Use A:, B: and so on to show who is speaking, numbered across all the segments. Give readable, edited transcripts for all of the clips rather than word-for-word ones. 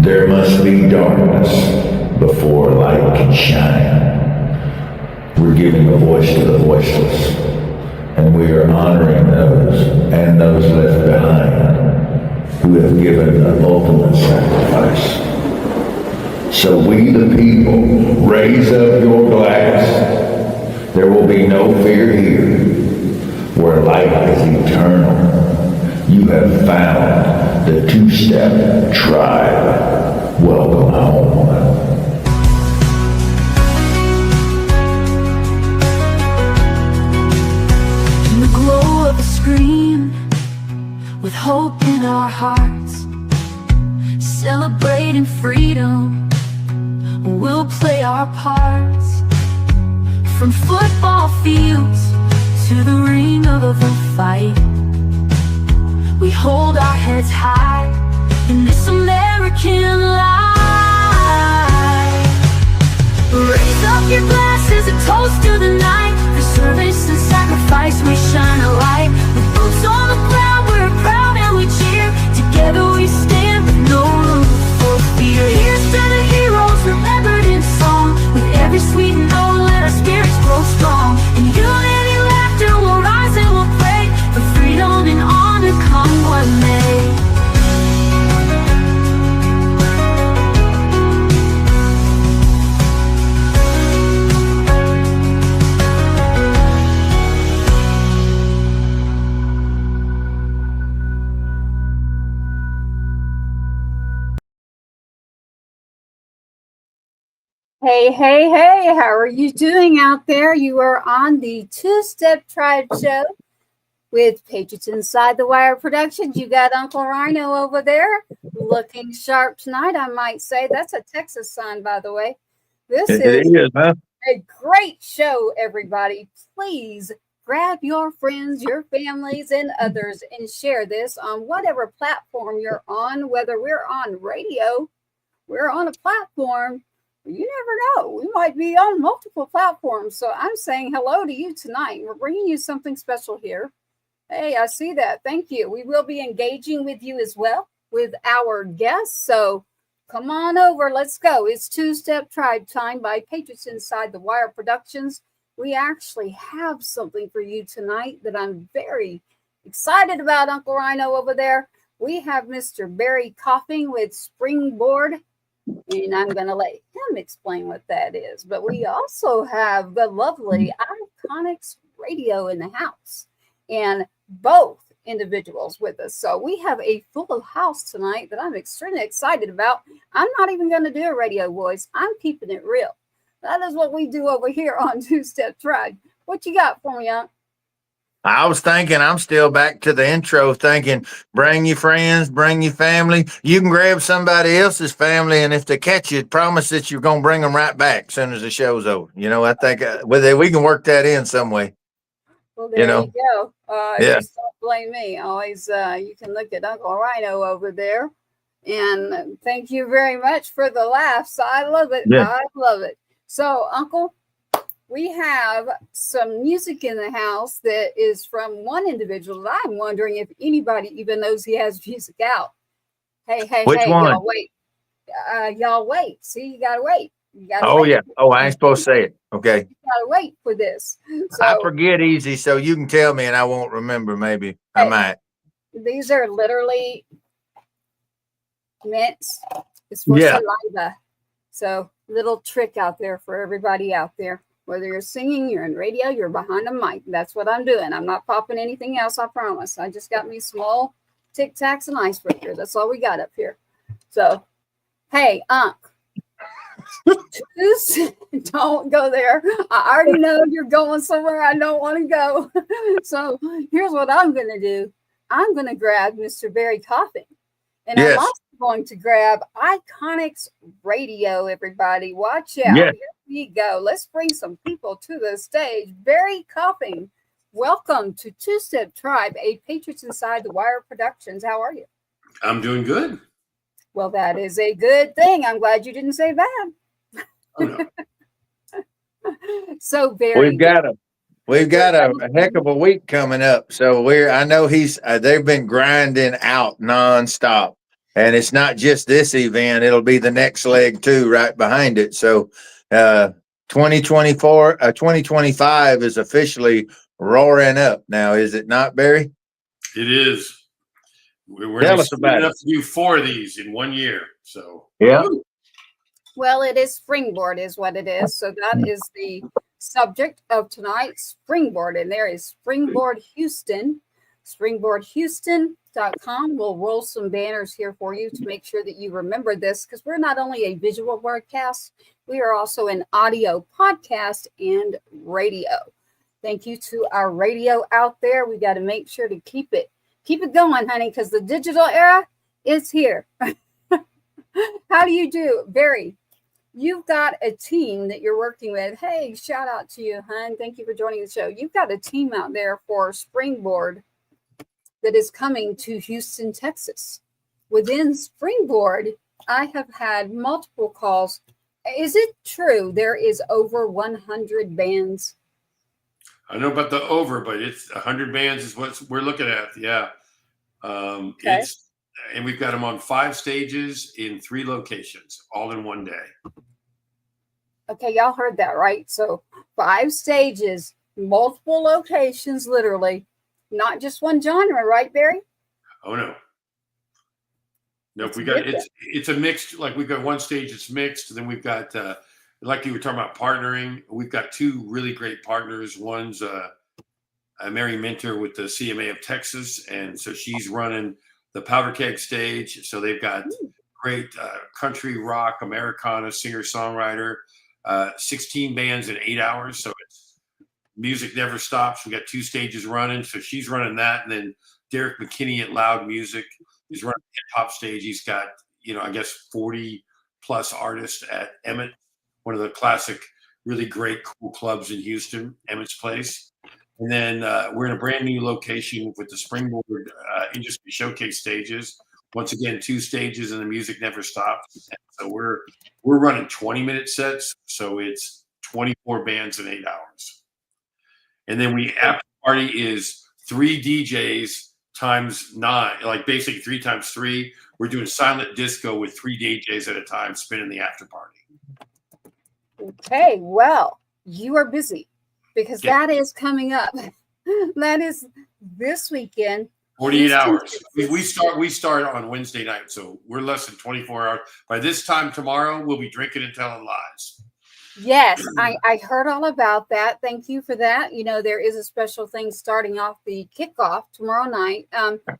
A: There must be darkness before light can shine. We're giving a voice to the voiceless, and we are honoring those and those left behind who have given the ultimate sacrifice. So we the people, raise up your glass. There will be no fear here, where light is eternal. You have found the two-step tribe. Welcome home.
B: In the glow of a screen, with hope in our hearts, celebrating freedom, we'll play our parts. From football fields to the ring of a fight, we hold our heads high in this American life. Raise up your glasses and toast to the night. For service and sacrifice we shine a light. With boots on the ground we're proud and we cheer. Together we stand with no room for fear. Here's to the heroes remembered in song. With every sweet note let our spirits grow strong. In unity, laughter will rise and we'll pray for freedom and honor, come what may.
C: Hey, hey, hey, how are you doing out there? You are on the Two-Step Tribe Show with Patriots Inside the Wire Productions. You got Uncle Rhino over there looking sharp tonight, I might say. That's a Texas sign, by the way. This is a great show, everybody. Please grab your friends, your families, and others and share this on whatever platform you're on, whether we're on radio, we're on a platform. You never know. We might be on multiple platforms. So I'm saying hello to you tonight. We're bringing you something special here. Hey, I see that. Thank you. We will be engaging with you as well with our guests. So come on over. Let's go. It's Two-Step Tribe Time by Patriots Inside the Wire Productions. We actually have something for you tonight that I'm very excited about, Uncle Rhino over there. We have Mr. Barry Coffing with Springboard, and I'm going to let him explain what that is. But we also have the lovely Iconix Radio in the house, and both individuals with us. So we have a full house tonight that I'm extremely excited about. I'm not even going to do a radio voice. I'm keeping it real. That is what we do over here on Two-Step Tribe. What you got for me, Unc?
D: I was thinking, I'm still back to the intro thinking, bring your friends, bring your family. You can grab somebody else's family, and if they catch you, promise that you're going to bring them right back as soon as the show's over. You know, I think we can work that in some way.
C: Well, there you go.
D: Yeah.
C: Just don't blame me. Always, you can look at Uncle Rhino over there. And thank you very much for the laughs. I love it.
D: Yeah.
C: I love it. So, Uncle, we have some music in the house that is from one individual that I'm wondering if anybody even knows he has music out. Hey,
D: Which one?
C: y'all wait. Y'all wait. See, you got to wait. You gotta
D: Oh,
C: wait.
D: yeah. Oh, I ain't supposed to say it. Okay.
C: You got to wait for this. So,
D: I forget easy, so you can tell me and I won't remember maybe. I might.
C: These are literally mints. It's for saliva. So, little trick out there for everybody out there. Whether you're singing, you're in radio, you're behind a mic. That's what I'm doing. I'm not popping anything else, I promise. I just got me small Tic Tacs and icebreakers. That's all we got up here. So, hey, Unc. Don't go there. I already know you're going somewhere I don't want to go. So, here's what I'm going to do. I'm going to grab Mr. Barry Coffing. And I'm also going to grab Iconix Radio, everybody. Watch out.
D: Yes.
C: Here we go. Let's bring some people to the stage. Barry Coffing, welcome to Two-Step Tribe, a Patriots Inside the Wire Productions. How are you?
E: I'm doing good.
C: Well, that is a good thing. I'm glad you didn't say bad.
E: Oh, no.
C: So, Barry.
D: We've got a heck of a week coming up. So I know they've been grinding out nonstop. And it's not just this event, it'll be the next leg too, right behind it. So 2025 is officially roaring up now, is it not, Barry?
E: It is. We're
D: Tell us about
E: enough
D: it.
E: to do 4 of these in 1 year. So
D: Yeah.
C: Well, it is Springboard is what it is. So that is the subject of tonight's Springboard. And there is Springboard Houston, springboardhouston.com. We'll roll some banners here for you to make sure that you remember this, because we're not only a visual broadcast, we are also an audio podcast and radio. Thank you to our radio out there. We got to make sure to keep it going, honey, because the digital era is here. How do you do, Barry? You've got a team that you're working with. Hey, shout out to you, hon. Thank you for joining the show. You've got a team out there for Springboard that is coming to Houston, Texas. Within Springboard, I have had multiple calls. Is it true there is over 100 bands?
E: I know about the over, but it's 100 bands is what we're looking at. Yeah.
C: Okay.
E: And we've got them on 5 stages in 3 locations, all in one day.
C: Okay, y'all heard that, right? So 5 stages, multiple locations, literally, not just one genre, right, Barry?
E: Oh no. Nope,
C: It's
E: it's a mixed, like we've got one stage that's mixed, and then we've got like you were talking about partnering, we've got 2 really great partners. One's Mary Minter with the CMA of Texas, and so she's running the Powder Keg stage. So they've got great country, rock, Americana, singer-songwriter, 16 bands in 8 hours. So it's music never stops. We got 2 stages running. So she's running that. And then Derek McKinney at Loud Music is running the hip-hop stage. He's got, I guess 40 plus artists at Emmett, one of the classic, really great, cool clubs in Houston, Emmett's Place. And then we're in a brand new location with the Springboard Industry Showcase stages. Once again, 2 stages, and the music never stops. And so we're running 20-minute sets, so it's 24 bands in 8 hours. And then after party is 3 DJs times 9, like basically 3 times 3. We're doing silent disco with 3 DJs at a time, spinning the after party.
C: Okay, well, you are busy, because that is coming up. That is this weekend.
E: 48 hours. We start on Wednesday night, so we're less than 24 hours. By this time tomorrow, we'll be drinking and telling lies.
C: Yes, I heard all about that. Thank you for that. There is a special thing starting off the kickoff tomorrow night.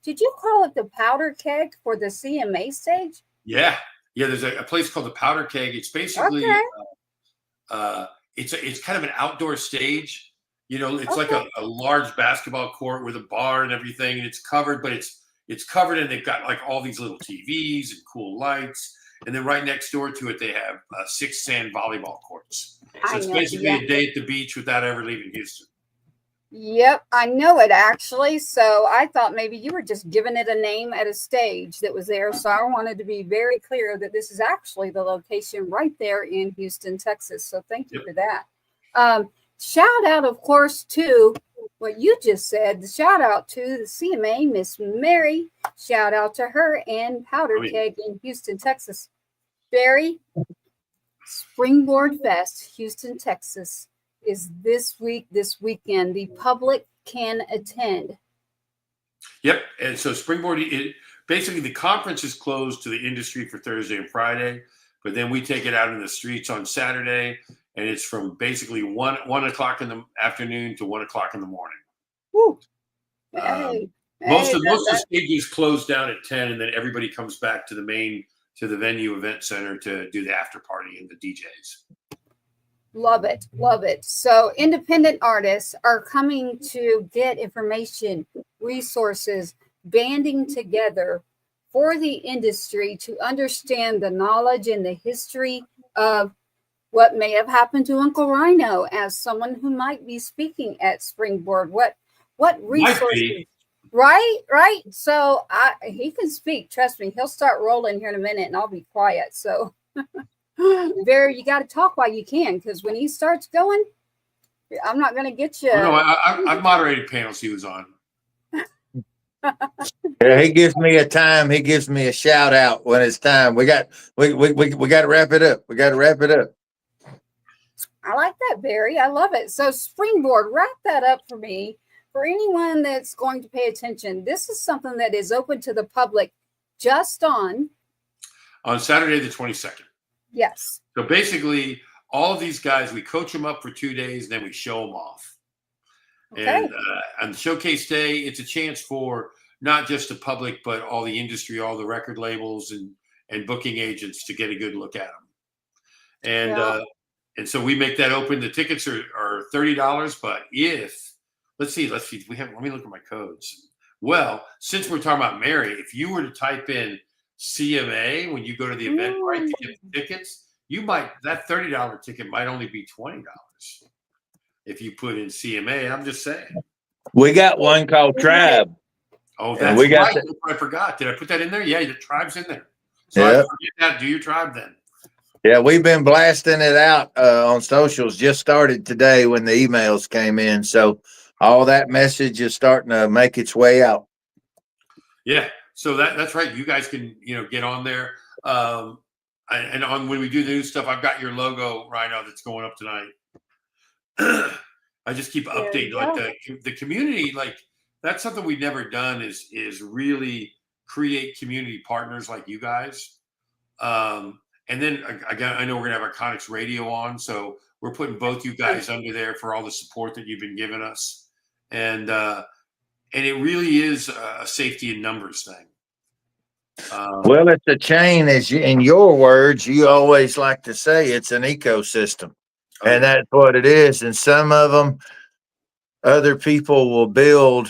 C: Did you call it the Powder Keg for the CMA stage?
E: Yeah. There's a place called the Powder Keg. It's basically it's kind of an outdoor stage. It's like a large basketball court with a bar and everything, and it's covered, but it's covered, and they've got like all these little TVs and cool lights. And then right next door to it, they have 6 sand volleyball courts. So it's basically a day at the beach without ever leaving Houston.
C: Yep, I know it actually. So I thought maybe you were just giving it a name at a stage that was there. So I wanted to be very clear that this is actually the location right there in Houston, Texas. So thank you for that. Shout out, of course, to what you just said. The shout out to the CMA, Miss Mary. Shout out to her and Powder Keg in Houston, Texas. Barry, Springboard Fest, Houston, Texas, is this weekend. The public can attend.
E: Yep. And so Springboard, basically the conference is closed to the industry for Thursday and Friday, but then we take it out in the streets on Saturday, and it's from basically 1 o'clock in the afternoon to 1 o'clock in the morning.
C: Woo.
E: Most of the stages close down at 10, and then everybody comes back to the venue event center to do the after party and the DJs.
C: Love it. Love it. So independent artists are coming to get information, resources, banding together for the industry to understand the knowledge and the history of what may have happened to Uncle Rhino as someone who might be speaking at Springboard. What resources? Right. So he can speak. Trust me, he'll start rolling here in a minute, and I'll be quiet. So, Barry, you got to talk while you can, because when he starts going, I'm not going to get you.
E: No, I've moderated panels he was on.
D: Yeah, he gives me a time. He gives me a shout out when it's time. We got to wrap it up. We got to wrap it up.
C: I like that, Barry. I love it. So Springboard, wrap that up for me. For anyone that's going to pay attention, this is something that is open to the public just on
E: Saturday the 22nd.
C: Yes.
E: So basically, all of these guys, we coach them up for 2 days, and then we show them off.
C: Okay.
E: And on Showcase Day, it's a chance for not just the public, but all the industry, all the record labels and booking agents to get a good look at them. And and so we make that open. The tickets are $30, but let's see, let me look at my codes. Well, since we're talking about Mary, if you were to type in CMA when you go to the Eventbrite to get the tickets, that $30 ticket might only be $20 if you put in CMA. I'm just saying. We
D: got one called Tribe.
E: Oh, that's right. I forgot. Did I put that in there? Yeah, the Tribe's in there. So I forget that. Do your Tribe then.
D: Yeah, we've been blasting it out on socials. Just started today when the emails came in. So all that message is starting to make its way out.
E: Yeah. So that's right. You guys can, get on there. And on when we do the new stuff, I've got your logo, Rhino, that's going up tonight. I just keep updating like the community. Like that's something we've never done is really create community partners like you guys. And then again, I know we're gonna have Iconix Radio on, so we're putting both you guys under there for all the support that you've been giving us, and it really is a safety in numbers thing.
D: Well, it's a chain, in your words, you always like to say it's an ecosystem, and that's what it is. And some of them, other people will build,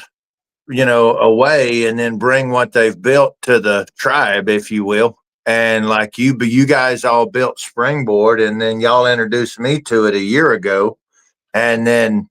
D: a way and then bring what they've built to the tribe, if you will. And like you guys all built Springboard, and then y'all introduced me to it a year ago, and then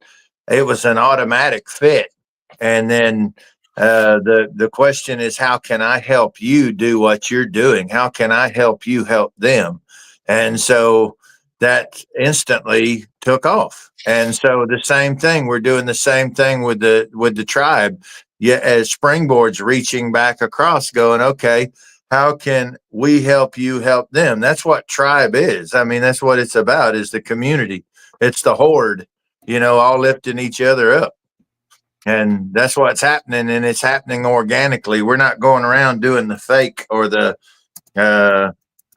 D: it was an automatic fit. And then the question is, how can I help you do what you're doing? How can I help you help them? And so that instantly took off. And so the same thing, we're doing the same thing with the tribe. Yeah, as Springboard's reaching back across, going, okay, how can we help you help them? That's what tribe is. I mean, that's what it's about, is the community. It's the horde, all lifting each other up. And that's what's happening, and it's happening organically. We're not going around doing the fake or the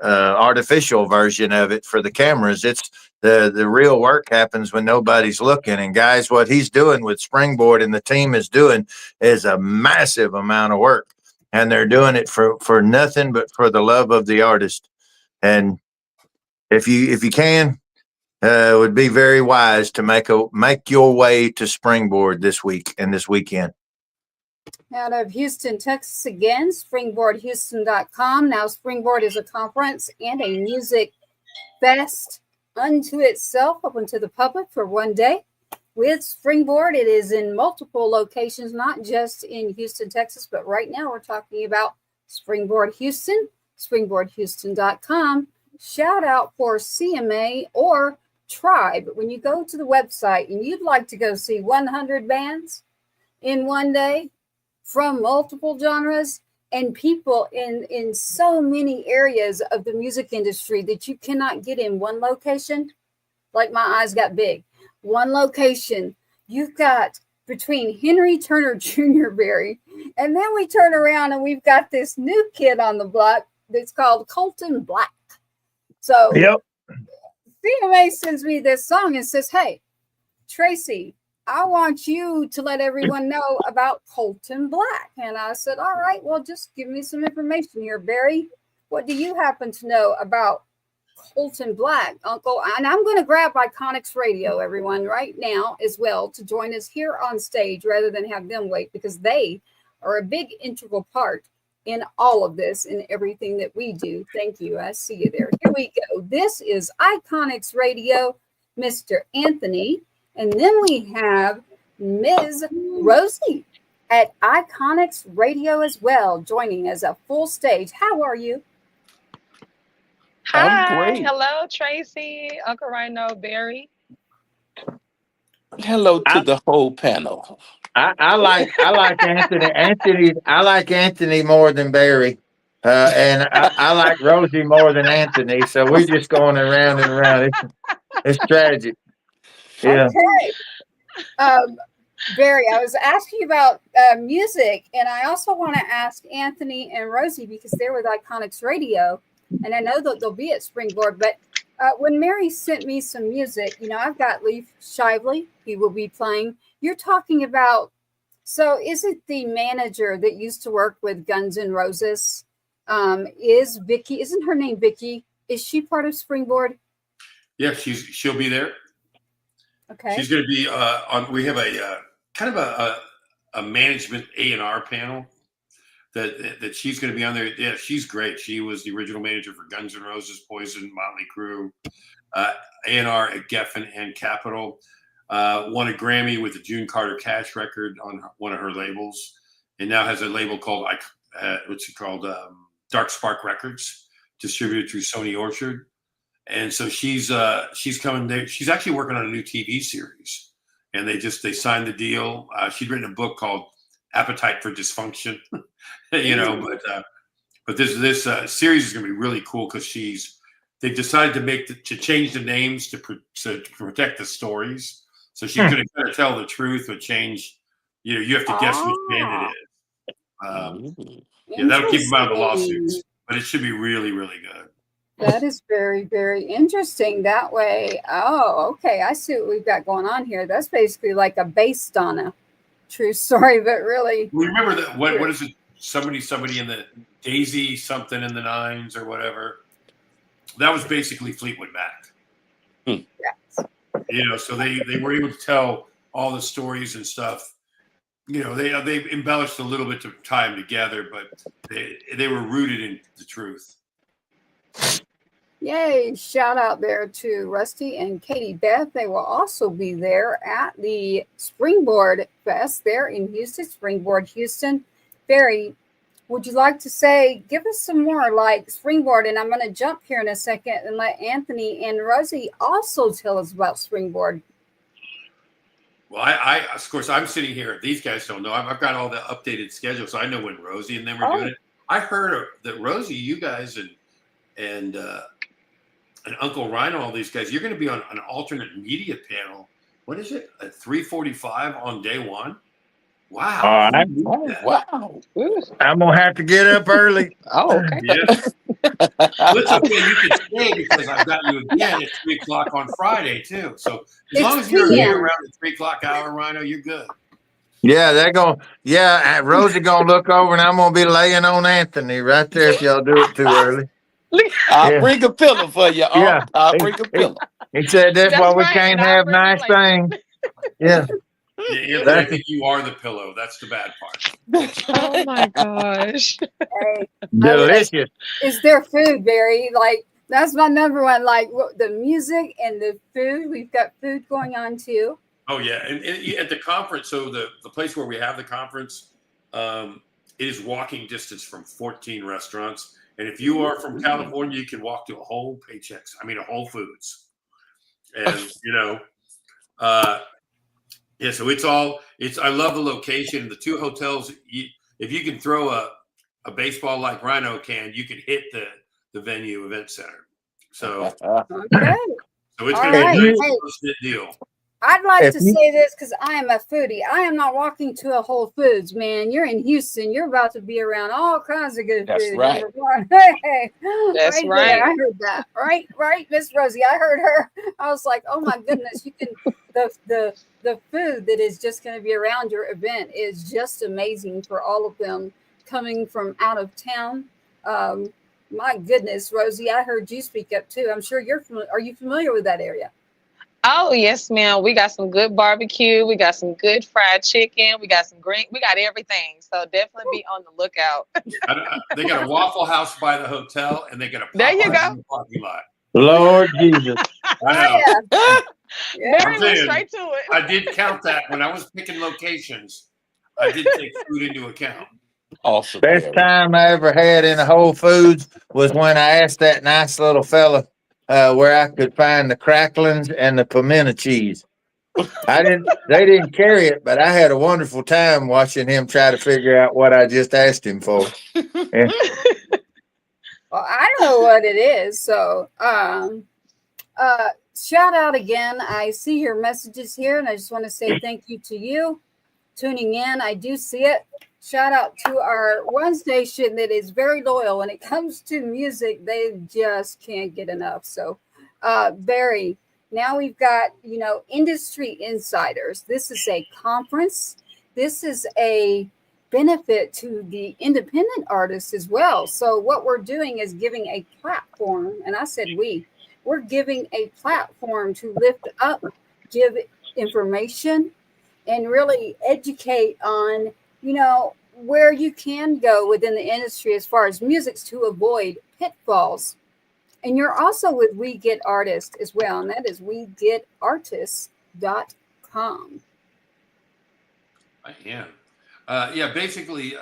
D: artificial version of it for the cameras. It's the real work happens when nobody's looking. And guys, what he's doing with Springboard and the team is doing is a massive amount of work. And they're doing it for nothing but for the love of the artist. And if you can, it would be very wise to make your way to Springboard this week and this weekend.
C: Out of Houston, Texas again, springboardhouston.com. Now, Springboard is a conference and a music fest unto itself, open to the public for 1 day. With Springboard, it is in multiple locations, not just in Houston, Texas, but right now we're talking about Springboard Houston, springboardhouston.com. Shout out for CMA or Tribe. When you go to the website and you'd like to go see 100 bands in 1 day from multiple genres and people in so many areas of the music industry that you cannot get in one location, like my eyes got big. One location, you've got between Henry Turner Jr., Barry, and then we turn around and we've got this new kid on the block that's called Colton Black. So CMA sends me this song and says, hey, Tracy, I want you to let everyone know about Colton Black. And I said, all right, well, just give me some information here, Barry. What do you happen to know about Colton Black, Uncle? And I'm going to grab Iconix Radio, everyone, right now as well to join us here on stage rather than have them wait, because they are a big integral part in all of this and everything that we do. Thank you. I see you there. Here we go. This is Iconix Radio, Mr. Anthony. And then we have Ms. Rosie at Iconix Radio as well, joining as a full stage. How are you?
F: Hi, hello, Tracy, Uncle Rhino, Barry. Hello to the whole panel.
D: I like Anthony. I like Anthony more than Barry. And I like Rosie more than Anthony. So we're just going around and around. It's tragic. Yeah.
C: Okay. Barry, I was asking about music, and I also want to ask Anthony and Rosie because they're with Iconix Radio, and I know that they'll be at Springboard. But when Mary sent me some music, I've got Leif Shively. He will be playing. You're talking about. So, is it the manager that used to work with Guns N' Roses? Is Vicky? Isn't her name Vicky? Is she part of Springboard?
E: Yeah, she'll be there.
C: Okay.
E: She's going to be on. We have a kind of a management A&R panel that she's going to be on there. Yeah, she's great. She was the original manager for Guns N' Roses, Poison, Motley Crue, A&R at Geffen and Capitol. Won a Grammy with the June Carter Cash record on one of her labels, and now has a label called Dark Spark Records, distributed through Sony Orchard. And so she's coming there. She's actually working on a new TV series, and they signed the deal. She'd written a book called Appetite for Dysfunction, but this series is going to be really cool because they decided to change the names to protect the stories. So she's going to kind of tell the truth, but change. You have to guess which band it is. That'll keep them out of the lawsuits, but it should be really, really good.
C: That is very, very interesting that way. Oh, okay. I see what we've got going on here. That's basically like based on a true story, but really.
E: We remember that. What is it? Somebody in the Daisy something in the Nines or whatever. That was basically Fleetwood Mac.
C: Yes.
E: So they were able to tell all the stories and stuff. They embellished a little bit to tie them together, but they were rooted in the truth.
C: Yay, shout out there to Rusty and Katie Beth. They will also be there at the Springboard Fest there in Houston, Springboard Houston. Barry, would you like to give us some more like Springboard? And I'm going to jump here in a second and let Anthony and Rosie also tell us about Springboard.
E: Well, I of course, I'm sitting here. These guys don't know. I've got all the updated schedules, so I know when Rosie and them are doing it. I heard that Rosie, you guys and Uncle Rhino, all these guys, you're going to be on an alternate media panel. What is it? At 3:45 on day one? Wow.
F: Wow.
D: I'm going to have to get up early.
F: Oh, okay.
E: Yes. Well, it's okay. You can stay because I've got you again at 3 o'clock on Friday, too. So as long as you're here around the 3 o'clock hour, Rhino, you're good.
D: Yeah, Rosie going to look over, and I'm going to be laying on Anthony right there if y'all do it too early.
F: I'll bring a pillow for you. I'll bring a pillow.
D: He said that's why we can't have nice things. Yeah.
E: I think you are the pillow. That's the bad part.
G: Oh my gosh.
C: Hey,
D: delicious.
C: Is there food, Barry? Like, that's my number one. Like, the music and the food. We've got food going on too.
E: Oh, yeah. And at the conference, so the place where we have the conference, it is walking distance from 14 restaurants. And if you are from California, you can walk to a Whole Foods. And, so I love the location. The two hotels, if you can throw a baseball like Rhino can, you can hit the venue event center. So,
C: Okay.
E: So it's going to be a nice close-knit deal.
C: I'd like to say this because I am a foodie. I am not walking to a Whole Foods, man. You're in Houston. You're about to be around all kinds of good food.
F: Right.
C: Hey,
G: That's right.
C: there. I heard that. Right, Miss Rosie. I heard her. I was like, oh my goodness, you can the food that is just going to be around your event is just amazing for all of them coming from out of town. My goodness, Rosie, I heard you speak up too. I'm sure are you familiar with that area?
G: Oh, yes, ma'am. We got some good barbecue. We got some good fried chicken. We got some we got everything. So definitely be on the lookout.
E: They got a Waffle House by the hotel, and they got a
G: There you
E: Popeyes
G: go.
E: in the parking lot.
D: Lord Jesus.
E: I know.
G: Barry
E: I'm
G: went
E: saying,
G: straight to it.
E: I did count that when I was picking locations. I did take food into account.
F: Awesome.
D: Best time I ever had in a Whole Foods was when I asked that nice little fella where I could find the cracklings and the pimento cheese. They didn't carry it, but I had a wonderful time watching him try to figure out what I just asked him for. And
C: Well, I know what it is. So, shout out again. I see your messages here, and I just want to say thank you to you tuning in. I do see it. Shout out to our one station that is very loyal when it comes to music. They just can't get enough. So, Barry, now we've got, industry insiders. This is a conference. This is a benefit to the independent artists as well. So what we're doing is giving a platform, and I said we're giving a platform to lift up, give information, and really educate on, where you can go within the industry as far as musics to avoid pitfalls. And you're also with We Get Artists as well, and that is wegetartists.com.
E: I am. Basically,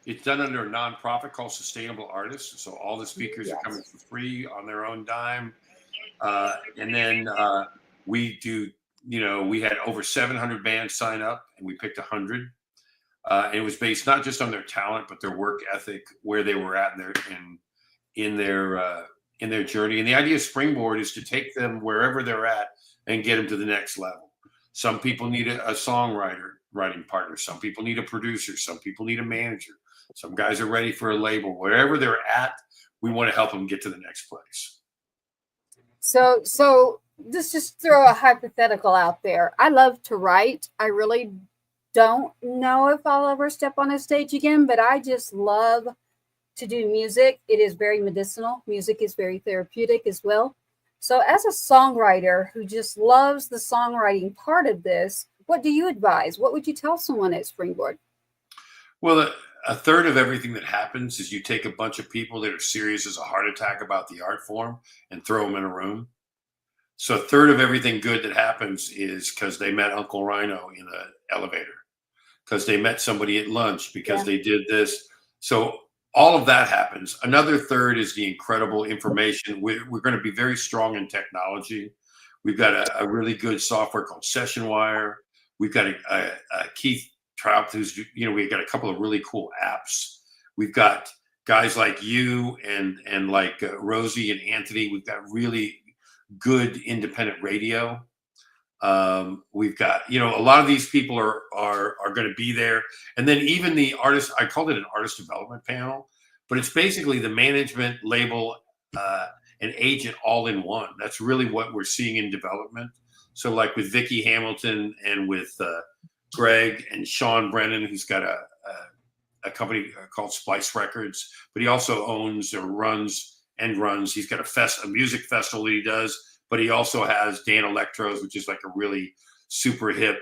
E: it's done under a nonprofit called Sustainable Artists. So all the speakers are coming for free on their own dime. And then we do, we had over 700 bands sign up, and we picked 100. And it was based not just on their talent, but their work ethic, where they were at in their journey. And the idea of Springboard is to take them wherever they're at and get them to the next level. Some people need a writing partner. Some people need a producer. Some people need a manager. Some guys are ready for a label. Wherever they're at, we want to help them get to the next place.
C: So let's just throw a hypothetical out there. I love to write. I really don't know if I'll ever step on a stage again, but I just love to do music. It is very medicinal. Music is very therapeutic as well. So as a songwriter who just loves the songwriting part of this, what do you advise? What would you tell someone at Springboard?
E: Well, a third of everything that happens is you take a bunch of people that are serious as a heart attack about the art form and throw them in a room. So a third of everything good that happens is because they met Uncle Rhino in an elevator, because they met somebody at lunch, because they did this. So all of that happens. Another third is the incredible information. We're going to be very strong in technology. We've got a really good software called SessionWire. We've got a Keith Trout, who's, we've got a couple of really cool apps. We've got guys like you and like Rosie and Anthony. We've got really good independent radio. We've got, a lot of these people are going to be there. And then even the artist, I called it an artist development panel, but it's basically the management, label, and agent all in one. That's really what we're seeing in development. So like with Vicki Hamilton and with Greg and Sean Brennan, who's got a company called Splice Records, but he also owns or runs. He's got a music festival that he does, but he also has Dan Electros, which is like a really super hip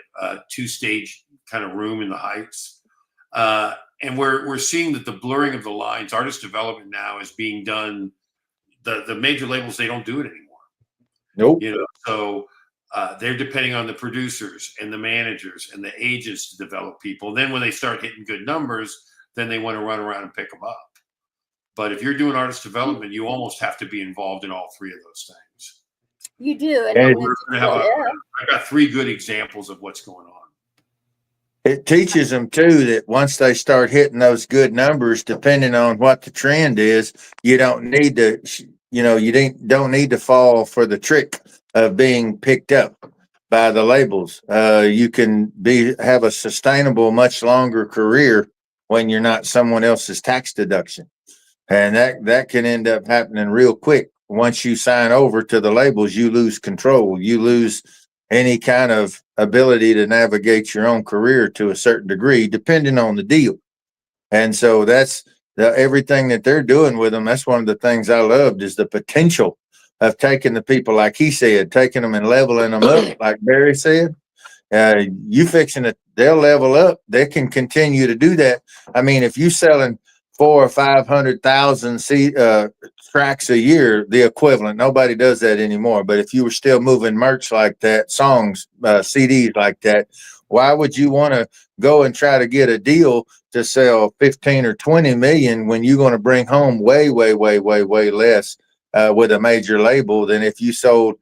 E: 2-stage kind of room in the Heights. And we're seeing that the blurring of the lines, artist development now is being done. The major labels, they don't do it anymore.
D: Nope.
E: So they're depending on the producers and the managers and the agents to develop people. Then when they start hitting good numbers, then they want to run around and pick them up. But if you're doing artist development, you almost have to be involved in all three of those things.
C: You do.
E: And I've got 3 good examples of what's going on.
D: it teaches them too that once they start hitting those good numbers, depending on what the trend is, you don't need to, don't need to fall for the trick of being picked up by the labels. You can have a sustainable, much longer career when you're not someone else's tax deduction. And that can end up happening real quick. Once you sign over to the labels, you lose control. You lose any kind of ability to navigate your own career to a certain degree, depending on the deal. And so that's everything that they're doing with them. That's one of the things I loved, is the potential of taking the people, like he said, taking them and leveling them up, like Barry said. You fixing it, they'll level up. They can continue to do that. I mean, if you're selling 400,000 or 500,000 tracks a year, the equivalent, nobody does that anymore. But if you were still moving merch like that, songs, CDs like that, why would you want to go and try to get a deal to sell 15 or 20 million when you're going to bring home way, way, way, way, way less with a major label than if you sold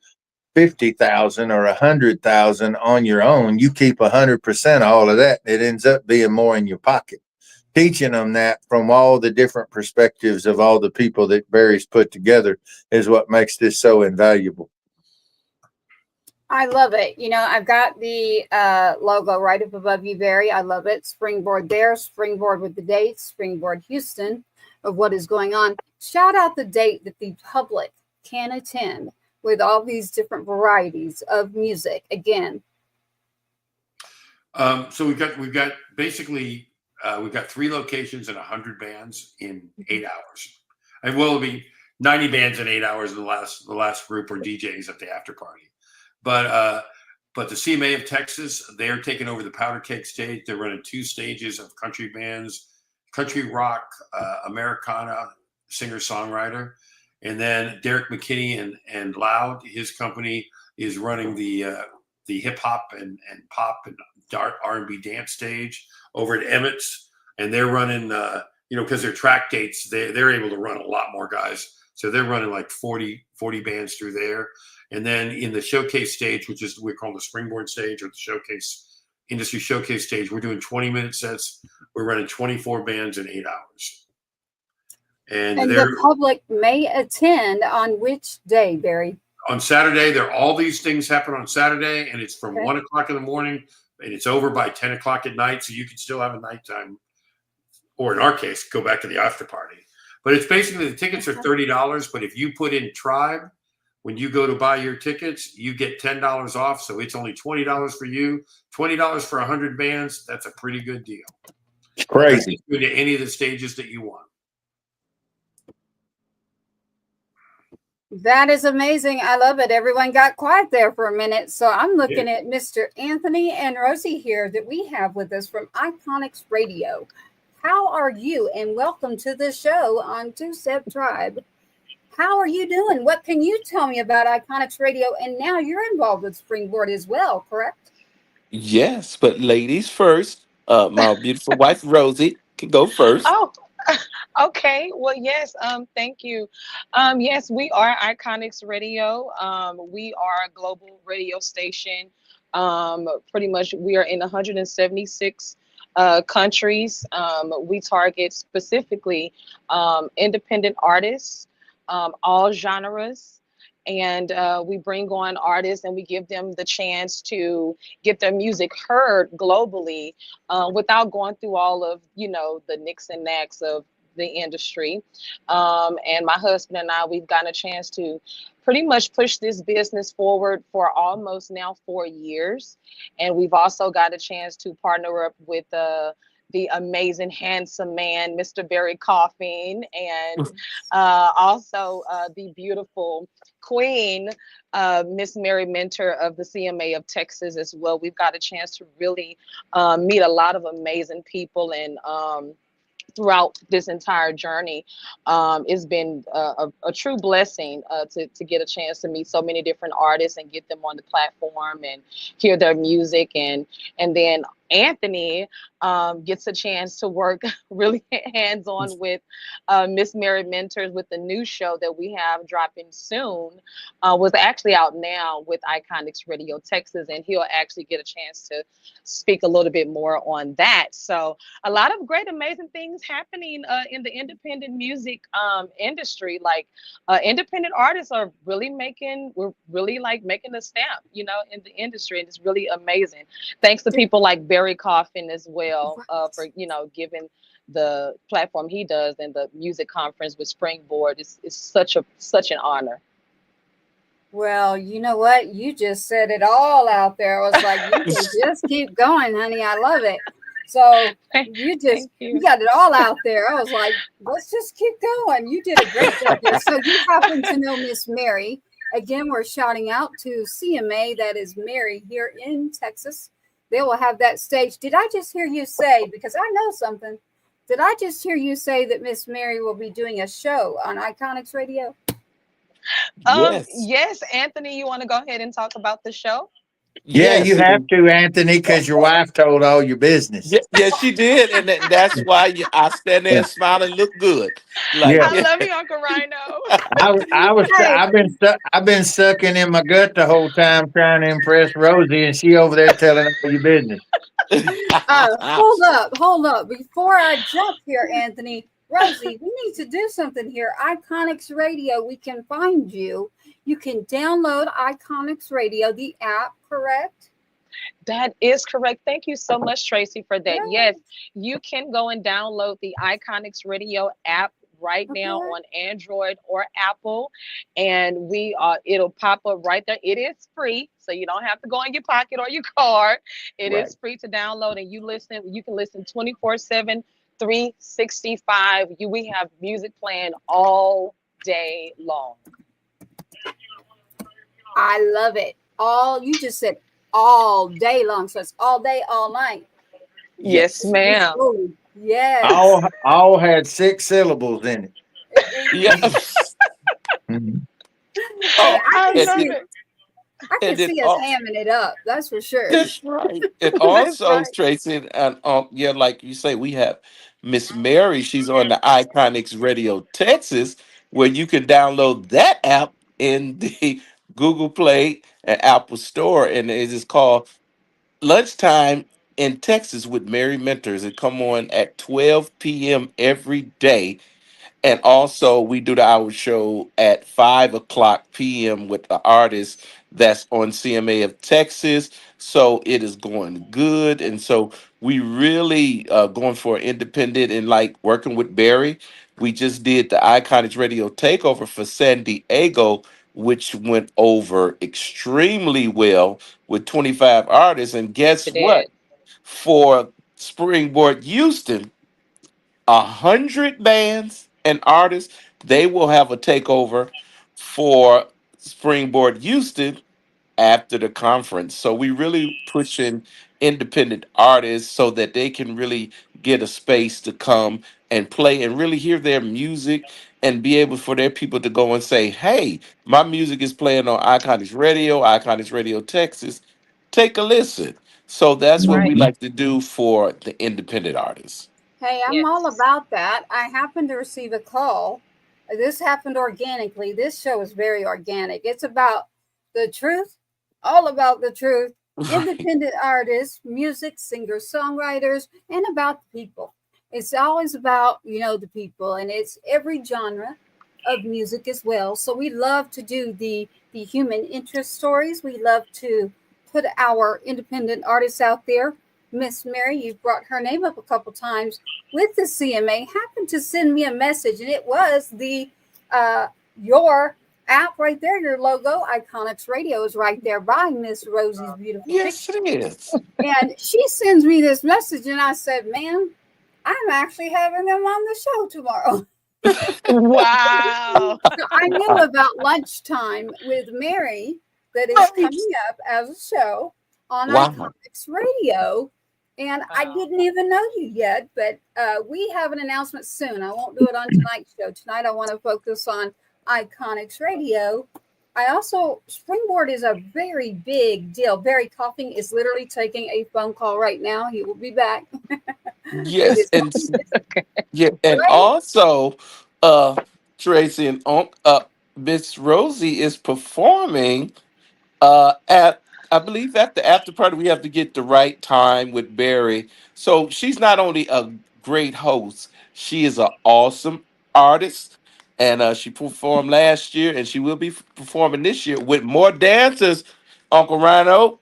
D: 50,000 or 100,000 on your own, you keep 100% all of that. It ends up being more in your pocket. Teaching them that from all the different perspectives of all the people that Barry's put together is what makes this so invaluable.
C: I love it. You know, I've got the logo right up above you, Barry. I love it. Springboard there, Springboard with the dates, Springboard Houston of what is going on. Shout out the date that the public can attend with all these different varieties of music. Again.
E: So we've got basically we've got 3 locations and 100 bands in 8 hours. And will be 90 bands in 8 hours. The last group are DJs at the after party. But the CMA of Texas, they're taking over the Powder Cake stage. They're running 2 stages of country bands, country rock, Americana, singer-songwriter. And then Derek McKinney and Loud, his company, is running the hip-hop and pop and R&B dance stage over at Emmett's. And they're running, because their track dates, they're able to run a lot more guys. So they're running like 40 bands through there. And then in the showcase stage, which is we call the Springboard stage or the showcase industry showcase stage, we're doing 20-minute sets. We're running 24 bands in 8 hours. And
C: the public may attend on which day, Barry?
E: On Saturday. All these things happen on Saturday, and it's from 1 o'clock in the morning, and it's over by 10 o'clock at night. So you can still have a nighttime, or in our case, go back to the after party. But it's basically the tickets are $30. But if you put in Tribe, when you go to buy your tickets, you get $10 off. So it's only $20 for you, $20 for 100 bands. That's a pretty good deal.
D: It's crazy.
E: Go to any of the stages that you want.
C: That is amazing. I love it. Everyone got quiet there for a minute. So I'm looking at Mr. Anthony and Rosie here that we have with us from Iconix Radio. How are you? And welcome to the show on Two Step Tribe. How are you doing? What can you tell me about Iconix Radio? And now you're involved with Springboard as well, correct?
F: Yes, but ladies first. My beautiful wife Rosie can go first.
G: Oh, okay. Well, yes. Thank you. Yes, we are Iconix Radio. We are a global radio station. Pretty much, we are in 176 countries. We target specifically independent artists, all genres, and we bring on artists and we give them the chance to get their music heard globally without going through all of, the nicks and knacks of the industry. And my husband and I, we've gotten a chance to pretty much push this business forward for almost now 4 years. And we've also got a chance to partner up with the amazing, handsome man, Mr. Barry Coffing, and also the beautiful queen, Miss Mary Mentor of the CMA of Texas as well. We've got a chance to really meet a lot of amazing people, and throughout this entire journey, it's been a true blessing to get a chance to meet so many different artists and get them on the platform and hear their music. And then Anthony gets a chance to work really hands-on with Miss Mary Mentors with the new show that we have dropping soon, was actually out now with Iconix Radio Texas, and he'll actually get a chance to speak a little bit more on that. So a lot of great, amazing things happening in the independent music industry. Like independent artists are really making a stamp, in the industry, and it's really amazing. Thanks to people like Barry Coffin as well for giving the platform he does, and the music conference with Springboard is such an honor.
C: Well, you know what? You just said it all out there. I was like, you can just keep going, honey. I love it. So you got it all out there. I was like, let's just keep going. You did a great job there. So you happen to know Miss Mary. Again, we're shouting out to CMA, that is Mary, here in Texas. They will have that stage. Did I just hear you say, because I know something, did I just hear you say that Miss Mary will be doing a show on Iconix Radio?
G: Yes, Anthony, you want to go ahead and talk about the show?
D: Yeah, you
F: Yes,
D: have to, Anthony, because your wife told all your business.
F: yes, she did, and that's why I stand there
D: Yeah.
F: and smile and look good. Like,
D: Yeah.
G: I love you, Uncle Rhino.
C: Hey,
D: I've been sucking in my gut the whole time trying to impress Rosie, and she over there telling all your business.
C: hold up. Before I jump here, Anthony, Rosie, we need to do something here. Iconix Radio, we can find you. You can download Iconix Radio, the app, correct?
G: That is correct. Thank you so much, Tracy, for that.
C: Yeah.
G: Yes, you can go and download the Iconix Radio app right now
C: Okay.
G: on Android or Apple, and it'll pop up right there. It is free, so you don't have to go in your pocket or your card. It
F: right.
G: is free to download, and you can listen 24/7, 365. We have music playing all day long.
C: I love it. You just said all day long. So it's all day, all night.
G: Yes, ma'am.
C: Oh, yes.
D: All had 6 syllables in it.
F: Yeah.
D: Mhm.
F: Oh,
C: I
G: I
C: can
G: love
C: see,
G: it.
C: I can
F: and then
C: see us hamming it up. That's for sure.
F: that's right. And
G: That's
F: also,
G: right.
F: Tracy, and yeah, like you say, we have Miss Mary. She's on the Iconix Radio Texas, where you can download that app in the Google Play and Apple Store, and it is called Lunchtime in Texas with Mary Mentors. It come on at 12 p.m. every day. And also, we do the hour show at 5 o'clock p.m. with the artist that's on CMA of Texas. So it is going good. And so we really going for independent and like working with Barry. We just did the Iconics Radio Takeover for San Diego, which went over extremely well with 25 artists. And guess
G: It
F: what?
G: did.
F: For Springboard Houston, 100 bands and artists. They will have a takeover for Springboard Houston after the conference. So we really pushing independent artists so that they can really get a space to come and play and really hear their music and be able for their people to go and say, hey, my music is playing on Iconics Radio Texas. Take a listen. So that's what we
G: Right.
F: like to do for the independent artists.
C: Hey, I'm all
G: Yes.
C: about that. I happened to receive a call. This happened organically. This show is very organic. It's about the truth, all about the truth,
F: Right.
C: independent artists, music, singers, songwriters, and about the people. It's always about, the people, and it's every genre of music as well. So we love to do the human interest stories. We love to put our independent artists out there. Miss Mary, you've brought her name up a couple times with the CMA. Happened to send me a message, and it was your app right there, your logo, Iconix Radio is right there by Miss Rosie's beautiful
F: Yes,
C: picture.
F: it is.
C: And she sends me this message, and I said, "Man, I'm actually having them on the show tomorrow."
G: Wow.
C: I knew about lunchtime with Mary that is coming up as a show on
F: Wow.
C: Iconix Radio. And I
G: Wow.
C: didn't even know you yet, but we have an announcement soon. I won't do it on tonight's show. Tonight, I want to focus on Iconix Radio. Springboard is a very big deal. Barry Coffing is literally taking a phone call right now. He will be back.
F: Yes, and yeah, and
C: Right?
F: also, Tracy and Miss Rosie is performing at I believe at the after party. We have to get the right time with Barry. So she's not only a great host, she is an awesome artist. And she performed last year, and she will be performing this year with more dancers. Uncle Rhino,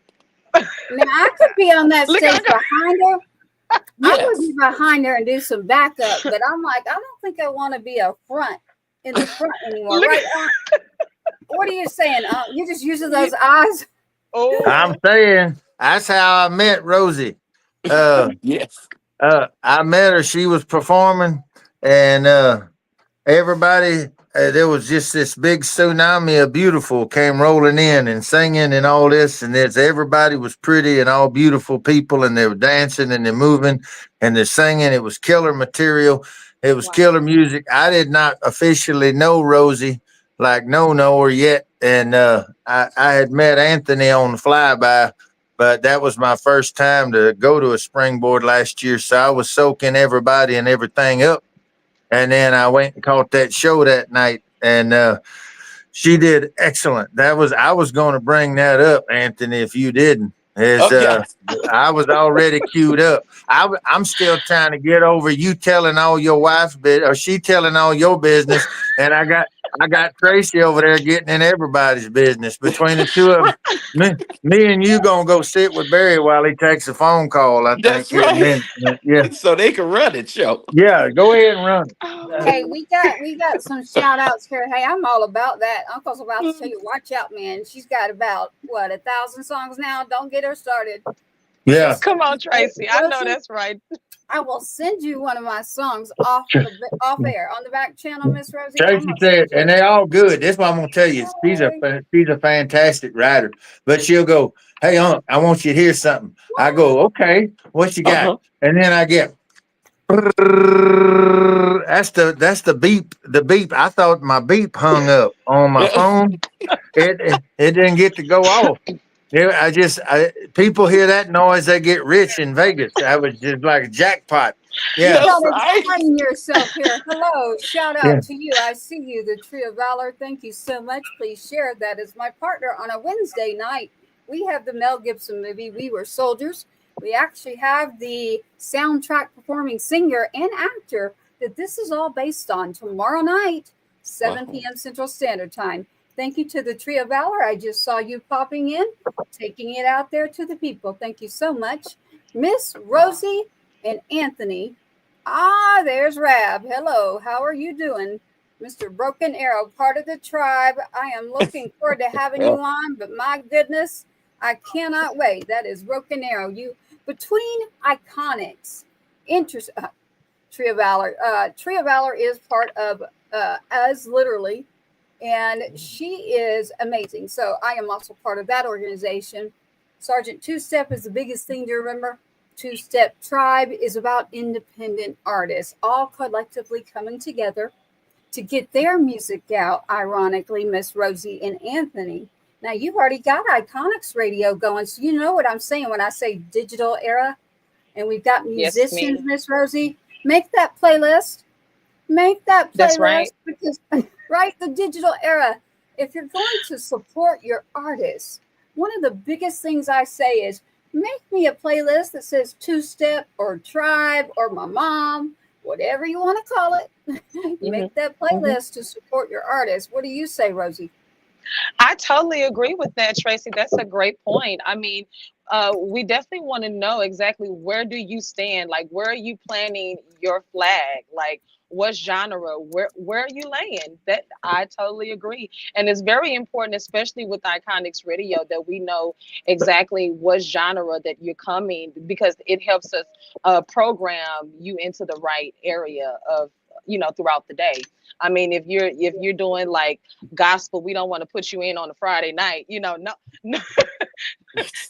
C: Now, I could be on that
G: Look
C: stage
G: at her.
C: behind her. I would
F: yes,
C: be behind her and do some backup, but I'm like, I don't think I want to be in the front anymore.
G: Look
C: Right? What are you saying? You're just using those eyes?
G: Oh,
D: I'm saying that's how I met Rosie. Uh,
F: yes,
D: I met her. She was performing, and everybody. There was just this big tsunami of beautiful came rolling in and singing and all this, and everybody was pretty and all beautiful people, and they were dancing and they're moving and they're singing. It was killer material. It was
G: wow.
D: killer music. I did not officially know Rosie, like know her yet, and I had met Anthony on the flyby but that was my first time to go to a Springboard last year. So I was soaking everybody and everything up. And then I went and caught that show that night, and she did excellent. I was going to bring that up, Anthony, if you didn't.
F: Okay.
D: I was already queued up. I'm still trying to get over you telling all your wife's business, or she telling all your business, and I got Tracy over there getting in everybody's business. Between the two of them, me and you gonna go sit with Barry while he takes a phone call. I think
F: That's
D: here in a
F: right.
D: minute. Yeah,
F: So they can run it, show.
D: yeah. Go ahead and run.
C: Hey, we got some shout outs here. Hey, I'm all about that. Uncle's about to tell you, watch out, man. She's got about 1,000 songs now. Don't get her started.
D: Yeah.
G: Come on, Tracy. I know
C: Rosie,
G: that's right.
C: I will send you one of my songs off air on the back channel, Miss Rosie.
D: Tracy said, and they're all good. That's what I'm gonna tell you. She's a fantastic writer. But she'll go, "Hey, Unc, I want you to hear something." I go, "Okay, what you got?"
F: Uh-huh.
D: And then I get that's the beep. The beep. I thought my beep hung up on my phone. It didn't get to go off. People hear that noise, they get rich in Vegas. I was just like a jackpot. Yeah.
F: That's
C: Don't
F: right.
C: explain yourself here. Hello, shout out
D: Yeah.
C: to you. I see you, the Tree of Valor. Thank you so much. Please share that as my partner on a Wednesday night. We have the Mel Gibson movie, We Were Soldiers. We actually have the soundtrack performing singer and actor that this is all based on tomorrow night, 7 p.m. Central Standard Time. Thank you to the Tree of Valor. I just saw you popping in, taking it out there to the people. Thank you so much. Miss Rosie and Anthony. There's Rab. Hello. How are you doing? Mr. Broken Arrow, part of the tribe. I am looking forward to having you on, but my goodness, I cannot wait. That is Broken Arrow. You between Iconix, Tree of Valor. Tree of Valor is part of Us Literally. And she is amazing. So I am also part of that organization. Sergeant Two-Step is the biggest thing to remember. Two-Step Tribe is about independent artists, all collectively coming together to get their music out. Ironically, Miss Rosie and Anthony. Now, you've already got Iconix Radio going. So you know what I'm saying when I say digital era. And we've got musicians, Miss Rosie. Make that playlist. Make that playlist.
G: That's right.
C: Because right, the digital era. If you're going to support your artists, one of the biggest things I say is make me a playlist that says Two-Step or Tribe or my mom, whatever you want to call it. Make that playlist to support your artists. What do you say, Rosie?
G: I totally agree with that, Tracy. That's a great point. I mean, we definitely want to know exactly where do you stand? Like, where are you planting your flag? Like, what genre? Where are you laying? That I totally agree. And it's very important, especially with Iconix Radio, that we know exactly what genre that you're coming, because it helps us program you into the right area of, throughout the day. I mean, if you're doing like gospel, we don't want to put you in on a Friday night,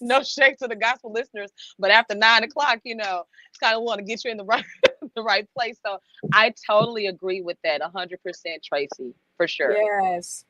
G: no shade to the gospel listeners, but after 9 o'clock, it's kind of want to get you in the right place. So I totally agree with that 100%, Tracy, for sure.
C: Yes.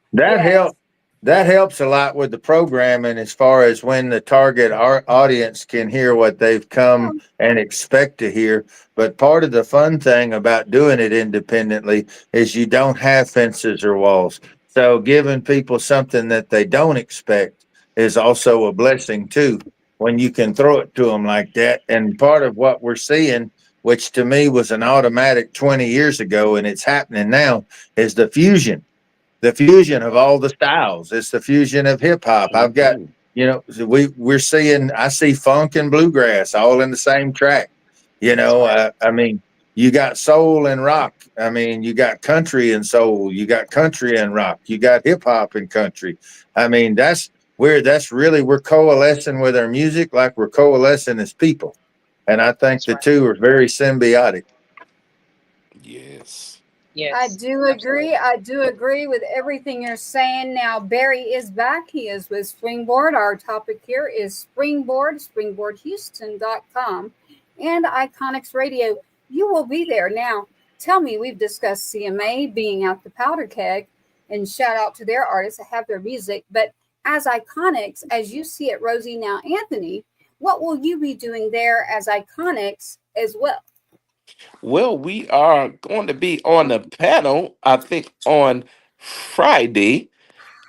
D: That helps a lot with the programming as far as when the target audience can hear what they've come and expect to hear. But part of the fun thing about doing it independently is you don't have fences or walls. So giving people something that they don't expect is also a blessing too, when you can throw it to them like that. And part of what we're seeing, which to me was an automatic 20 years ago, and it's happening now, is the fusion of all the styles. It's the fusion of hip hop. I've got, I see funk and bluegrass all in the same track. I mean, you got soul and rock. I mean, you got country and soul. You got country and rock. You got hip hop and country. I mean, we're coalescing with our music like we're coalescing as people. And I think the two are very symbiotic.
F: Yes.
G: Yes,
C: I do agree. I do agree with everything you're saying. Now, Barry is back. He is with Springboard. Our topic here is Springboard, springboardhouston.com, and Iconix Radio. You will be there. Now, tell me, we've discussed CMA being out the powder keg, and shout out to their artists that have their music, but as Iconix, as you see it, Rosie, now Anthony, what will you be doing there as Iconix as well?
F: Well, we are going to be on the panel, I think, on Friday,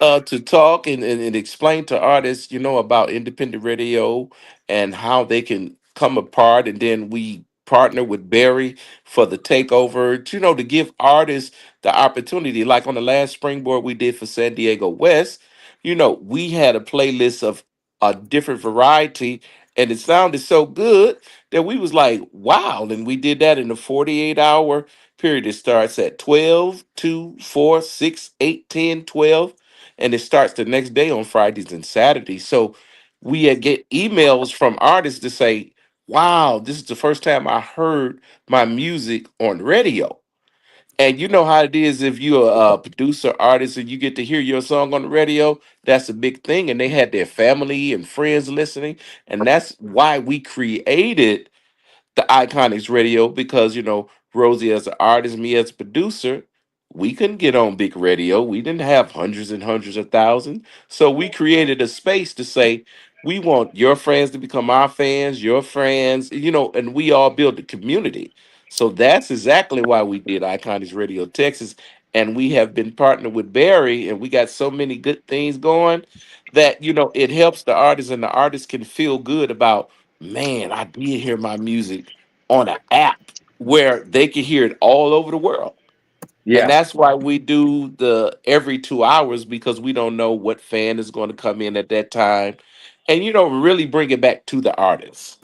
F: to talk and explain to artists, about independent radio and how they can come apart. And then we partner with Barry for the takeover, to give artists the opportunity. Like on the last Springboard we did for San Diego West, we had a playlist of a different variety, and it sounded so good that we was like, wow. And we did that in a 48-hour period. It starts at 12, 2, 4, 6, 8, 10, 12, and it starts the next day on Fridays and Saturdays. So we get emails from artists to say, wow, this is the first time I heard my music on radio. And you know how it is if you're a producer, artist, and you get to hear your song on the radio, that's a big thing. And they had their family and friends listening. And that's why we created the Iconics Radio, because Rosie as an artist, me as a producer, we couldn't get on big radio. We didn't have hundreds and hundreds of thousands. So we created a space to say, we want your friends to become our fans, your friends, and we all build a community. So that's exactly why we did Iconics Radio Texas. And we have been partnered with Barry, and we got so many good things going that it helps the artists, and the artists can feel good about, man, I did hear my music on an app where they can hear it all over the world. And
D: Yeah.
F: that's why we do the every 2 hours, because we don't know what fan is going to come in at that time. And really bring it back to the artist.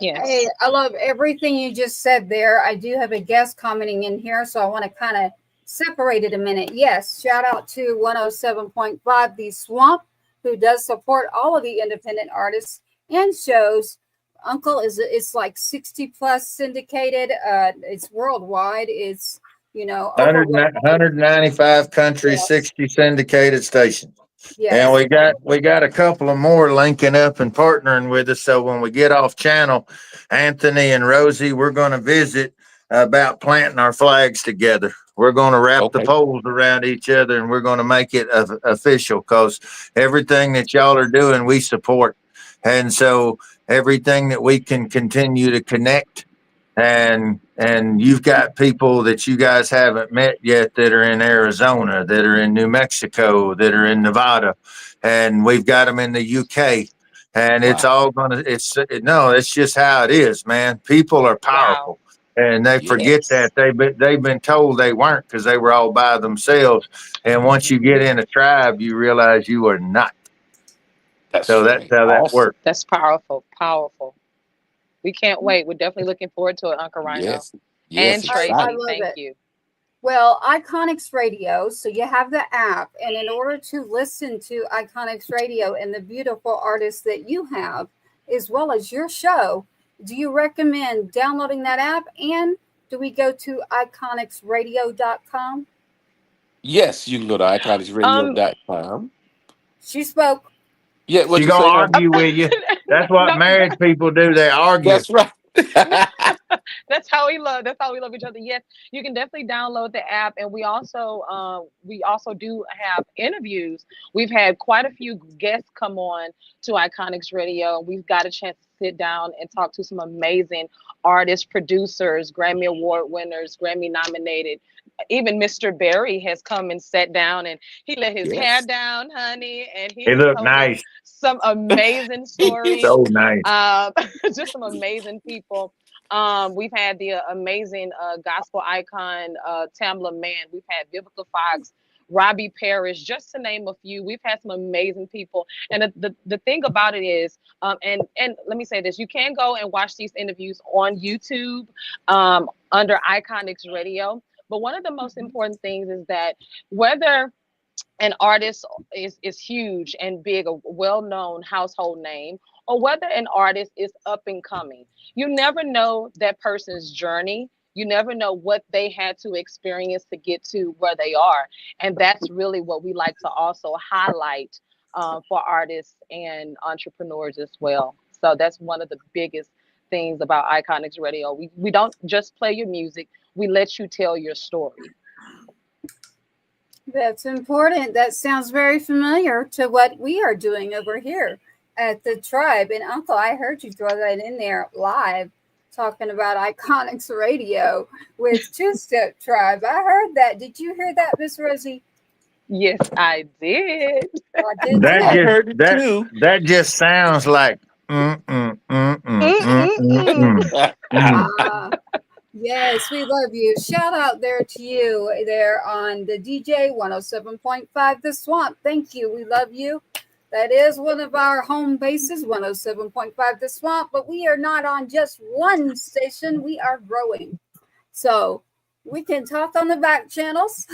C: Hey,
G: Yes.
C: I love everything you just said there. I do have a guest commenting in here, so I want to kind of separate it a minute. Yes, shout out to 107.5 The Swamp, who does support all of the independent artists and shows. Uncle it's like 60 plus syndicated. It's worldwide. It's over
D: 195 countries,
C: yes,
D: 60 syndicated stations. And
C: yes.
D: we got a couple of more linking up and partnering with us. So when we get off channel, Anthony and Rosie, we're going to visit about planting our flags together. We're going to wrap the
F: Okay.
D: poles around each other, and we're going to make it official, because everything that y'all are doing, we support. And so everything that we can continue to connect, and you've got people that you guys haven't met yet that are in Arizona, that are in New Mexico, that are in Nevada, and we've got them in the UK. And it's
F: Wow.
D: all gonna. It's just how it is, man. People are
G: Wow.
D: powerful, and they forget
F: Yes.
D: that they've been told they weren't, because they were all by themselves. And once you get in a tribe, you realize you are not. So
F: That's
D: that's
F: right.
D: how that
F: Awesome.
D: works.
G: That's powerful. Powerful. We can't wait. We're definitely looking forward to it, Uncle Rhino.
F: Yes. Yes.
G: And
C: I
F: Excited.
G: Tracy,
C: love
G: thank
C: it.
G: you.
C: Well, Iconix Radio, so you have the app, and in order to listen to Iconix Radio and the beautiful artists that you have, as well as your show, do you recommend downloading that app? And do we go to iconixradio.com?
F: Yes, you can go to
G: Um,
F: iconicsradio.com.
C: She spoke.
F: Yeah,
D: She
F: what you
D: gonna
F: say, hon?
D: argue with you. That's what
G: no,
D: married people do. They argue.
F: That's right.
G: that's how we love. That's how we love each other. Yes, you can definitely download the app, and we also do have interviews. We've had quite a few guests come on to Iconics Radio. We've got a chance to sit down and talk to some amazing artists, producers, Grammy Award winners, Grammy nominated. Even Mr. Barry has come and sat down, and he let his hair
F: Yes.
G: down, honey, and he
D: It
G: has
D: look
G: told us
D: nice.
G: some amazing stories.
D: So nice.
G: Um, just some amazing people. We've had the amazing gospel icon Tamla Mann. We've had Vivica Fox, Robbie Parrish, just to name a few. We've had some amazing people. And the thing about it is, and let me say this, you can go and watch these interviews on YouTube under Iconics Radio. But one of the most important things is that whether an artist is huge and big, a well-known household name, or whether an artist is up and coming, you never know that person's journey. You never know what they had to experience to get to where they are. And that's really what we like to also highlight for artists and entrepreneurs as well. So that's one of the biggest things about Iconics Radio. We don't just play your music, we let you tell your story.
C: That's important. That sounds very familiar to what we are doing over here at the Tribe. And Uncle, I heard you throw that in there live, talking about Iconix Radio with Two Step Tribe. I heard that. Did you hear that, Miss Rosie?
G: Yes, I did.
C: I did
D: That
F: I
C: too.
D: just
F: heard it too.
D: that just sounds like
G: Mm-mm-mm.
D: mm.
C: Ah, yes, we love you. Shout out there to you there on the DJ 107.5 The Swamp. Thank you. We love you. That is one of our home bases, 107.5 The Swamp, but we are not on just one station. We are growing. So we can talk on the back channels.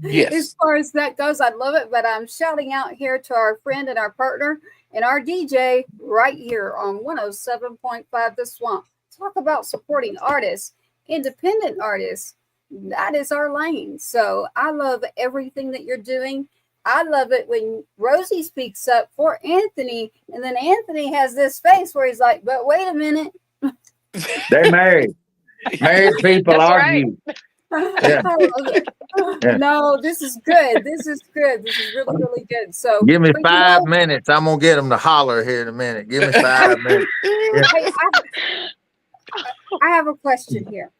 C: As
F: Yes.
C: far as that goes, I love it. But I'm shouting out here to our friend and our partner and our DJ right here on 107.5 The Swamp. Talk about supporting artists, independent artists. That is our lane. So I love everything that you're doing. I love it when Rosie speaks up for Anthony, and then Anthony has this face where he's like, but wait a minute.
D: They married. Married people
G: That's right.
D: argue. Yeah.
C: I love it.
D: Yeah.
C: No, this is good. This is good. This is really, really good. So
D: Give me
C: but you
D: 5
C: know,
D: minutes. I'm gonna get them to holler here in a minute. Give me 5 minutes. Yeah.
C: I have a question here.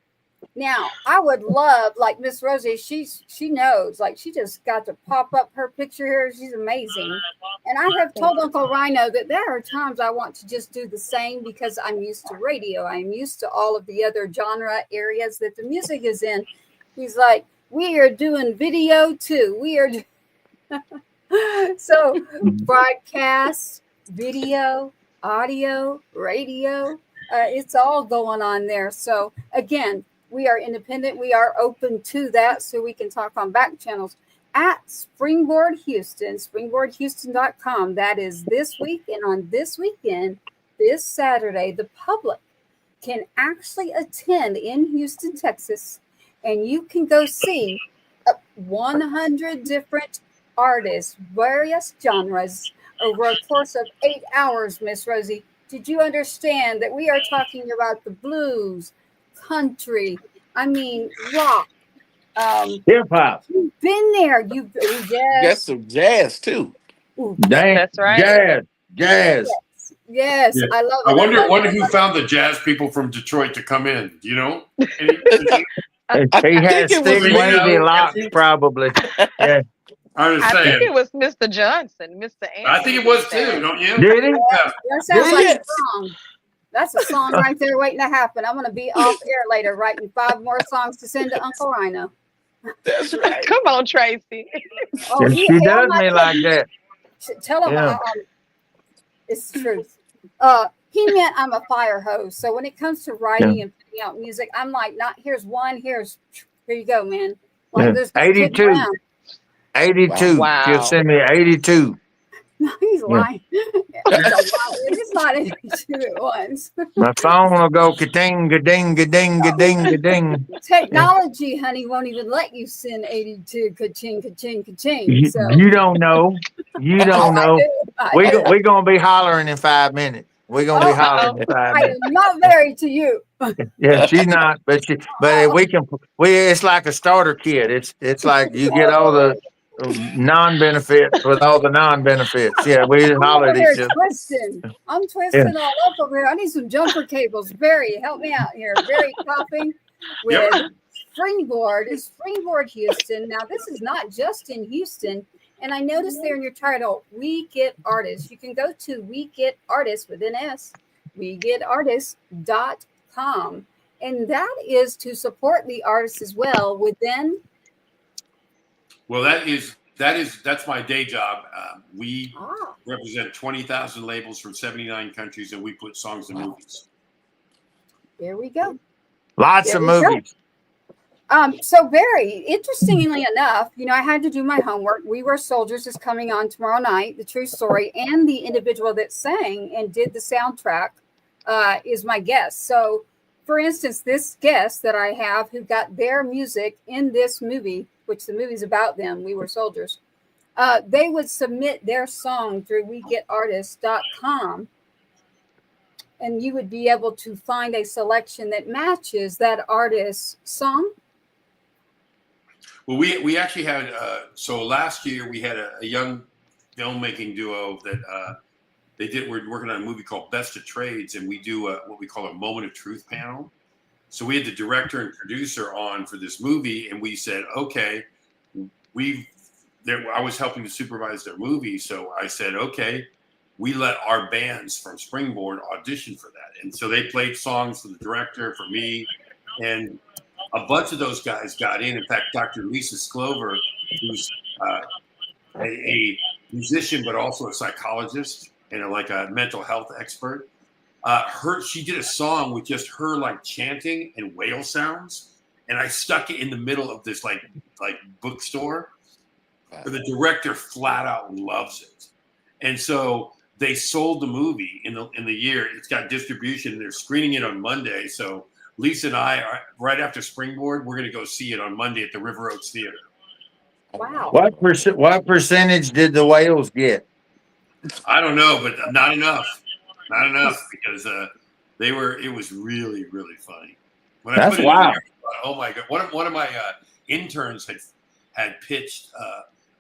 C: Now, I would love, like Miss Rosie, she knows, like she just got to pop up her picture here. She's amazing. And I have told Uncle Rhino that there are times I want to just do the same because I'm used to radio. I'm used to all of the other genre areas that the music is in. He's like, we are doing video too. We are so broadcast, video, audio, radio, it's all going on there. So again, we are independent. We are open to that, so we can talk on back channels at Springboard Houston, springboardhouston.com. That is this week, and on this weekend, this Saturday, the public can actually attend in Houston, Texas, and you can go see 100 different artists, various genres, over a course of 8 hours, Miss Rosie. Did you understand that we are talking about the blues, country, I mean, rock,
D: Hip hop.
C: you've been there. You've
F: Got
C: yes,
F: some jazz too.
C: ooh,
D: Dang.
G: That's right.
D: Jazz.
C: yes,
E: Yeah.
C: I love
E: I
C: it.
E: wonder who found the jazz people from Detroit to come in. Do you know? Any-
F: I
D: He has
F: think it was
D: thick
E: me.
D: wavy locks, probably. Yeah.
E: I was
G: I think
E: saying.
G: it was Mr. Johnson, Mr. Anthony.
E: I think it was
G: did that.
E: too, don't you?
D: Did he?
E: Yeah.
C: That sounds like
F: Yes.
C: a song. That's a song right there waiting to happen. I'm going to be off air later writing 5 more songs to send to Uncle Rhino.
F: That's right.
G: Come on, Tracy.
C: Oh,
D: She does me like that.
C: Tell him
D: Yeah.
C: it's the truth. He meant I'm a fire hose. So when it comes to writing and putting out music, I'm like, not here's one, here you go, man. Like
D: Yeah.
C: there's no kidding
D: 82.
C: around.
D: 82.
G: Wow.
D: She'll send me 82.
C: No, he's lying. It's not 82 at once.
D: My phone will go ka-ding, ka-ding, ka-ding, ka-ding, ka-ding.
C: Technology, honey, won't even let you send 82 ka-ching, ka-ching, ka-ching.
D: You,
C: So
D: you don't know. You don't know.
C: I
D: We're
C: do.
D: going to be hollering in 5 minutes. We're going to be
C: Oh,
D: hollering in 5
C: I
D: minutes.
C: am not married to you.
D: Yeah, she's not, but it's like a starter kit. It's like you get all the non-benefits with all the non-benefits. Yeah, we just
C: I'm
D: holler
C: over
D: at
C: here
D: each other.
C: twisting. I'm twisting all up over here. I need some jumper cables. Barry, help me out here. Barry Coffing with Springboard. It's Springboard Houston. Now, this is not just in Houston. And I noticed there in your title, We Get Artists. You can go to We Get Artists with an S, wegetartists.com. And that is to support the artists as well within.
E: Well, that's my day job. We represent 20,000 labels from 79 countries, and we put songs in movies.
C: There we go.
D: Lots
C: There
D: of
C: we go.
D: movies.
C: So very interestingly enough, I had to do my homework. We Were Soldiers is coming on tomorrow night, the true story, and the individual that sang and did the soundtrack is my guest. So, for instance, this guest that I have who got their music in this movie, which the movie's about them, We Were Soldiers, they would submit their song through wegetartists.com. And you would be able to find a selection that matches that artist's song.
E: Well, we actually had so last year we had a young filmmaking duo that we're working on a movie called Best of Trades, and we do what we call a moment of truth panel. So we had the director and producer on for this movie, and we said, okay, I was helping to supervise their movie, so I said, okay, we let our bands from Springboard audition for that, and so they played songs for the director, for me, and a bunch of those guys got in. In fact, Dr. Lisa Sklover, who's a musician but also a psychologist and a mental health expert, she did a song with just her like chanting and whale sounds, and I stuck it in the middle of this like bookstore. The director flat out loves it, and so they sold the movie in the year. It's got distribution. They're screening it on Monday. So Lisa and I are right after Springboard. We're going to go see it on Monday at the River Oaks Theater.
C: Wow.
D: What percentage did the whales get?
E: I don't know, but not enough. Not enough because it was really, really funny. When
D: That's
E: I put
D: wow.
E: It in there, oh my God. One of my interns had pitched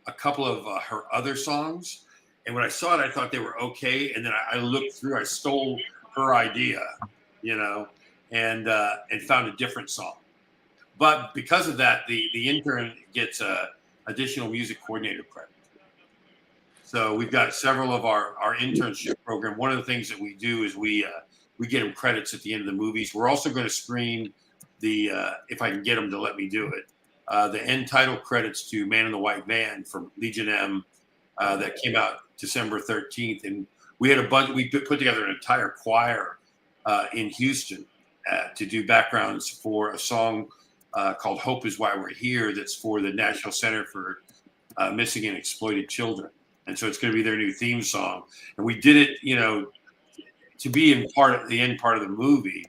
E: a couple of her other songs. And when I saw it, I thought they were okay. And then I looked through, I stole her idea, and found a different song. But because of that, the intern gets additional music coordinator credit. So we've got several of our internship program. One of the things that we do is we get them credits at the end of the movies. We're also going to screen if I can get them to let me do it, the end title credits to Man in the White Van from Legion M that came out December 13th. And we had we put together an entire choir in Houston to do backgrounds for a song called Hope Is Why We're Here. That's for the National Center for Missing and Exploited Children. And so it's going to be their new theme song. And we did it, to be in the end part of the movie.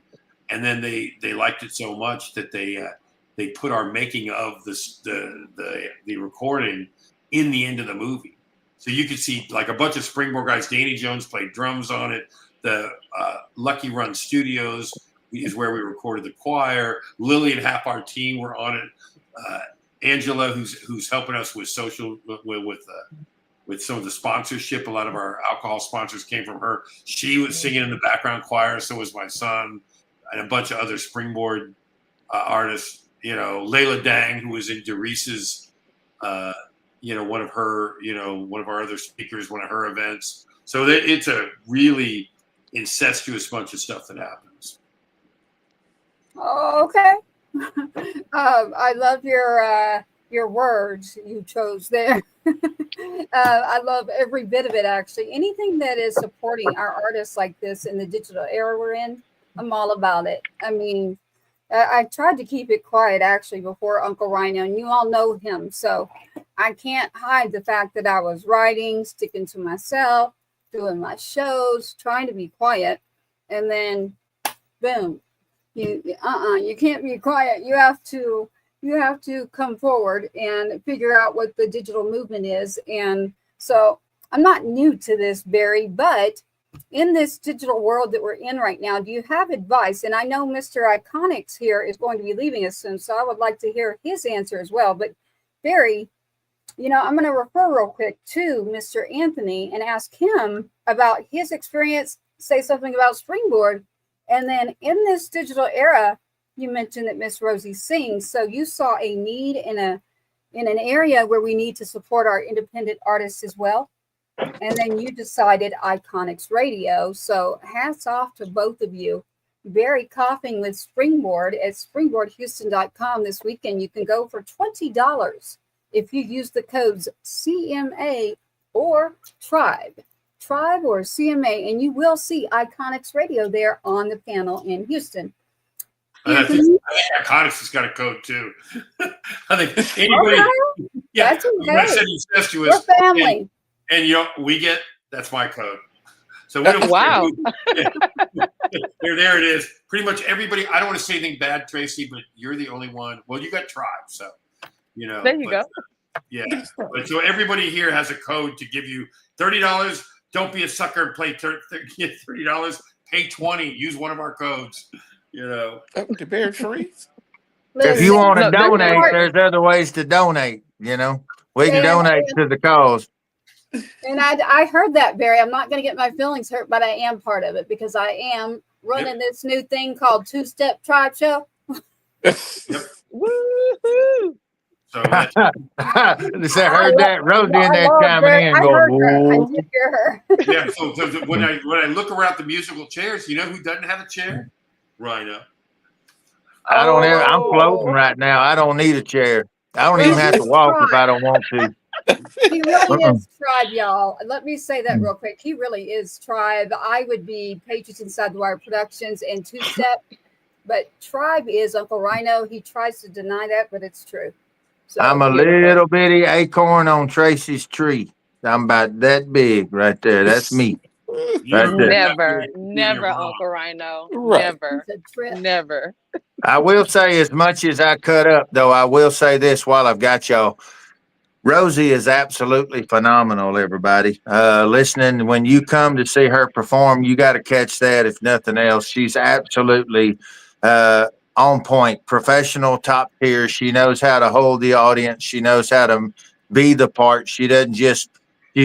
E: And then they liked it so much that they put our making of the recording in the end of the movie. So you could see like a bunch of Springboard guys. Danny Jones played drums on it. The Lucky Run Studios is where we recorded the choir. Lily and half our team were on it. Angela, who's helping us with social with some of the sponsorship. A lot of our alcohol sponsors came from her. She was singing in the background choir. So was my son and a bunch of other Springboard artists. Layla Dang, who was in Doris's, one of our other speakers, one of her events. So it's a really incestuous bunch of stuff that happens.
C: Oh, okay. I love your words you chose there. I love every bit of it, actually. Anything that is supporting our artists like this in the digital era we're in, I'm all about it. I mean, I tried to keep it quiet, actually, before Uncle Rhino, and you all know him. So I can't hide the fact that I was writing, sticking to myself, doing my shows, trying to be quiet. And then, boom, you can't be quiet. You have to come forward and figure out what the digital movement is. And so I'm not new to this, Barry, but in this digital world that we're in right now, do you have advice? And I know Mr. Iconix here is going to be leaving us soon, so I would like to hear his answer as well. But Barry, I'm going to refer real quick to Mr. Anthony and ask him about his experience, say something about Springboard. And then in this digital era, you mentioned that Miss Rosie sings, so you saw a need in an area where we need to support our independent artists as well. And then you decided Iconix Radio. So hats off to both of you. Barry Coffing with Springboard at springboardhouston.com this weekend. You can go for $20 if you use the codes CMA or Tribe or CMA, and you will see Iconix Radio there on the panel in Houston.
E: I think Iconix has got a code too. I think anybody.
C: Okay.
E: Yeah,
C: that's okay.
E: I said incestuous.
C: We're family.
E: And that's my code. So we don't.
G: Wow.
E: There it is. Pretty much everybody. I don't want to say anything bad, Tracy, but you're the only one. Well, you got Tribe, so
G: There you go.
E: Yeah. But so everybody here has a code to give you $30. Don't be a sucker and play $30. Pay $20. Use one of our codes.
F: The Bear Trees.
D: If you
C: Listen,
D: want to
G: Look, this is
D: donate,
G: what
D: there's other ways to donate. You know, we can
C: and,
D: donate to the cause.
C: and I heard that, Barry. I'm not going to get my feelings hurt, but I am part of it because I am running this new thing called Two Step Tribe Show.
G: woo-hoo.
E: So that's,
D: I heard that Rosie in there chiming
C: Barry.
D: in,
C: I
D: going,
C: heard her. I
D: "Whoa."
C: did hear her.
E: yeah. So when I look around the musical chairs, you know who doesn't have a chair? Rhino.
D: I don't ever, I'm floating
G: Oh,
D: right now. I don't need a chair. I don't
C: Well,
D: even have to
C: he's
D: walk if I
C: tribe.
D: don't want to.
C: He really
D: Uh-uh.
C: is tribe, y'all. Let me say that real quick. He really is tribe. I would be Patriots Inside the Wire Productions and Two Step, but tribe is Uncle Rhino. He tries to deny that, but it's true. So
D: I'm a
G: beautiful.
D: little bitty acorn on Tracy's tree. I'm about that big right there. That's me.
E: You
D: Right
E: ever
D: there.
E: been that
G: Never,
E: big, you're
G: never,
E: wrong.
G: Uncle Rhino.
F: Right.
G: Never,
C: it's a trip.
G: never.
D: I will say, as much as I cut up, though, I will say this while I've got y'all. Rosie is absolutely phenomenal, everybody. Listening, when you come to see her perform, you got to catch that, if nothing else. She's absolutely on point, professional, top tier. She knows how to hold the audience. She knows how to be the part. She doesn't just,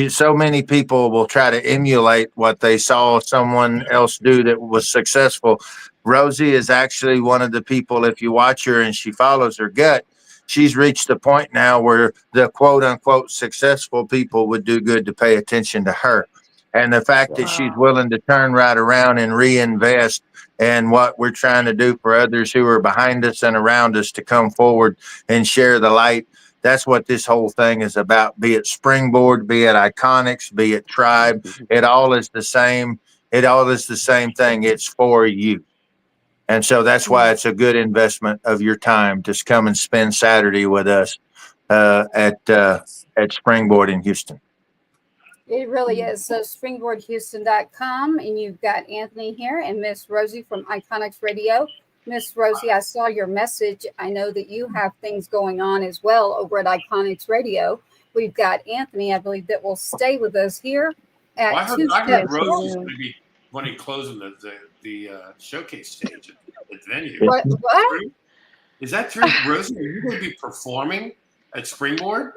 D: so many people will try to emulate what they saw someone else do that was successful. Rosie is actually one of the people, if you watch her and she follows her gut, she's reached the point now where the quote unquote successful people would do good to pay attention to her. And the fact that she's
G: Wow.
D: willing to turn right around and reinvest in what we're trying to do for others who are behind us and around us to come forward and share the light. That's what this whole thing is about. Be it Springboard, be it Iconix, be it Tribe, it all is the same. It all is the same thing. It's for you. And so that's why it's a good investment of your time to come and spend Saturday with us at Springboard in Houston.
C: It really is. So springboardhouston.com, and you've got Anthony here and Miss Rosie from Iconix Radio. Miss Rosie, I saw your message. I know that you have things going on as well over at Iconix Radio. We've got Anthony, I believe, that will stay with us here at
E: Well,
C: Two
E: I heard
C: Steps.
E: Rosie's going to be wanting to close in the showcase stage at the venue.
C: What?
E: Is that true, Rosie? Are you going to be performing at Springboard?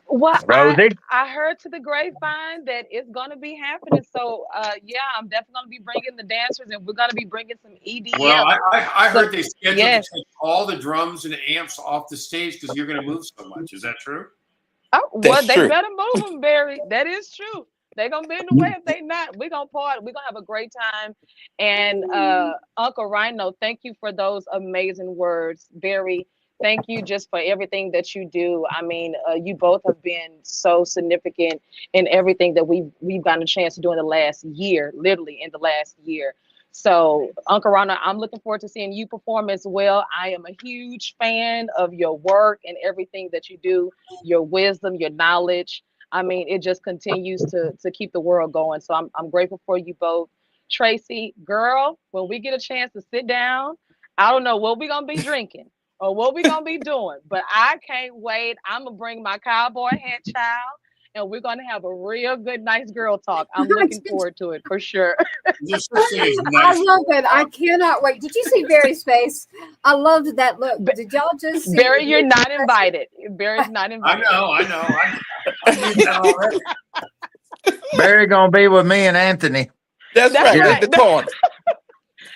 G: Well,
D: Rosie?
G: I heard to the grapevine that it's going to be happening. So, yeah, I'm definitely going to be bringing the dancers, and we're going to be bringing some EDM.
E: Well, I heard they scheduled
G: yes.
E: to take all the drums and amps off the stage because you're going to move so much. Is that true?
G: Oh, well,
F: That's
G: they
F: true.
G: better move them, Barry. That is true. They're going to be in the way if they not. We're going to party. We're going to have a great time. And Uncle Rhino, thank you for those amazing words. Barry, thank you just for everything that you do. I mean, you both have been so significant in everything that we've gotten a chance to do in the last year, literally in the last year. So, Uncle Rhino, I'm looking forward to seeing you perform as well. I am a huge fan of your work and everything that you do, your wisdom, your knowledge. I mean, it just continues to keep the world going. So I'm grateful for you both. Tracy, girl, when we get a chance to sit down, I don't know what we're going to be drinking or what we're going to be doing, but I can't wait. I'm going to bring my cowboy hat, child, and we're going to have a real good, nice girl talk. I'm looking forward to it for sure.
E: There's such thing as
C: I
E: nice.
C: love it. I cannot wait. Did you see Barry's face? I loved that look. Did y'all just see
G: Barry, you're not invited. Barry's not
E: I
G: invited.
E: know. I knew that already.
D: Barry gonna be with me and Anthony.
F: That's right.
G: right.
F: In the corner.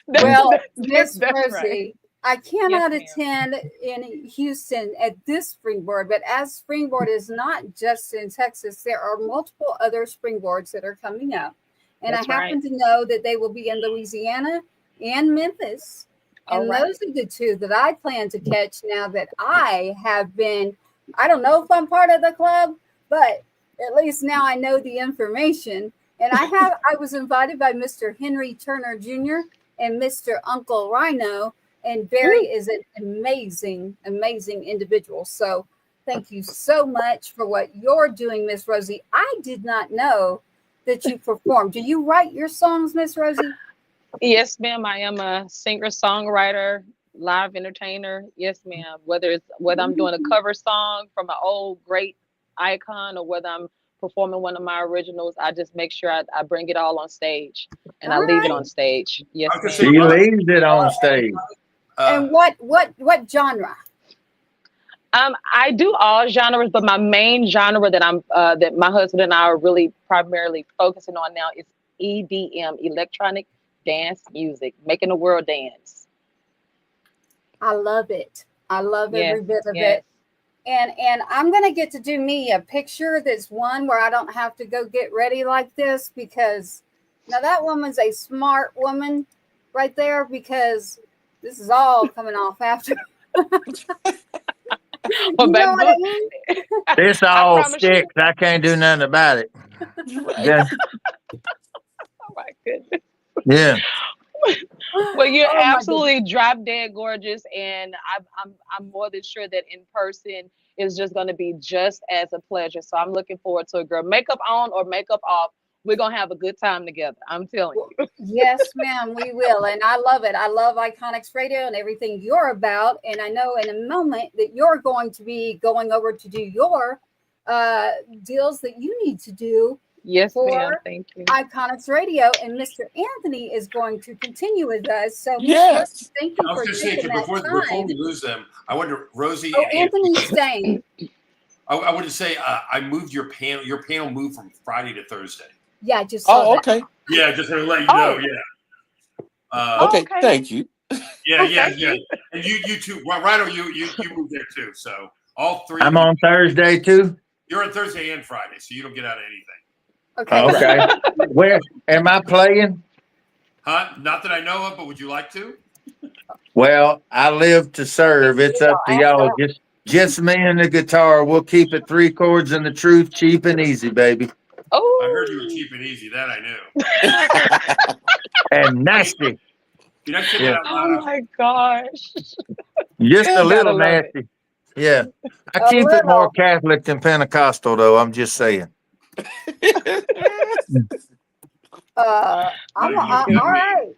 C: Well, Miss
G: That's
C: Rosie,
G: right.
C: I cannot
G: Yes,
C: attend in Houston at this Springboard, but as Springboard is not just in Texas, there are multiple other Springboards that are coming up. And
G: That's
C: I happen to know that they will be in Louisiana and Memphis.
G: All
C: And
G: right.
C: those are the two that I plan to catch now that I have been, I don't know if I'm part of the club, but at least now I know the information. And I was invited by Mr. Henry Turner Jr. and Mr. Uncle Rhino. And Barry is an amazing, amazing individual. So thank you so much for what you're doing, Miss Rosie. I did not know that you perform. Do you write your songs, Miss Rosie?
G: Yes, ma'am. I am a singer, songwriter, live entertainer. Yes, ma'am. Whether I'm doing a cover song from an old great icon or whether I'm performing one of my originals, I just make sure I bring it all on stage and I leave it on stage. Yes,
E: I was gonna
G: ma'am.
E: say,
D: He leaves it on stage.
C: And what genre?
G: I do all genres, but my main genre that my husband and I are really primarily focusing on now is EDM, electronic dance music, making the world dance.
C: I love it. I love every bit of
G: yes.
C: it. And I'm gonna get to do me a picture that's one where I don't have to go get ready like this, because now that woman's a smart woman right there, because this is all coming off after.
G: Well,
C: You know what I mean?
D: This all sticks. I can't do nothing about it. Yeah.
G: Oh my goodness.
D: Yeah.
G: Well, you're
C: Oh, my
G: absolutely drop dead gorgeous, and I'm more than sure that in person is just going to be just as a pleasure. So I'm looking forward to it, girl. Makeup on or makeup off, we're gonna have a good time together. I'm telling you.
C: Yes, ma'am, we will. And I love it. I love Iconix Radio and everything you're about. And I know in a moment that you're going to be going over to do your deals that you need to do.
G: Yes,
C: for
G: ma'am. Thank you.
C: Iconix Radio, and Mr. Anthony is going to continue with us. So,
F: Yes.
C: thank you
E: I was
C: for
E: going to say,
C: taking that
E: before
C: time.
E: we lose them, I wonder, Rosie.
C: Oh,
E: and
C: Anthony's staying.
E: I wanted to say, I moved your panel. Your panel moved from Friday to Thursday.
C: Yeah, I just saw that.
F: Okay.
E: Yeah, just to let you know. Yeah.
F: Okay.
G: okay.
F: Thank you.
E: Yeah. And you too. Rhino, you moved there too. So all three.
D: I'm on Thursday too.
E: You're on Thursday and Friday, so you don't get out of anything.
C: Okay.
D: Okay. Where am I playing?
E: Huh? Not that I know of, but would you like to?
D: Well, I live to serve. It's up to y'all. Just me and the guitar. We'll keep it 3 chords and the truth, cheap and easy, baby.
G: Oh,
E: I heard you were cheap and easy. That I knew.
D: And nasty.
E: You're not saying
D: Yeah.
E: that out
G: Oh
E: loud.
G: my gosh.
D: Just a little
G: love it.
D: nasty. Yeah. I
C: A
D: keep it more
C: little.
D: Catholic than Pentecostal, though. I'm just saying.
C: All right.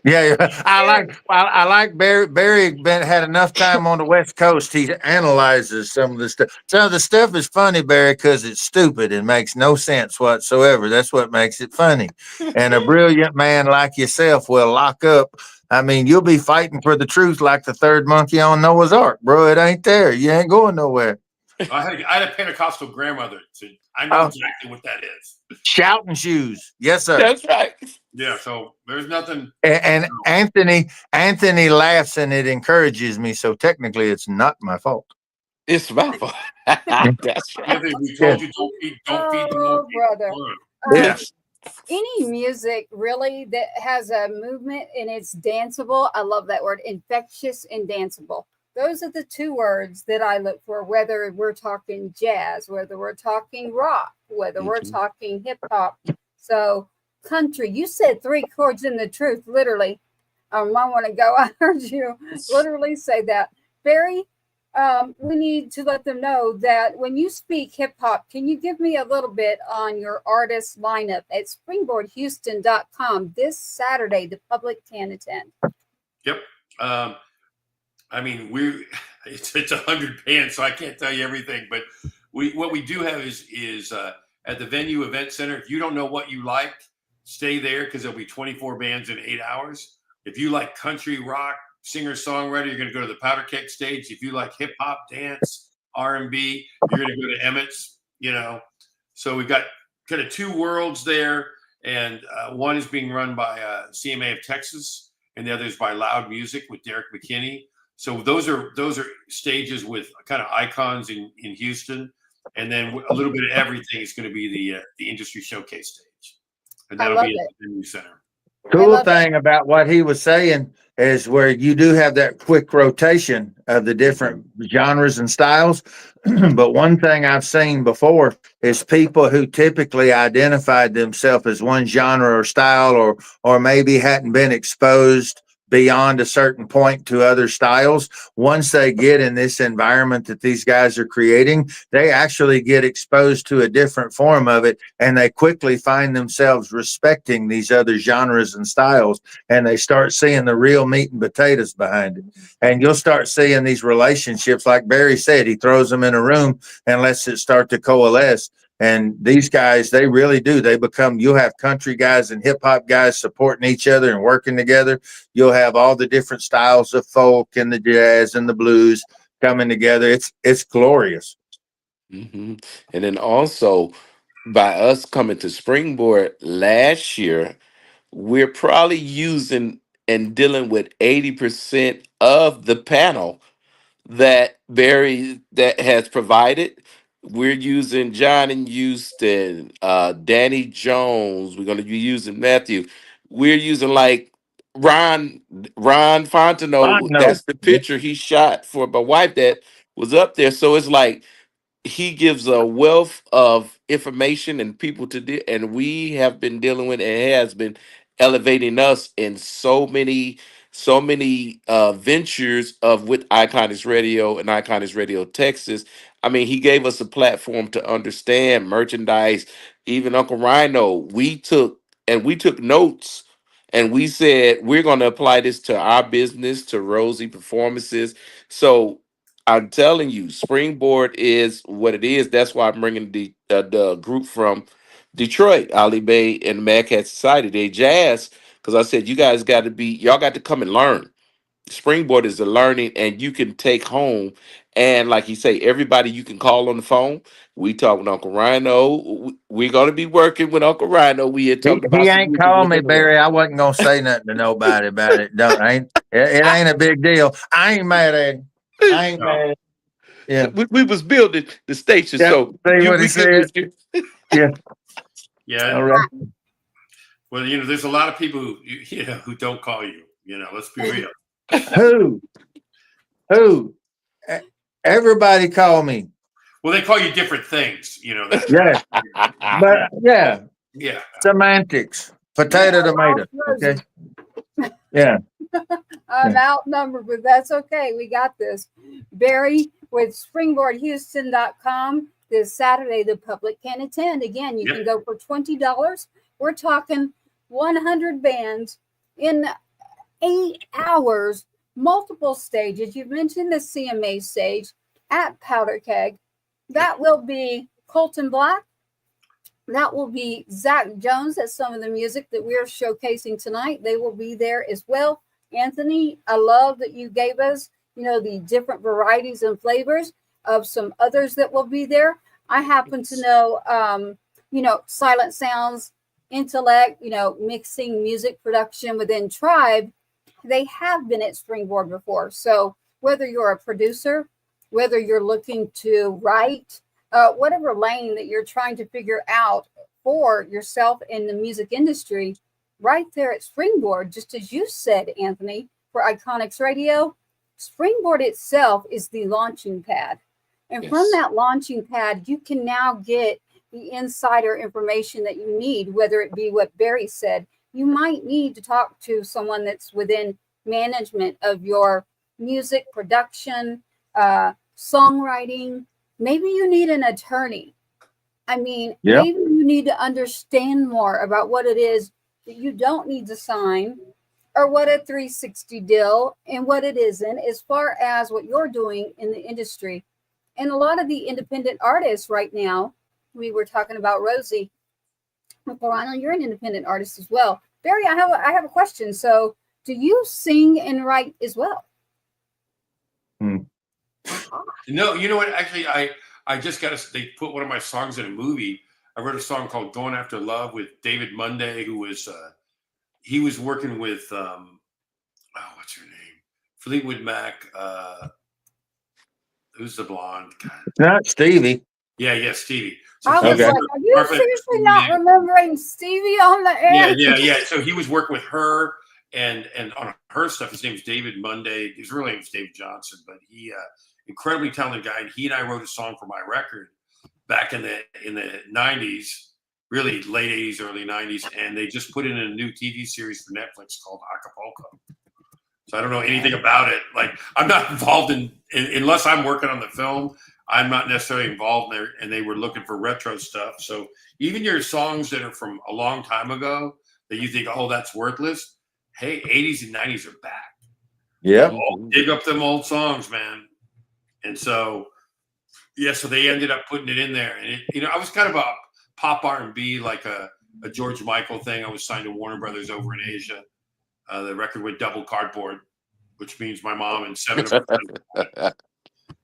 D: Yeah, I like Barry. Barry had enough time on the West Coast. He analyzes some of the stuff. Some of the stuff is funny, Barry, because it's stupid and makes no sense whatsoever. That's what makes it funny. And a brilliant man like yourself will lock up. I mean, you'll be fighting for the truth like the third monkey on Noah's Ark, bro. It ain't there. You ain't going nowhere.
E: I had a Pentecostal grandmother, so I know exactly what that is.
D: Shouting shoes. Yes, sir.
F: That's right.
E: Yeah, so there's nothing.
D: And Anthony laughs and it encourages me. So technically, it's not my fault.
F: It's my fault. That's right.
E: Anthony, we told you don't feed the
C: Oh,
E: monkey.
C: brother.
D: Yes.
C: Any music really that has a movement and it's danceable, I love that word, infectious and danceable. Those are the 2 words that I look for, whether we're talking jazz, whether we're talking rock, whether we're talking hip hop. So country, you said 3 chords in the truth, literally. A moment ago, I heard you literally say that. Barry, we need to let them know that when you speak hip hop, can you give me a little bit on your artist lineup at springboardhouston.com this Saturday? The public can attend.
E: Yep. I mean, it's 100 bands, so I can't tell you everything. But what we do have is at the Venue Event Center. If you don't know what you like, stay there because there'll be 24 bands in 8 hours. If you like country, rock, singer-songwriter, you're going to go to the Powder Keg stage. If you like hip-hop, dance, R&B, you're going to go to Emmett's, So we've got kind of 2 worlds there, and one is being run by CMA of Texas, and the other is by Loud Music with Derek McKinney. So those are stages with kind of icons in Houston, and then a little bit of everything is going to be the industry showcase stage, and that'll be at the Venue Center.
D: Cool thing about what he was saying is where you do have that quick rotation of the different genres and styles. But one thing I've seen before is people who typically identified themselves as one genre or style, or maybe hadn't been exposed beyond a certain point to other styles. Once they get in this environment that these guys are creating, they actually get exposed to a different form of it, and they quickly find themselves respecting these other genres and styles, and they start seeing the real meat and potatoes behind it. And you'll start seeing these relationships, like Barry said, he throws them in a room and lets it start to coalesce. And these guys, they really do. You'll have country guys and hip hop guys supporting each other and working together. You'll have all the different styles of folk and the jazz and the blues coming together. It's glorious.
F: And then also, by us coming to Springboard last year, we're probably using and dealing with 80% of the panel that Barry that has provided. We're using John and Houston, Danny Jones. We're going to be using Matthew. We're using like Ron Fontenot.
D: No.
F: That's the picture he shot for my wife that was up there. So it's like he gives a wealth of information and people and we have been dealing with and has been elevating us in so many ventures of with Iconix Radio and Iconix Radio Texas. I mean, he gave us a platform to understand merchandise. Even Uncle Rhino, we took notes and we said we're going to apply this to our business, to Rosie Performances. So I'm telling you, Springboard is what it is. That's why I'm bringing the group from Detroit, Ali Bay and Mad Cat Society. They jazz because I said y'all got to come and learn. Springboard is a learning, and you can take home. And like you say, everybody you can call on the phone. We talk with Uncle Rhino. We're gonna be working with Uncle Rhino. We had talked about
D: He
F: some
D: ain't
F: music
D: calling
F: with
D: me,
F: him.
D: Barry. I wasn't gonna say nothing to nobody about it. It ain't a big deal. I ain't mad at him. I ain't mad. Yeah.
F: We was building the station,
D: Yeah.
F: so
D: See what he said? Yeah.
E: Yeah.
D: All right.
E: Well, there's a lot of people who don't call you. Let's be real.
D: Who? Everybody call me.
E: Well, they call you different things.
D: Yeah. But
E: Yeah.
D: Semantics. Potato, tomato. Okay. Yeah.
C: I'm outnumbered, but that's okay. We got this. Barry with springboardhouston.com this Saturday, the public can attend. Again, you can go for $20. We're talking 100 bands in 8 hours, multiple stages. You've mentioned the CMA stage at Powder Keg. That will be Colton Black. That will be Zach Jones. That's some of the music that we're showcasing tonight. They will be there as well. Anthony, I love that you gave us, the different varieties and flavors of some others that will be there. I happen to know, Silent Sounds, Intellect, mixing music production within Tribe. They have been at Springboard before. So whether you're a producer, whether you're looking to write, whatever lane that you're trying to figure out for yourself in the music industry, right there at Springboard, just as you said, Anthony, for Iconix Radio, Springboard itself is the launching pad. And from that launching pad, you can now get the insider information that you need, whether it be what Barry said. You might need to talk to someone that's within management of your music production, songwriting. Maybe you need an attorney. Maybe you need to understand more about what it is that you don't need to sign, or what a 360 deal and what it isn't, as far as what you're doing in the industry. And a lot of the independent artists right now, we were talking about Rosie. Well, you're an independent artist as well. Barry, I have a question. So do you sing and write as well?
E: No, you know what? Actually, I just they put one of my songs in a movie. I wrote a song called "Going After Love" with David Monday, who was he was working with what's her name? Fleetwood Mac. Who's the blonde? God.
D: Not Stevie.
E: Yeah, Stevie. So
C: I was like, are you seriously not remembering Stevie on the air?
E: Yeah. So he was working with her and on her stuff. His name's David Monday. His real name is Dave Johnson, but he incredibly talented guy. And he and I wrote a song for my record back in the 90s, really late 80s, early 90s, and they just put it in a new TV series for Netflix called Acapulco. So I don't know anything about it. Like, I'm not involved in unless I'm working on the film. I'm not necessarily involved there, and they were looking for retro stuff. So even your songs that are from a long time ago that you think, oh, that's worthless. Hey, 80s and 90s are back.
D: Yeah.
E: Dig up them old songs, man. And so Yeah, so they ended up putting it in there, and I was kind of a pop R&B, like a George Michael thing. I was signed to Warner Brothers over in Asia. The record went double cardboard, which means my mom and 7 of her friends,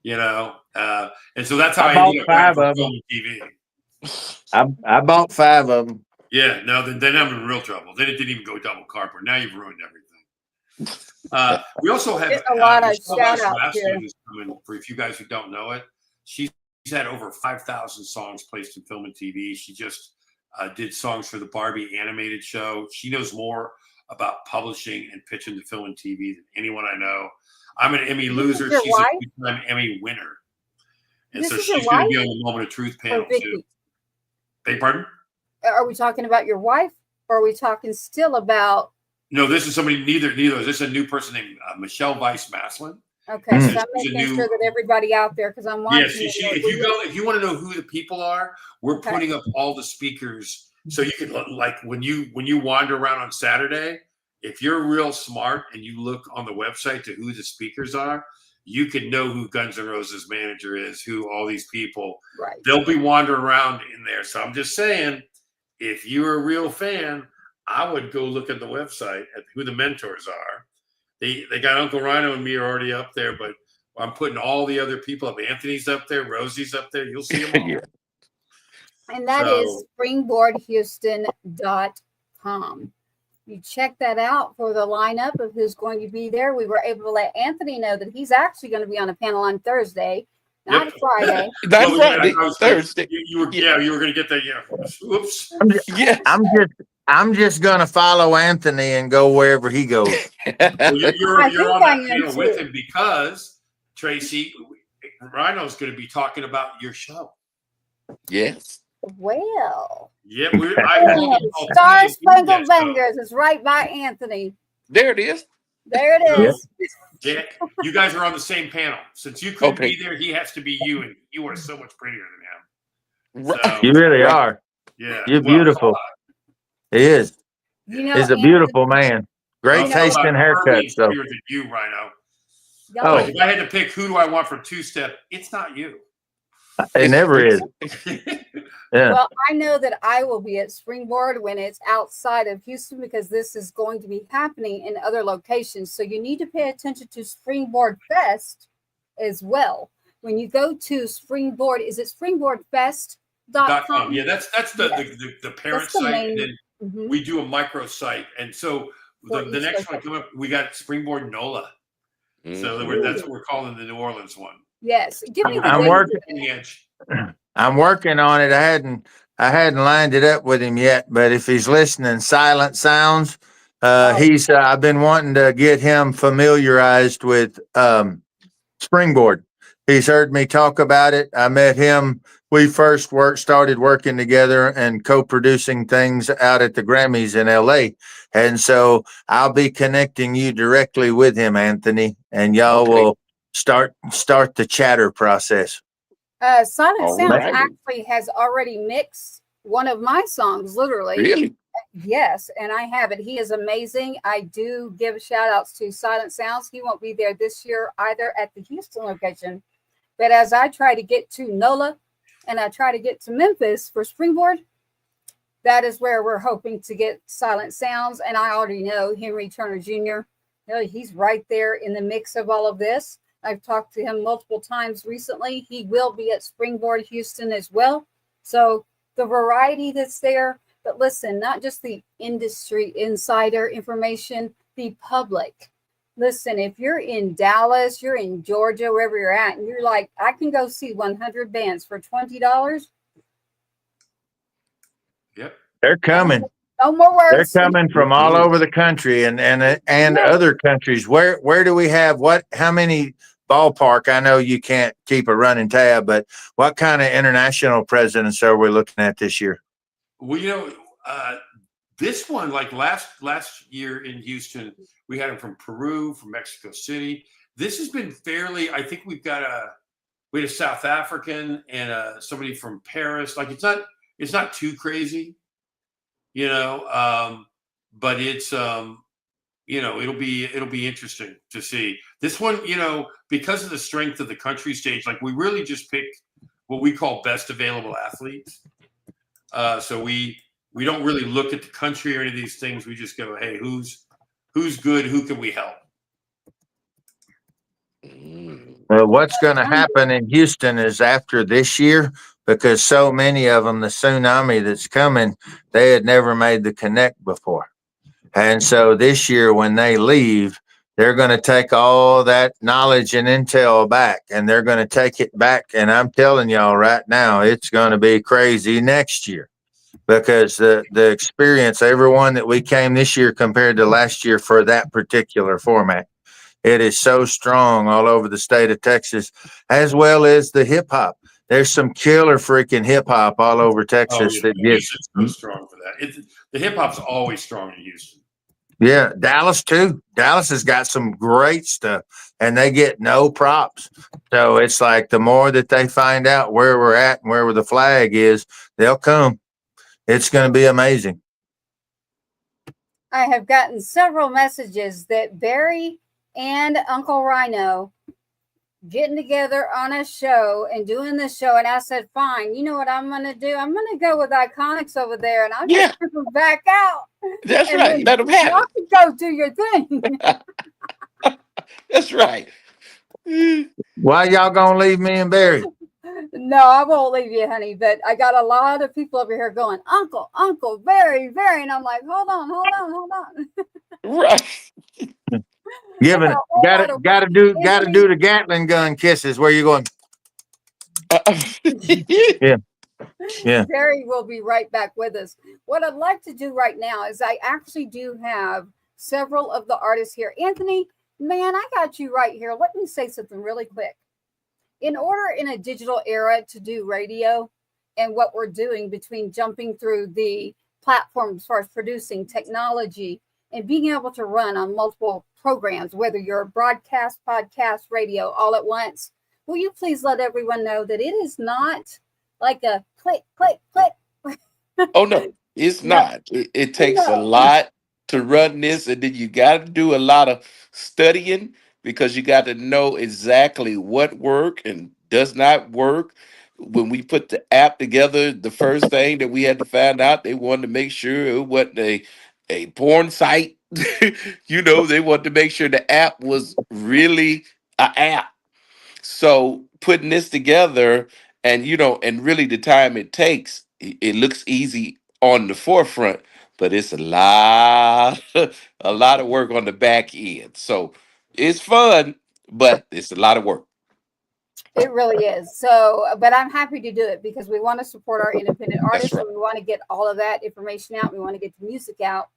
E: and so that's how I ended up writing for film and TV.
D: I bought 5 of them.
E: Yeah, no, then I'm in real trouble. Then it didn't even go double cardboard. Now you've ruined everything. We also have
C: a lot of
E: Michelle
C: shout
E: Weiss
C: outs
E: Maslin,
C: here.
E: who's coming. For you guys who don't know it, she's had over 5,000 songs placed in film and TV. She just did songs for the Barbie animated show. She knows more about publishing and pitching to film and TV than anyone I know. I'm an Emmy loser. She's a two-time Emmy winner. And so she's going to be on the Moment of Truth panel too. Beg pardon?
C: Are we talking about your wife, or are we talking still about?
E: No, this is somebody. Neither. This is a new person named Michelle Weiss Maslin.
C: Okay, so I'm making sure that everybody out there, because I'm watching.
E: Yes, if you want to know who the people are, we're putting up all the speakers, so you can like when you wander around on Saturday. If you're real smart and you look on the website to who the speakers are, you can know who Guns N' Roses manager is, who all these people.
C: Right.
E: They'll be wandering around in there. So I'm just saying, if you're a real fan, I would go look at the website at who the mentors are. They got Uncle Rhino and me are already up there, but I'm putting all the other people up. Anthony's up there, Rosie's up there. You'll see them all.
F: Yeah.
C: And that is springboardhouston.com. You check that out for the lineup of who's going to be there. We were able to let Anthony know that he's actually going to be on a panel on Thursday, not Friday.
F: Not Friday, Thursday.
E: You were going to get that. Yeah. Oops.
F: Yes.
D: I'm just gonna follow Anthony and go wherever he goes.
E: Well, you're on that panel with him because Tracy Rhino's going to be talking about your show.
F: Yes.
C: Well.
E: Yeah,
C: Star Spangled Bangers is right by Anthony.
F: There it is.
C: There it is.
E: Yeah, you guys are on the same panel. Since you couldn't be there, he has to be you, and you are so much prettier than him. So,
D: you really are.
E: Yeah,
D: you're beautiful. He is. He's a beautiful man. Great taste in haircuts, though.
E: Than you, Rhino. Like if I had to pick who do I want for two-step, it's not you.
D: It never is. Yeah.
C: Well, I know that I will be at Springboard when it's outside of Houston, because this is going to be happening in other locations. So you need to pay attention to Springboard Fest as well. When you go to Springboard, is it springboardfest.com?
E: Yeah, that's the parent site, and then we do a micro site. And so the next one coming up, we got Springboard NOLA. So that's what we're calling the New Orleans one.
C: Yes. Give me the
D: I'm working on it. I hadn't lined it up with him yet, but if he's listening, Silent Sounds. I've been wanting to get him familiarized with Springboard. He's heard me talk about it. I met him. We first started working together and co-producing things out at the Grammys in LA. And so I'll be connecting you directly with him, Anthony, and y'all will start the chatter process.
C: Silent Sounds actually has already mixed one of my songs, literally.
F: Really?
C: Yes, and I have it. He is amazing. I do give shout outs to Silent Sounds. He won't be there this year either at the Houston location. But as I try to get to NOLA and I try to get to Memphis for Springboard, that is where we're hoping to get Silent Sounds. And I already know Henry Turner Jr. He's right there in the mix of all of this. I've talked to him multiple times recently. He will be at Springboard Houston as well. So the variety that's there, but listen, not just the industry insider information, the public. Listen, if you're in Dallas, you're in Georgia, wherever you're at, and you're like, I can go see 100 bands for $20.
E: Yep.
D: They're coming.
C: No more words.
D: They're coming from all over the country and other countries. Where do we have how many ballpark? I know you can't keep a running tab, but what kind of international presidents are we looking at this year?
E: Well, this one, like last year in Houston, we had them from Peru, from Mexico City. This has been fairly, I think we had a South African and somebody from Paris. Like it's not too crazy, but it's it'll be interesting to see this one. Because of the strength of the country stage, like we really just pick what we call best available athletes. So we don't really look at the country or any of these things. We just go, hey, who's good? Who can we help?
D: Well, what's going to happen in Houston is after this year, because so many of them, the tsunami that's coming, they had never made the connect before. And so this year, when they leave, they're going to take all that knowledge and intel back, and they're going to take it back. And I'm telling y'all right now, it's going to be crazy next year, because the experience, everyone that we came this year compared to last year for that particular format, it is so strong all over the state of Texas, as well as the hip hop. There's some killer freaking hip hop all over Texas that gets
E: so strong for that. The hip hop's always strong in Houston.
D: Yeah, Dallas too. Dallas has got some great stuff, and they get no props. So it's like the more that they find out where we're at and where the flag is, they'll come. It's going to be amazing.
C: I have gotten several messages that Barry and Uncle Rhino getting together on a show and doing this show. And I said, fine, you know what I'm going to do? I'm going to go with Iconix over there, and I'm going to them back out.
F: That's right. Let them have
C: y'all
F: it.
C: can go do your thing.
F: That's right.
D: Why y'all going to leave me and Barry?
C: No, I won't leave you, honey. But I got a lot of people over here going, Uncle, Barry. And I'm like, hold on.
F: Right.
D: Gotta do the Gatling gun kisses where you're going. Yeah.
C: Barry will be right back with us. What I'd like to do right now is I actually do have several of the artists here. Anthony, man, I got you right here. Let me say something really quick. In order in a digital era to do radio and what we're doing between jumping through the platforms as far as producing technology and being able to run on multiple programs, whether you're broadcast, podcast, radio, all at once, will you please let everyone know that it is not like a click.
F: Oh, no, it's not. It takes a lot to run this, and then you got to do a lot of studying, because you got to know exactly what work and does not work. When we put the app together, the first thing that we had to find out, they wanted to make sure it wasn't a porn site. They wanted to make sure the app was really an app. So putting this together, and really the time it takes, it looks easy on the forefront, but it's a lot of work on the back end. So it's fun, but it's a lot of work.
C: It really is. So, but I'm happy to do it because we want to support our independent artists.
F: right.
C: And we want to get all of that information out. We want to get the music out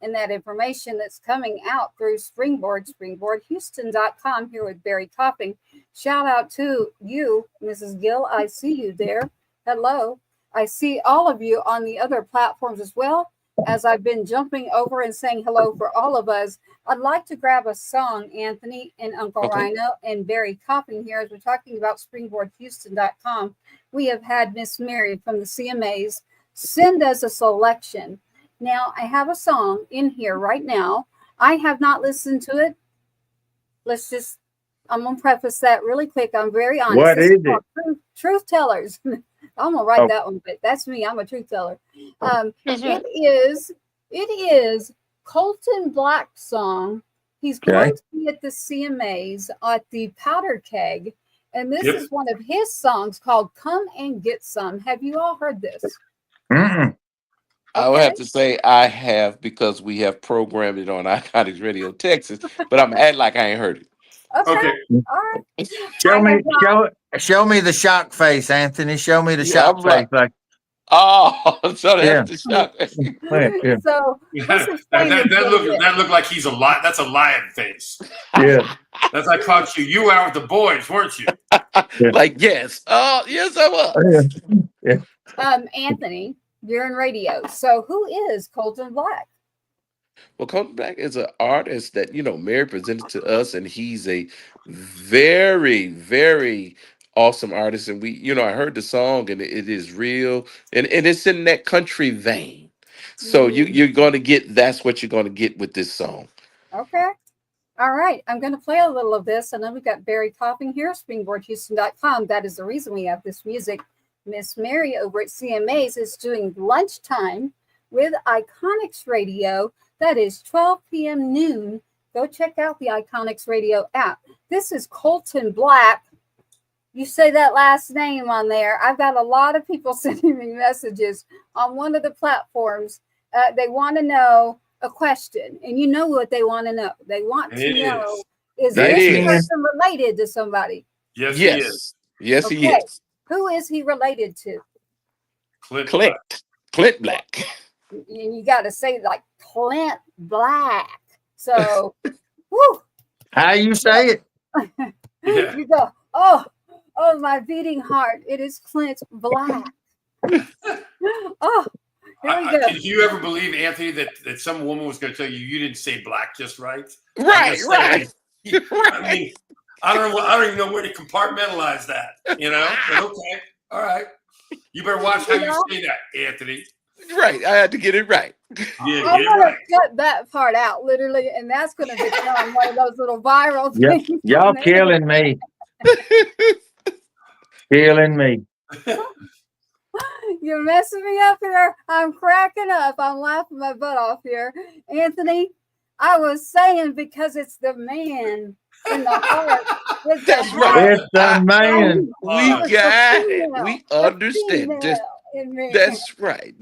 C: and that information that's coming out through Springboard, springboardhouston.com here with Barry Coffing. Shout out to you, Mrs. Gill. I see you there. Hello. I see all of you on the other platforms as well. As I've been jumping over and saying hello for all of us, I'd like to grab a song, Anthony and Uncle Rhino and Barry Coffin here, as we're talking about springboardhouston.com. We have had Miss Mary from the CMAs send us a selection. Now, I have a song in here right now. I have not listened to it. I'm going to preface that really quick. I'm very honest.
D: What is it?
C: Truth Tellers. I'm going to write that one, but that's me. I'm a truth teller. It is Colton Black's song. He's going to be at the CMAs at the Powder Keg. And this is one of his songs called Come and Get Some. Have you all heard this?
D: Mm-mm.
F: I would have to say I have, because we have programmed it on Iconix Radio Texas, but I'm acting like I ain't heard it.
C: Okay. All right.
D: Show me the shock face, Anthony. Show me the shock face.
F: Oh, so that's the shock.
C: So
E: that looked like he's a lion. That's a lion face.
D: Yeah.
E: That's I caught you. You were out with the boys, weren't you?
F: Like, yes. Oh, yes, I was.
C: Yeah. Anthony, you're in radio. So who is Colton Black?
F: Well, Colton Black is an artist that, Mary presented to us, and he's a very, very awesome artist. And I heard the song, and it is real, and it's in that country vein. So you're going to get, that's what you're going to get with this song.
C: Okay. All right. I'm going to play a little of this. And then we've got Barry Coffing here, springboardhouston.com. That is the reason we have this music. Miss Mary over at CMA's is doing lunchtime with Iconix Radio. That is 12 p.m. noon. Go check out the Iconix Radio app. This is Colton Black. You say that last name on there. I've got a lot of people sending me messages on one of the platforms. They want to know a question, and you know what they want to know. They want to know, is this person related to somebody?
E: Yes, he is.
F: Yes,
C: okay.
F: he is.
C: Who is he related to?
E: Clint
F: Black.
C: And you got to say like Clint Black. So, whoo.
D: How you say it?
E: Yeah.
C: You go, oh, my beating heart. It is Clint Black. Oh, here we go.
E: Did you ever believe, Anthony, that some woman was going to tell you didn't say black just right?
F: Right.
E: I mean, I don't even know where to compartmentalize that, But okay, all right. You better watch how you say that, Anthony.
F: Right. I had to get it right.
E: Yeah,
C: I'm going to cut that part out, literally, and that's going to become one of those little viral things.
D: Y'all killing me. Killing me.
C: You're messing me up here. I'm cracking up. I'm laughing my butt off here. Anthony, I was saying because it's the man in the heart.
F: That's right.
D: It's the man.
F: We got it. We understand. That's right.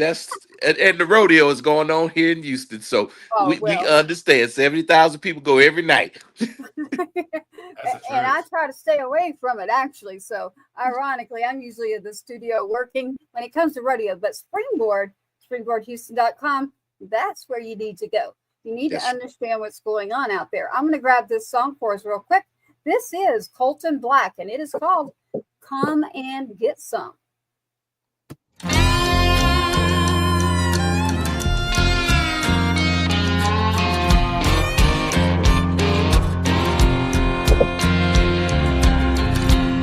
F: And the rodeo is going on here in Houston, so we understand. 70,000 people go every night.
C: And I try to stay away from it, actually. So, ironically, I'm usually in the studio working when it comes to rodeo. But springboardhouston.com, that's where you need to go. You need to understand what's going on out there. I'm going to grab this song for us real quick. This is Colton Black, and it is called Come and Get Some.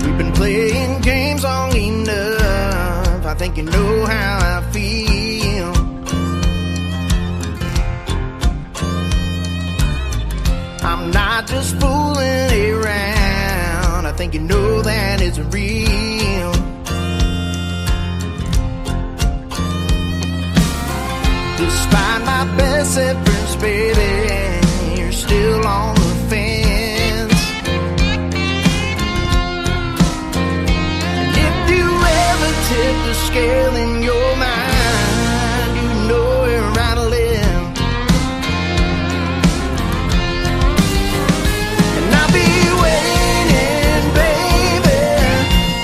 H: We've been playing games long enough. I think you know how I feel. I'm not just fooling around. I think you know that it's real. Despite my best efforts, baby, you're still on the fence. And if you ever tip the scale in your mind, you know where right to live. And I'll be waiting, baby.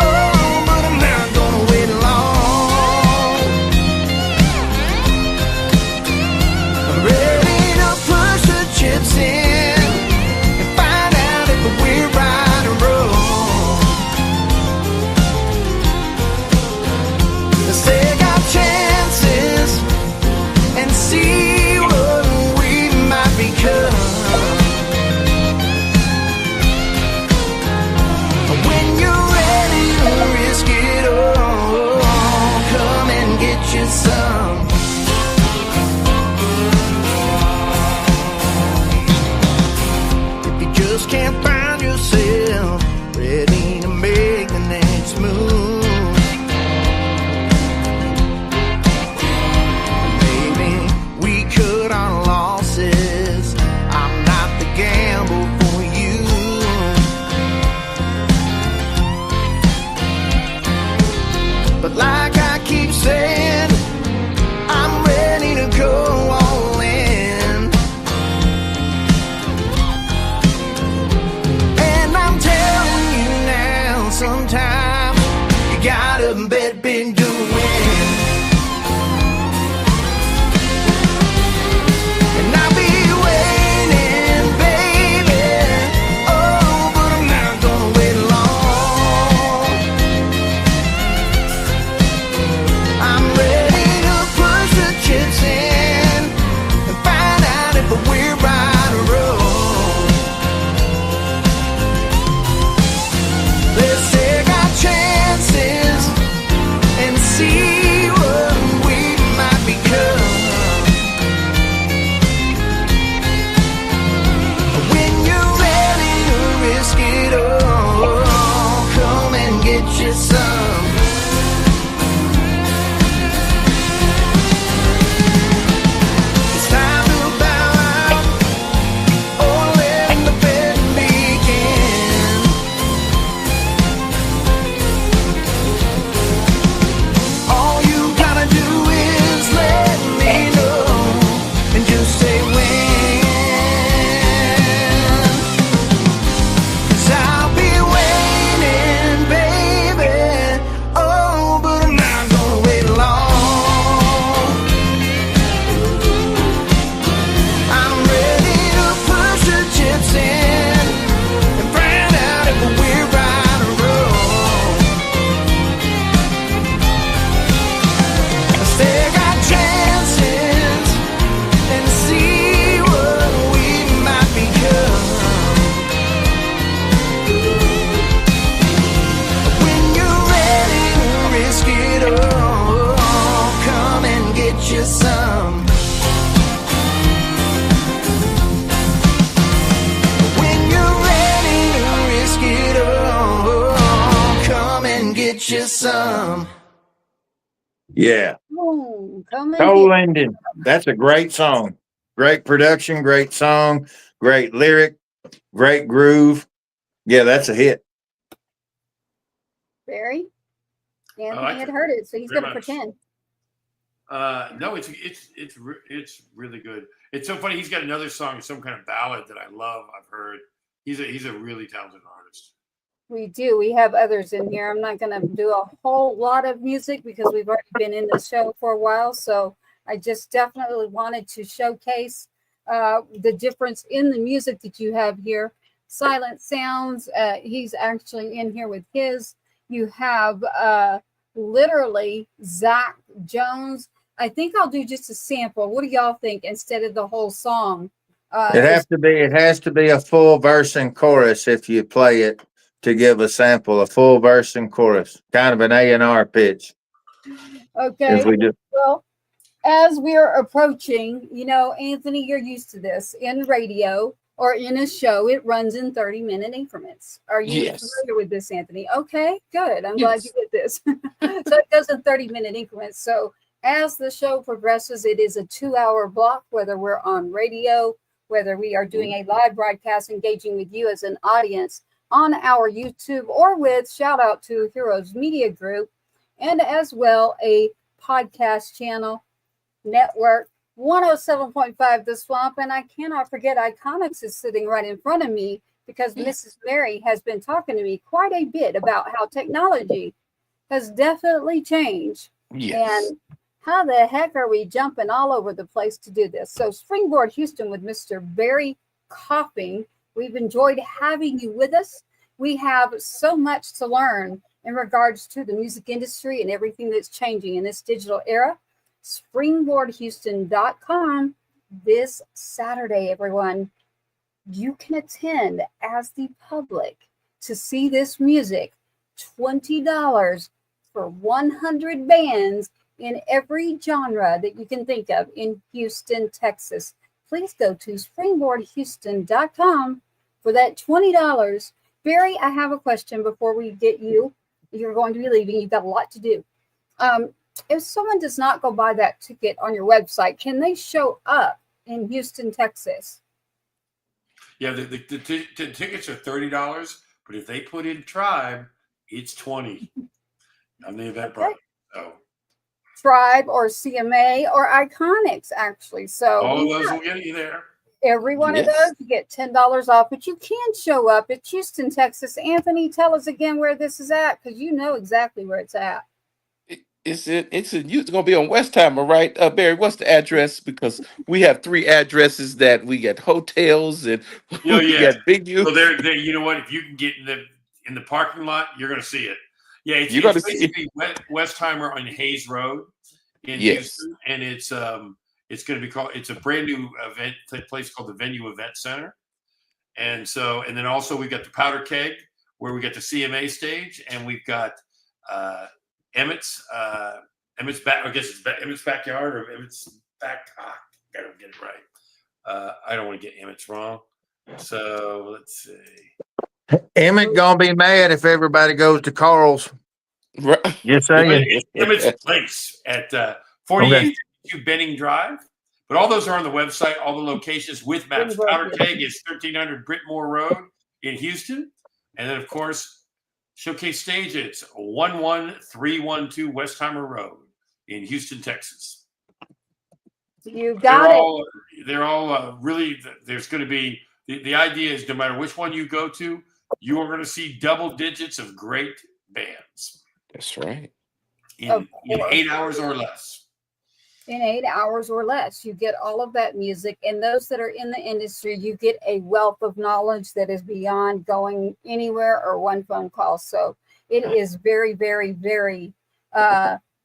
H: Oh, but I'm not gonna wait long. I'm ready to push the chips in and find out if we're right or wrong. Let's take our chances and see what we might become. When you're ready to risk it all, come and get you some. If you just can't find yourself ready to make the next move, maybe we cut our losses. I'm not the gamble for you. But like I keep saying, I'm ready to go all in. And I'm telling you now, sometimes you gotta bet big to win. And I'll be waiting, baby. Oh, but I'm not gonna wait long. I'm ready to push the chips in and find out if we're right or wrong. Let's take our chances and see get you some.
D: Yeah.
C: Boom, come and
D: Cole
C: get
D: Linden. That's a great song. Great production, great song, great lyric, great groove. Yeah, that's a hit.
C: Barry.
E: I
C: Anthony
E: like
C: had
E: it
C: heard it, so he's
E: very
C: going to
E: much.
C: pretend.
E: No, it's really good. It's so funny. He's got another song, some kind of ballad that I love. I've heard. He's a really talented artist.
C: We do. We have others in here. I'm not going to do a whole lot of music because we've already been in the show for a while. So I just definitely wanted to showcase the difference in the music that you have here. Silent Sounds. He's actually in here with his. You have literally Zach Jones. I think I'll do just a sample. What do y'all think instead of the whole song?
D: It has to be a full verse and chorus if you play it to give a sample, a full verse and chorus, kind of an A&R pitch.
C: Okay.
D: If we do.
C: Well, as we're approaching, Anthony, you're used to this in radio or in a show, it runs in 30-minute increments. Are you familiar with this, Anthony? Okay, good. I'm glad you did this. So it goes in 30-minute increments. So as the show progresses, it is a 2-hour block, whether we're on radio, whether we are doing a live broadcast, engaging with you as an audience on our YouTube, or with shout out to Heroes Media Group, and as well a podcast channel network, 107.5 The Swamp. And I cannot forget Iconix is sitting right in front of me because Mrs. Mary has been talking to me quite a bit about how technology has definitely changed.
F: Yes.
C: And how the heck are we jumping all over the place to do this? So Springboard Houston with Mr. Barry Coffing. We've enjoyed having you with us. We have so much to learn in regards to the music industry and everything that's changing in this digital era. Springboardhouston.com this Saturday, everyone. You can attend as the public to see this music. $20 for 100 bands in every genre that you can think of in Houston, Texas. Please go to springboardhouston.com for that $20. Barry, I have a question before we get you. You're going to be leaving. You've got a lot to do. If someone does not go buy that ticket on your website, can they show up in Houston, Texas?
E: Yeah, the tickets are $30, but if they put in Tribe, it's $20 on the Eventbrite. So
C: Tribe or CMA or Iconix, actually. So
E: all of those will get you there.
C: Every one of those, you get $10 off, but you can show up at Houston, Texas. Anthony, tell us again where this is at, because you know exactly where it's at.
F: It's going to be on Westheimer, right? Barry, what's the address? Because we have 3 addresses that we get hotels and we get big U.
E: So there, you know what? If you can get in the parking lot, you're going to see it. Yeah, it's basically Westheimer on Hayes Road in Houston, and it's going to be called. It's a brand new event place called the Venue Event Center, and then also we've got the Powder Keg where we got the CMA stage, and we've got Emmett's back. I guess it's Emmett's backyard or Emmett's back. Gotta get it right. I don't want to get Emmett's wrong. So let's see.
D: Emmett gonna be mad if everybody goes to Carl's. Yes, saying.
E: Emmett's place at 4852 Benning Drive. But all those are on the website, all the locations with maps. Powder Keg is 1300 Brittmore Road in Houston. And then, of course, Showcase Stage, it's 11312 Westheimer Road in Houston, Texas.
C: You got it.
E: They're all really, there's going to be, the idea is no matter which one you go to, you are going to see double digits of great bands.
F: That's right.
E: In 8 hours or less.
C: In 8 hours or less, you get all of that music. And those that are in the industry, you get a wealth of knowledge that is beyond going anywhere or one phone call. So it is very, very, very,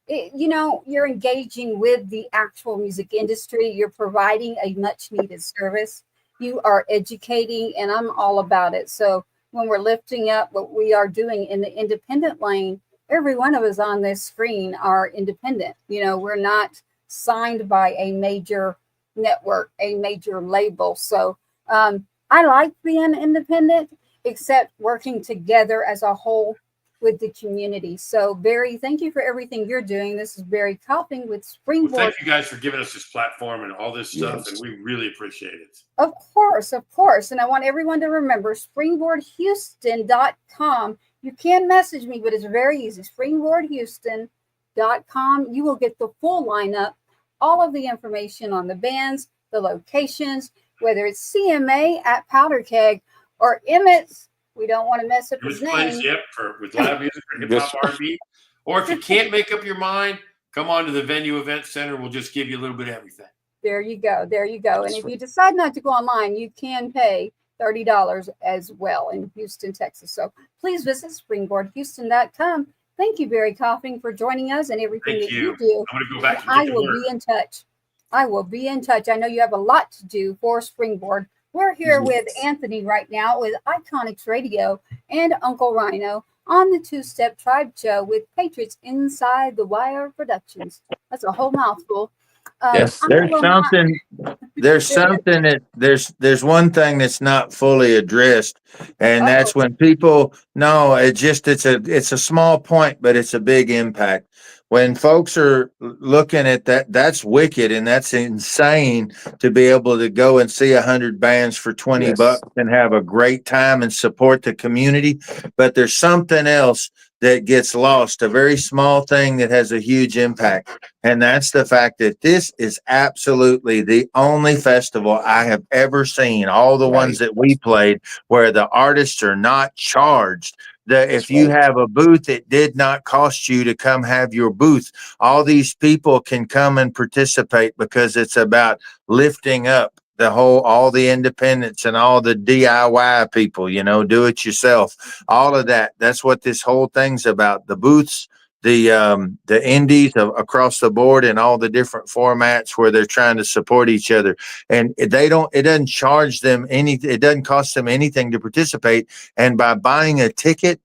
C: you're engaging with the actual music industry. You're providing a much needed service. You are educating, and I'm all about it. So when we're lifting up what we are doing in the independent lane, every one of us on this screen are independent. We're not signed by a major network, a major label. So I like being independent, except working together as a whole with the community. So, Barry, thank you for everything you're doing. This is Barry Coffing with
E: Well,
C: Springboard.
E: thank you guys for giving us this platform and all this stuff, and
F: Yes.
E: we really appreciate it.
C: Of course, of course. And I want everyone to remember springboardhouston.com. You can message me, but it's very easy. Springboardhouston.com. You will get the full lineup, all of the information on the bands, the locations, whether it's CMA at Powder Keg or Emmett's. We don't want to mess up his
E: This place,
C: name.
E: yep, with live music for hip
F: Yes.
E: hop R&B. Or if you can't make up your mind, come on to the Venue Event Center. We'll just give you a little bit of everything.
C: There you go. There you go. And
F: That's
C: if you
F: right.
C: decide not to go online, you can pay $30 as well in Houston, Texas. So please visit springboardhouston.com. Thank you, Barry Coffing, for joining us and everything
E: Thank
C: that
E: you.
C: you do.
E: I'm going to go back
C: And
E: and
C: I
E: get to
C: will
E: work.
C: be in touch. I will be in touch. I know you have a lot to do for Springboard. We're here with Anthony right now with Iconix Radio and Uncle Rhino on the Two Step Tribe Show with Patriots Inside the Wire Productions. That's a whole mouthful.
F: Yes.
C: I
D: There's
C: will not-
D: something. There's something that there's one thing that's not fully addressed, and
C: Uh-oh.
D: that's when people no, it's a small point, but it's a big impact. When folks are looking at that, that's wicked and that's insane to be able to go and see 100 bands for 20
F: Yes.
D: bucks and have a great time and support the community. But there's something else that gets lost, a very small thing that has a huge impact. And that's the fact that this is absolutely the only festival I have ever seen, all the ones
F: Right.
D: that we played, where the artists are not charged. If you
F: right.
D: have a booth, it did not cost you to come have your booth. All these people can come and participate because it's about lifting up all the independents and all the DIY people, do it yourself, all of that. That's what this whole thing's about. The booths, the indies across the board and all the different formats where they're trying to support each other. And it doesn't charge them it doesn't cost them anything to participate. And by buying a ticket,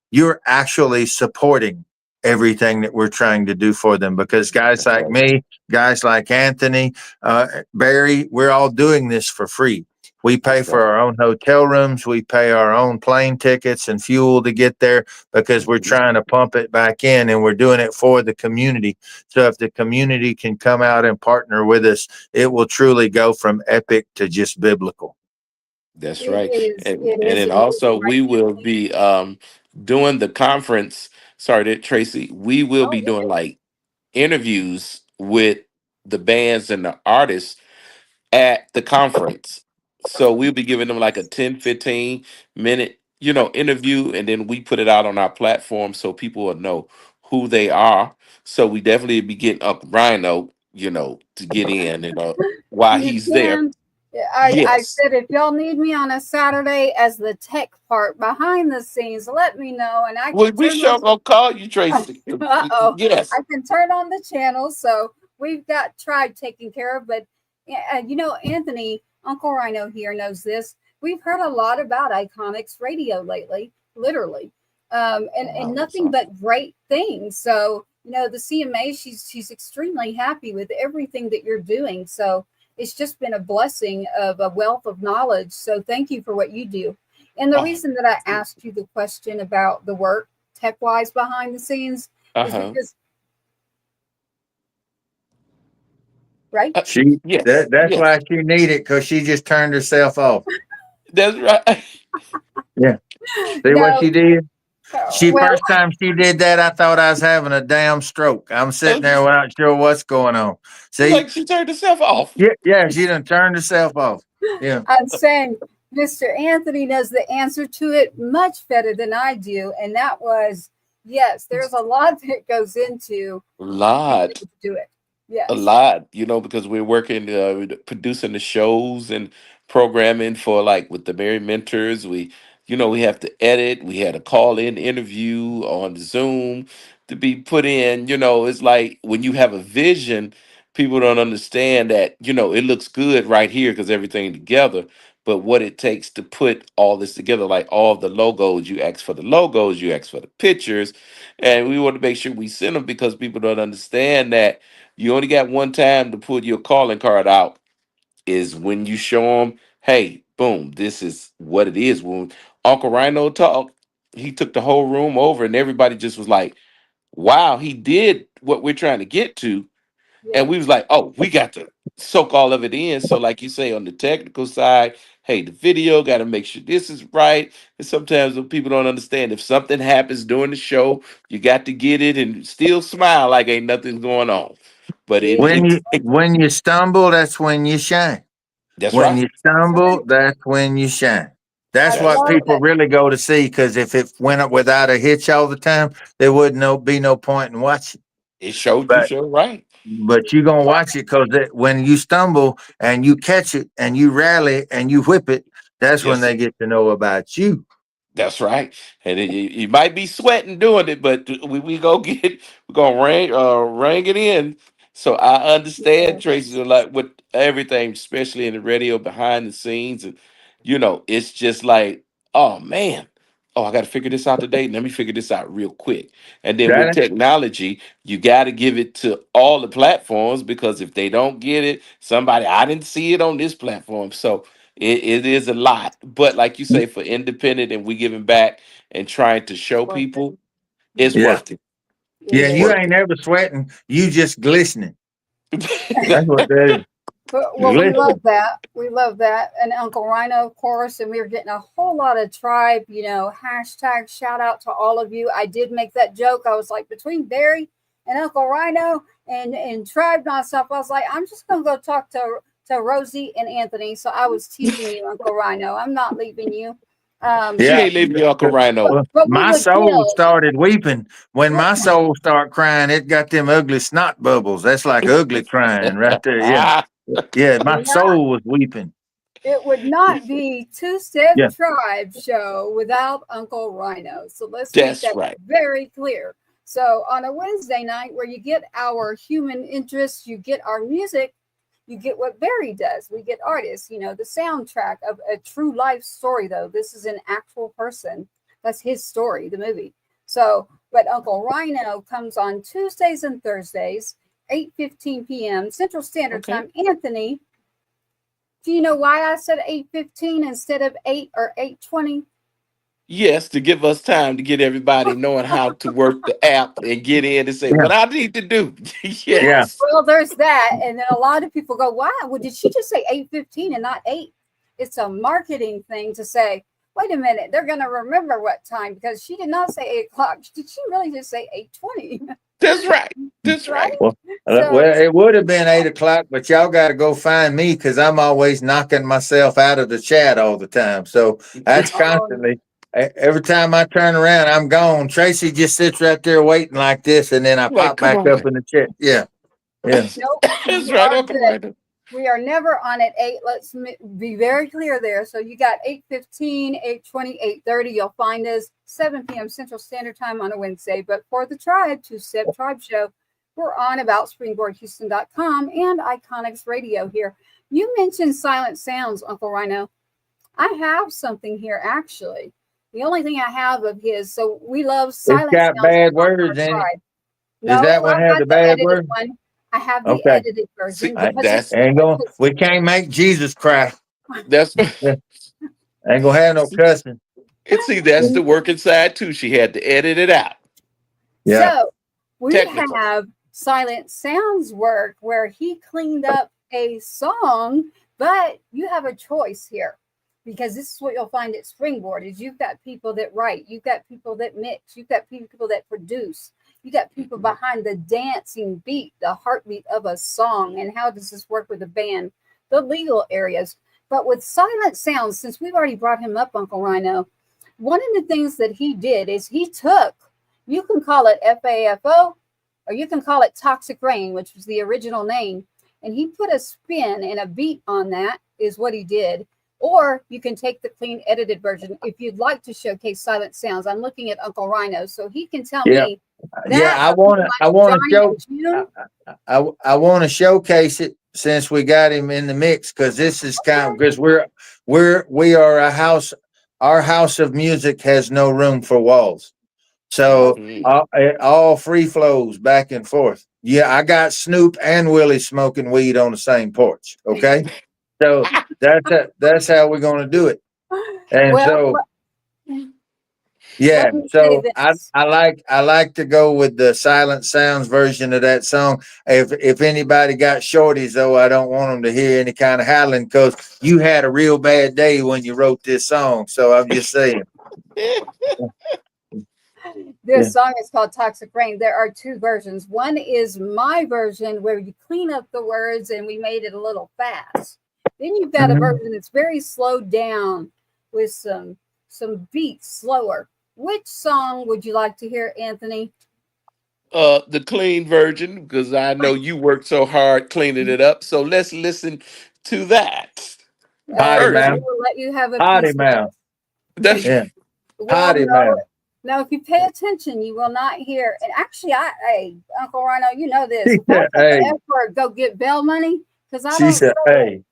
D: you're actually supporting everything that we're trying to do for them, because guys like me, guys like Anthony, Barry, we're all doing this for free. We pay for our own hotel rooms. We pay our own plane tickets and fuel to get there because we're trying to pump it back in, and we're doing it for the community. So if the community can come out and partner with us, it will truly go from epic to just biblical.
F: That's
C: It
F: right.
C: is.
F: And
C: It
F: and
C: is
F: then
C: amazing,
F: also
C: right,
F: we will
C: Anthony?
F: be doing the conference. Sorry, Tracy. We will
C: Oh,
F: be doing
C: yes.
F: like interviews with the bands and the artists at the conference. So we'll be giving them like a 10-15 minute, interview, and then we put it out on our platform so people will know who they are. So we definitely be getting up Rhino, to get in, while
C: You
F: he's there.
C: can. I
F: Yes.
C: said, if y'all need me on a Saturday as the tech part behind the scenes, let me know, and I
F: Well,
C: can
F: we
C: turn
F: sure
C: those.
F: gonna call you, Tracy.
C: Uh-oh.
F: Yes.
C: I can turn on the channel. So we've got Tribe taken care of. But, Anthony, Uncle Rhino here knows this. We've heard a lot about Iconix Radio lately, literally, and nothing but great things. So, the CMA, she's extremely happy with everything that you're doing. So it's just been a blessing of a wealth of knowledge. So thank you for what you do. And the
F: Oh,
C: reason that I asked you the question about the work tech-wise behind the scenes is
F: uh-huh.
C: because, right?
F: Yes.
D: That's
F: Yes.
D: why she needed, because she just turned herself off.
F: That's right.
D: Yeah. See what
C: No,
D: she did?
C: well,
D: First time she did that, I thought I was having a damn stroke. I'm sitting there without sure what's going on. See?
F: Like she turned herself off.
D: Yeah, she done turned herself off. Yeah.
C: I'm saying Mr. Anthony knows the answer to it much better than I do. And that was, yes, there's a lot that goes into
F: A
C: being able
F: lot.
C: to do it.
F: A
C: Yes.
F: lot, because we're working, producing the shows and programming for like with the Merry Mentors. We have to edit. We had a call in interview on Zoom to be put in. It's like when you have a vision, people don't understand that, it looks good right here because everything together. But what it takes to put all this together, like all the logos, you ask for the logos, you ask for the pictures, and we want to make sure we send them because people don't understand that you only got one time to put your calling card out is when you show them, hey, boom, this is what it is. When Uncle Rhino talk, he took the whole room over, and everybody just was like, "Wow, he did what we're trying to get to."
C: Yeah.
F: And we was like, "Oh, we got to soak all of it in." So, like you say, on the technical side, hey, the video got to make sure this is right. And sometimes when people don't understand, if something happens during the show, you got to get it and still smile like ain't nothing going on. But it,
C: Yeah.
D: When you stumble, that's when you shine.
F: that's
D: When
F: right.
D: you stumble, that's when you shine.
C: I
D: That's what
F: That's
C: love
D: people
C: it.
D: really go to see. Because if it went up without a hitch all the time, there would be no point in watching.
F: it. Showed you
D: But
F: show right.
D: you're gonna watch it because when you stumble and you catch it and you rally and you whip it, that's when
F: Yes,
D: they
F: sir.
D: get to know about you.
F: That's right. And you might be sweating doing it, but we go get we're gonna ring it in. So I understand Tracy, like with everything, especially in the radio behind the scenes, and it's just like, oh man, oh, I got to figure this out today. Let me figure this out real quick. And then with
D: That
F: technology, you got to give it to all the platforms, because if they don't get it, somebody, I didn't see it on this platform. So it is a lot. But like you say, for independent and we giving back and trying to show
C: Worth it.
F: people, it's
D: yeah,
F: worth it.
C: It
D: yeah.
F: It's
D: You
C: is.
F: worth
D: ain't never sweating. You just glistening. That's
F: it.
D: what that is.
C: Well, we love
D: Glistening.
C: that. We love that. And Uncle Rhino, of course, and we were getting a whole lot of tribe, hashtag shout out to all of you. I did make that joke. I was like, between Barry and Uncle Rhino and tribe myself, I was like, I'm just going to go talk to Rosie and Anthony. So I was teasing you, Uncle Rhino. I'm not leaving you.
F: She
D: Yeah.
F: ain't leaving you, Uncle Rhino.
C: But we
D: My
C: would
D: soul
C: build.
D: started weeping. When my soul started crying, it got them ugly snot bubbles. That's like ugly crying right there. Yeah. Yeah. My
C: Not
D: soul was weeping.
C: It would not be Two Step
D: Yeah.
C: Tribe Show without Uncle Rhino. So let's make
F: That's
C: that
F: right.
C: very clear. So on a Wednesday night where you get our human interests, you get our music, you get what Barry does. We get artists, the soundtrack of a true life story, though. This is an actual person. That's his story, the movie. So, but Uncle Rhino comes on Tuesdays and Thursdays, 8:15 p.m. Central Standard
F: Okay.
C: Time. Anthony, do you know why I said 8:15 instead of 8 or 8:20?
F: Yes, to give us time to get everybody knowing how to work the app and get in and say
D: Yeah.
F: what I need to do.
D: Yeah.
F: Yes.
C: Well, there's that. And then a lot of people go, wow, well, did she just say 8:15 and not 8? It's a marketing thing to say, wait a minute, they're going to remember what time because she did not say 8 o'clock. Did she really just say 8:20?
F: That's right. That's
C: Right?
F: right.
D: Well,
C: So,
D: it would have been 8 o'clock, but y'all got to go find me because I'm always knocking myself out of the chat all the time. So that's constantly. Every time I turn around, I'm gone. Tracy just sits right there waiting like this, and then I
F: Like,
D: pop
F: come
D: back
F: on
D: up
F: now.
D: in the chat. Yeah, yeah.
C: nope,
F: That's
C: we
F: right,
C: are
F: Uncle
C: good.
F: Rhino.
C: We are never on at 8. Let's be very clear there. So you got 8:15, 8:20, 8:30. You'll find us 7 p.m. Central Standard Time on a Wednesday. But for the Tribe, Two Step Tribe Show, we're on about springboardhouston.com and Iconix Radio here. You mentioned silent sounds, Uncle Rhino. I have something here actually. The only thing I have of his, so we love
D: It's
C: silent
D: got
C: sounds
D: bad
C: on our
D: words in it.
C: Tribe.
D: Is
C: No,
D: that what
C: I
D: had
C: got
D: the
C: the
D: bad
C: edited
D: word?
C: one. I have the
D: Okay.
C: edited version
F: See,
C: because
F: that's
D: Ain't going. We can't make Jesus cry.
F: that's
D: Yeah. Ain't gonna have no cussing.
F: and see, that's the working side too. She had to edit it out.
D: Yeah.
C: So we
F: Technical.
C: have Silent Sounds work where he cleaned up a song, but you have a choice here because this is what you'll find at Springboard is you've got people that write, you've got people that mix, you've got people that produce, you got people behind the dancing beat, the heartbeat of a song, and how does this work with a band, the legal areas. But with Silent Sounds, since we've already brought him up, Uncle Rhino, one of the things that he did is he took, you can call it FAFO, or you can call it Toxic Rain, which was the original name. And he put a spin and a beat on that, is what he did. Or you can take the clean edited version if you'd like to showcase silent sounds. I'm looking at Uncle Rhino, so he can tell
D: Yeah.
C: me
D: Yeah.
C: that.
D: I want to. I want to
C: Johnny
D: show.
C: and June.
D: I want to showcase it since we got him in the mix because this is kind of because we are a house. Our house of music has no room for walls, so
F: Mhm.
D: it all free flows back and forth. Yeah, I got Snoop and Willie smoking weed on the same porch. Okay, so that's how we're going to do it. And
C: Well,
D: so Yeah,
C: Let me say
D: so
C: this.
D: I like to go with the Silent Sounds version of that song. If anybody got shorties though, I don't want them to hear any kind of howling because you had a real bad day when you wrote this song. So I'm just saying. Yeah.
C: This song is called Toxic Rain. There are two versions. One is my version where you clean up the words and we made it a little fast. Then you've got a
D: Mhm.
C: version that's very slowed down with some beats slower. Which song would you like to hear, Anthony?
F: The clean version, because I know you worked so hard cleaning it up. So let's listen to that
D: Potty
C: Okay,
F: version.
D: mouth.
C: we'll let you have a
D: Potty
C: piece of
D: mouth.
C: it.
D: Yeah.
C: Well,
D: Potty
C: no,
D: mouth.
C: no. If you pay attention, you will not hear. And actually, hey, Uncle Rhino, you know this.
D: She
C: If I
D: said,
C: take the
D: hey.
C: F word, go get bail money because
D: She said, hey.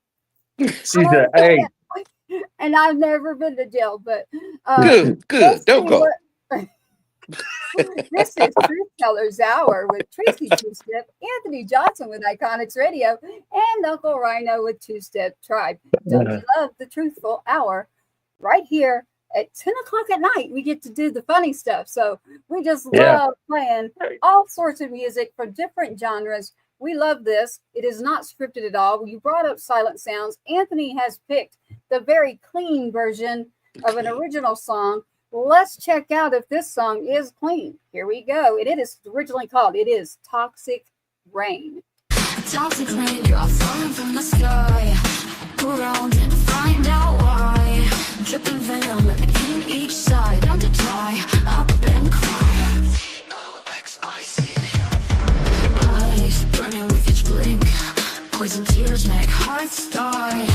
C: I
D: She
C: don't
D: said, hey.
C: say it. And I've never been to jail. But
F: Good, good.
C: let's
F: Don't
C: see
F: go.
C: what. This is Truth Tellers Hour with Tracy Two Step, Anthony Johnson with Iconix Radio, and Uncle Rhino with Two Step Tribe. Don't you love the Truthful Hour? Right here at 10 o'clock at night, we get to do the funny stuff. So we just
D: Yeah.
C: love playing all sorts of music for different genres. We love this. It is not scripted at all. You brought up Silent Sounds. Anthony has picked the very clean version of an original song. Let's check out if this song is clean. Here we go. It is originally called, it is Toxic Rain.
B: Toxic rain, you're falling from the sky. Go around and find out why. Dripping venom in each side. Down to die, up and cry. Eyes burning with each blink. Poison tears make hearts die.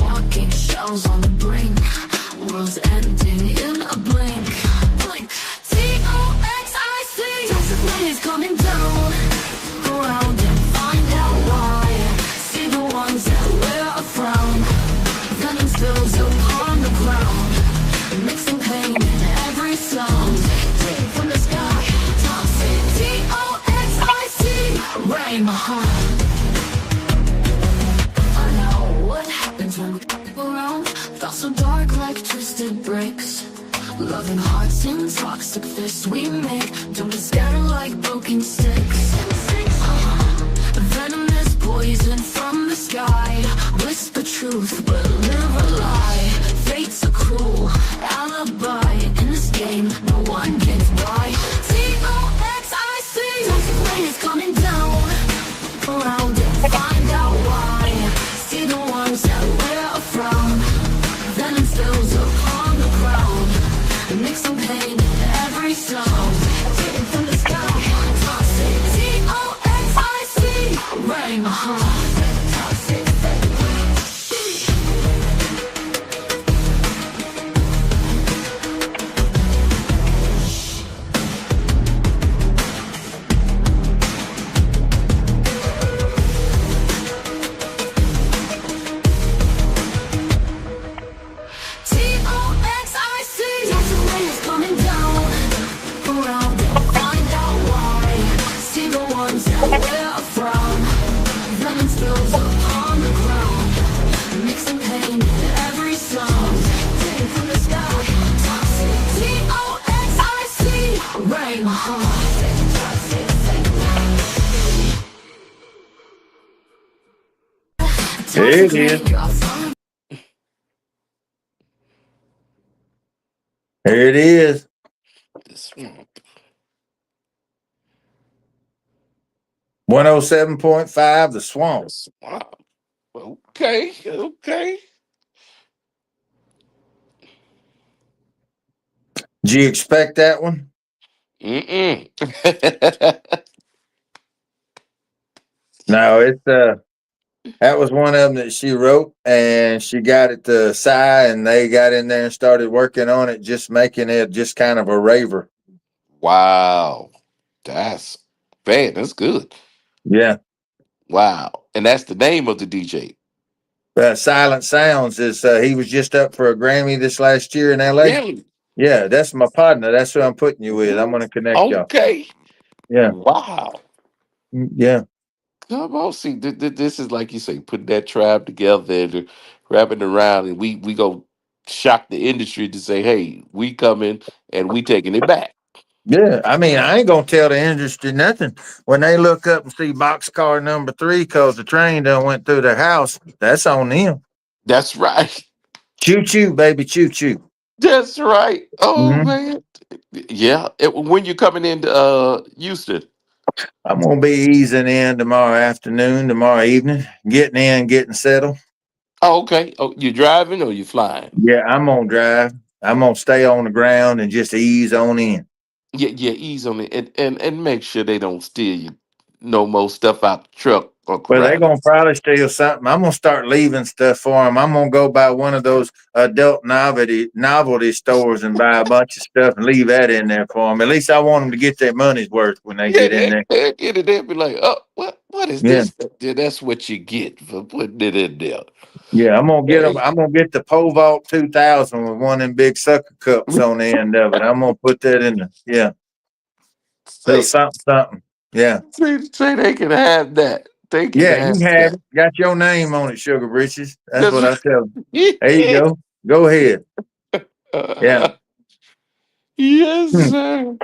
B: Walking shells on the brink. World's ending in a blink. Blink. Toxic. Toxic rain is coming down. Go around and find out why. See the ones that wear a frown. Venom spills upon the ground. Mixing pain in every sound. Take from the sky. Toxic. Toxic. Rain, my heart. I know what happens when we go around. Felt so dark like twisted bricks. Loving hearts in toxic fists we make. Don't scatter like broken sticks. Venomous poison from the sky. Whisper truth but live a lie. Fate's a cruel alibi. In this game no one gets by. Toxic. Toxic rain is coming down. Go around and find out why. See the ones that wear a frown. Venom spills upon the ground. Mixing pain in every sound. Taken from the sky. Toxic. Toxic. Rain, my heart. Toxic. Toxic rain is coming down. Go around and find out why. See the ones that wear a frown. Venom spills upon the ground. Mixing pain in every sound. Taken from the sky. Toxic. Toxic. Rain, my heart.
D: There it is. Here it is.
F: The swamp.
D: 107.5, The Swamp.
F: The swamp. Okay, okay.
D: Did you expect that one?
F: Mm-mm.
D: No, it's that was one of them that she wrote and she got it to Psy and they got in there and started working on it, just making it just kind of a raver.
F: Wow. That's bad. That's good.
D: Yeah.
F: Wow. And that's the name of the DJ.
D: Silent Sounds is he was just up for a Grammy this last year in LA.
F: Really?
D: Yeah, that's my partner. That's who I'm putting you with. I'm gonna connect y'all.
F: Okay.
D: Yeah.
F: Wow.
D: Yeah.
F: Come on, see, this is like you say, putting that tribe together and wrapping around, and we go shock the industry to say, "Hey, we coming and we taking it back."
D: Yeah, I mean, I ain't gonna tell the industry nothing. When they look up and see boxcar number 3 because the train done went through their house, that's on them.
F: That's right.
D: Choo choo, baby, choo choo.
F: That's right. Oh
D: Hmm.
F: man. Yeah. When you coming into Houston?
D: I'm gonna be easing in tomorrow afternoon, tomorrow evening, getting in, getting settled.
F: Oh, okay. Oh, you driving or you flying?
D: Yeah, I'm gonna drive. I'm gonna stay on the ground and just ease on in.
F: Yeah, yeah, ease on it and make sure they don't steal you no more stuff out the truck, Uncle
D: Well, they're
F: Ronald.
D: gonna probably steal something. I'm gonna start leaving stuff for them. I'm gonna go by one of those adult novelty stores and buy a bunch of stuff and leave that in there for them. At least I want them to get their money's worth when they
F: Yeah,
D: get in there.
F: they get it. They'll be like, "Oh, what is
D: Yeah,
F: this?" Yeah, that's what you get for putting it in there.
D: yeah. I'm gonna get them.
F: Hey,
D: I'm gonna get the Pole Vault 2000 with one of them big sucker cups on the end of it. I'm gonna put that in there. Yeah, little
F: say,
D: something, something. Yeah,
F: say they can have that. They can
D: yeah. You
F: have
D: can have
F: that.
D: it. Got your name on it, Sugar Britches. That's
F: That's
D: what I tell them. There you
F: right.
D: go. Go ahead. Yeah.
F: Yes,
D: Hmm.
F: sir.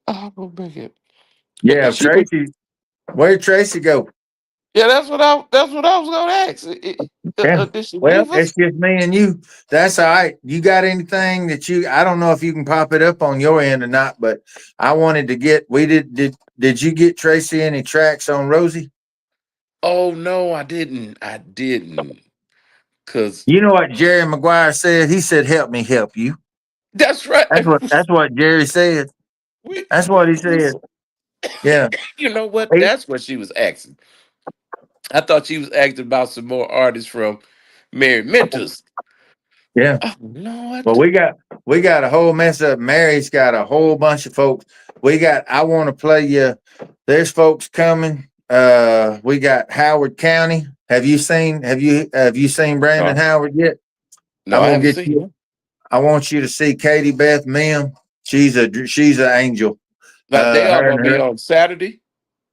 F: I'm gonna make it.
D: Yeah,
F: She was,
D: Tracy. Where'd Tracy go?
F: yeah, that's what I was gonna ask.
D: Yeah.
F: Did she
D: Well,
F: leave
D: it's
F: us?
D: just me and you. That's all right. You got anything that I don't know if you can pop it up on your end or not, but I wanted to get, did you get Tracy any tracks on Rosie?
F: Oh no, I didn't. I didn't. Cause
D: You know what Jerry Maguire said? He said, help me help you.
F: that's right.
D: That's what Jerry said.
F: We,
D: That's what he said. Yeah.
F: you know what?
D: He-
F: That's what she was asking. I thought she was asking about some more artists from Mary Mentors.
D: yeah.
F: Oh
D: Well,
F: Lord.
D: we got a whole mess up. Mary's got a whole bunch of folks. I want to play you. There's folks coming. We got Howard County. Have you seen Brandon
F: No,
D: Howard yet?
F: no,
D: I'm
F: I
D: gonna
F: haven't
D: get
F: seen
D: you.
F: her.
D: I want you to see Katie Beth Mim. She's an angel.
F: Now they all
D: Her and
F: gonna be
D: her
F: on Saturday.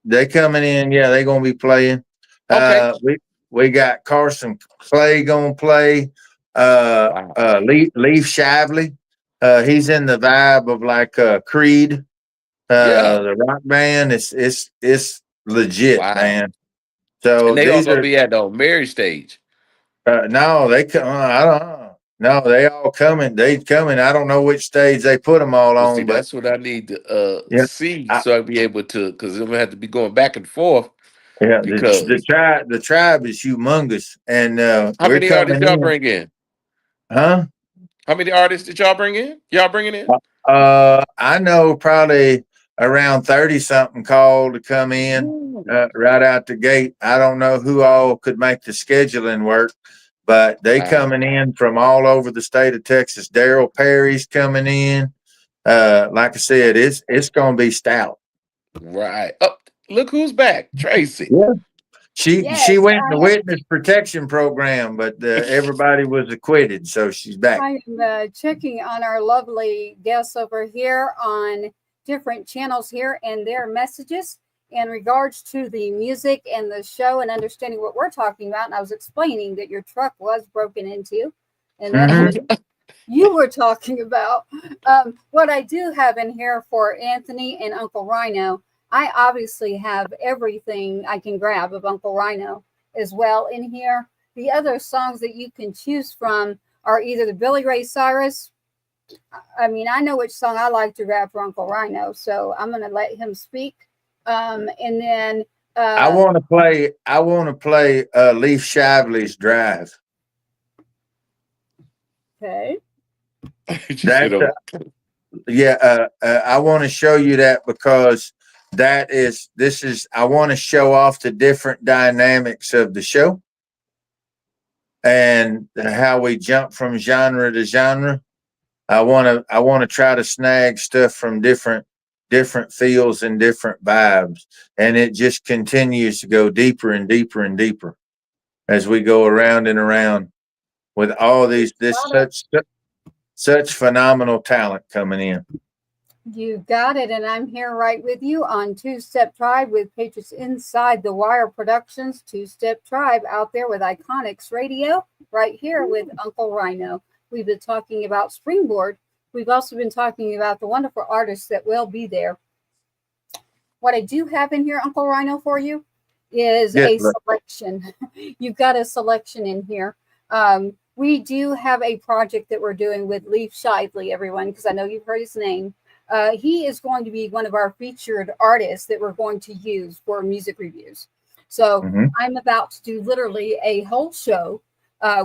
D: they coming in. Yeah, they gonna be playing.
F: Okay.
D: We got Carson Clay gonna play.
F: Wow.
D: Leaf Shively. He's in the vibe of like Creed,
F: Yeah.
D: the rock band. It's legit,
F: Wow.
D: man. So
F: And they all
D: these
F: gonna
D: are
F: be at the Mary stage.
D: no, they come. I don't know. No, they all coming. They coming. I don't know which stage they put them all
F: Well, see,
D: on, but
F: that's what I need to
D: yeah,
F: see
D: I,
F: so I'll be able to, because I'm gonna have to be going back and forth.
D: yeah. The
F: Because
D: tribe is humongous, and
F: how
D: we're
F: many artists
D: coming
F: y'all
D: in,
F: bring in?
D: huh?
F: How many artists did y'all bring in? Y'all bringing in?
D: I know probably around 30 something called to come in
F: Ooh,
D: right out the gate. I don't know who all could make the scheduling work, but they
F: wow.
D: coming in from all over the state of Texas. Daryl Perry's coming in. Like I said, it's gonna be stout.
F: Right. Oh, look who's back. Tracy.
D: Yeah. She
C: Yes,
D: went in the witness protection program, but everybody was acquitted, so she's back.
C: I am checking on our lovely guests over here on different channels here and their messages in regards to the music and the show and understanding what we're talking about. And I was explaining that your truck was broken into, and that's
D: Hmm.
C: what you were talking about. What I do have in here for Anthony and Uncle Rhino, I obviously have everything I can grab of Uncle Rhino as well in here. The other songs that you can choose from are either the Billy Ray Cyrus. I mean, I know which song I like to grab for Uncle Rhino, so I'm going to let him speak. And then,
D: I want to play. I want to play Leaf Shively's Drive.
C: okay.
F: She said,
D: That's
F: "Oh,
D: yeah. I want to show you that because this is. I want to show off the different dynamics of the show and how we jump from genre to genre. I want to try to snag stuff from different feels and different vibes, and it just continues to go deeper and deeper and deeper as we go around and around with all these this such phenomenal talent coming in.
C: You got it, and I'm here right with you on Two Step Tribe with Patriots Inside the Wire Productions. Two Step Tribe out there with Iconix Radio, right here with Uncle Rhino. We've been talking about Springboard. We've also been talking about the wonderful artists that will be there. What I do have in here, Uncle Rhino, for you is
D: Yes,
C: a
D: ma'am.
C: selection. You've got a selection in here. We do have a project that we're doing with Leaf Shively, everyone, because I know you've heard his name. He is going to be one of our featured artists that we're going to use for music reviews. So
D: Mhm.
C: I'm about to do literally a whole show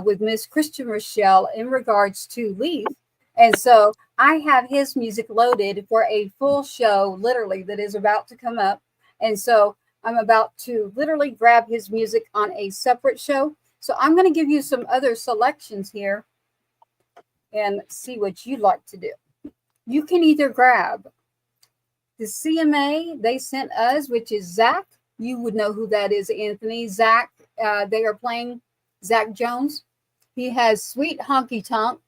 C: with Miss Christian Rochelle in regards to Leaf. And so I have his music loaded for a full show, literally, that is about to come up. And so I'm about to literally grab his music on a separate show. So I'm going to give you some other selections here and see what you'd like to do. You can either grab the CMA they sent us, which is Zach. You would know who that is, Anthony. Zach, they are playing Zach Jones. He has Sweet Honky Tonk.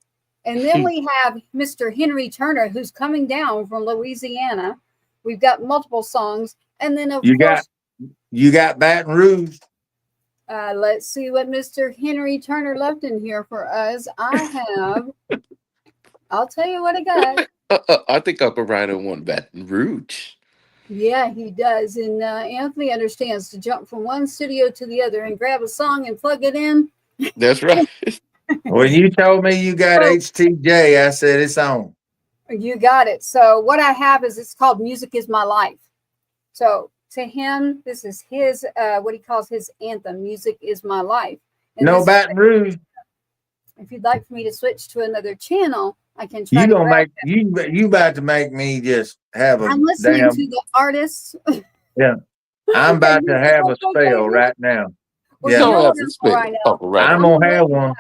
C: And then we have Mr. Henry Turner, who's coming down from Louisiana. We've got multiple songs. And then, of
D: You
C: course,
D: got Baton Rouge.
C: let's see what Mr. Henry Turner left in here for us. I'll tell you what I got.
F: I think Uncle Rhino won Baton Rouge.
C: Yeah, he does. And Anthony understands to jump from one studio to the other and grab a song and plug it in.
F: That's right.
D: When you told me you got HTJ, I said it's on.
C: You got it. So what I have is it's called Music Is My Life. So to him, this is his, what he calls his anthem, Music Is My Life. And
D: No
C: this-
D: Baton Rouge.
C: if you'd like for me to switch to another channel, I can try
D: You
C: to
D: gonna
C: grab
D: make
C: that.
D: you about to make me just have a
C: I'm listening
D: damn.
C: to the artists.
D: Yeah, I'm about to have a
C: Okay,
D: spell
C: baby.
D: right now.
C: Well,
D: Yeah.
C: you know
F: Don't
C: what,
F: have to
C: Uncle
F: spell
C: Rhino?
F: Uncle Rhino.
D: I'm gonna have one.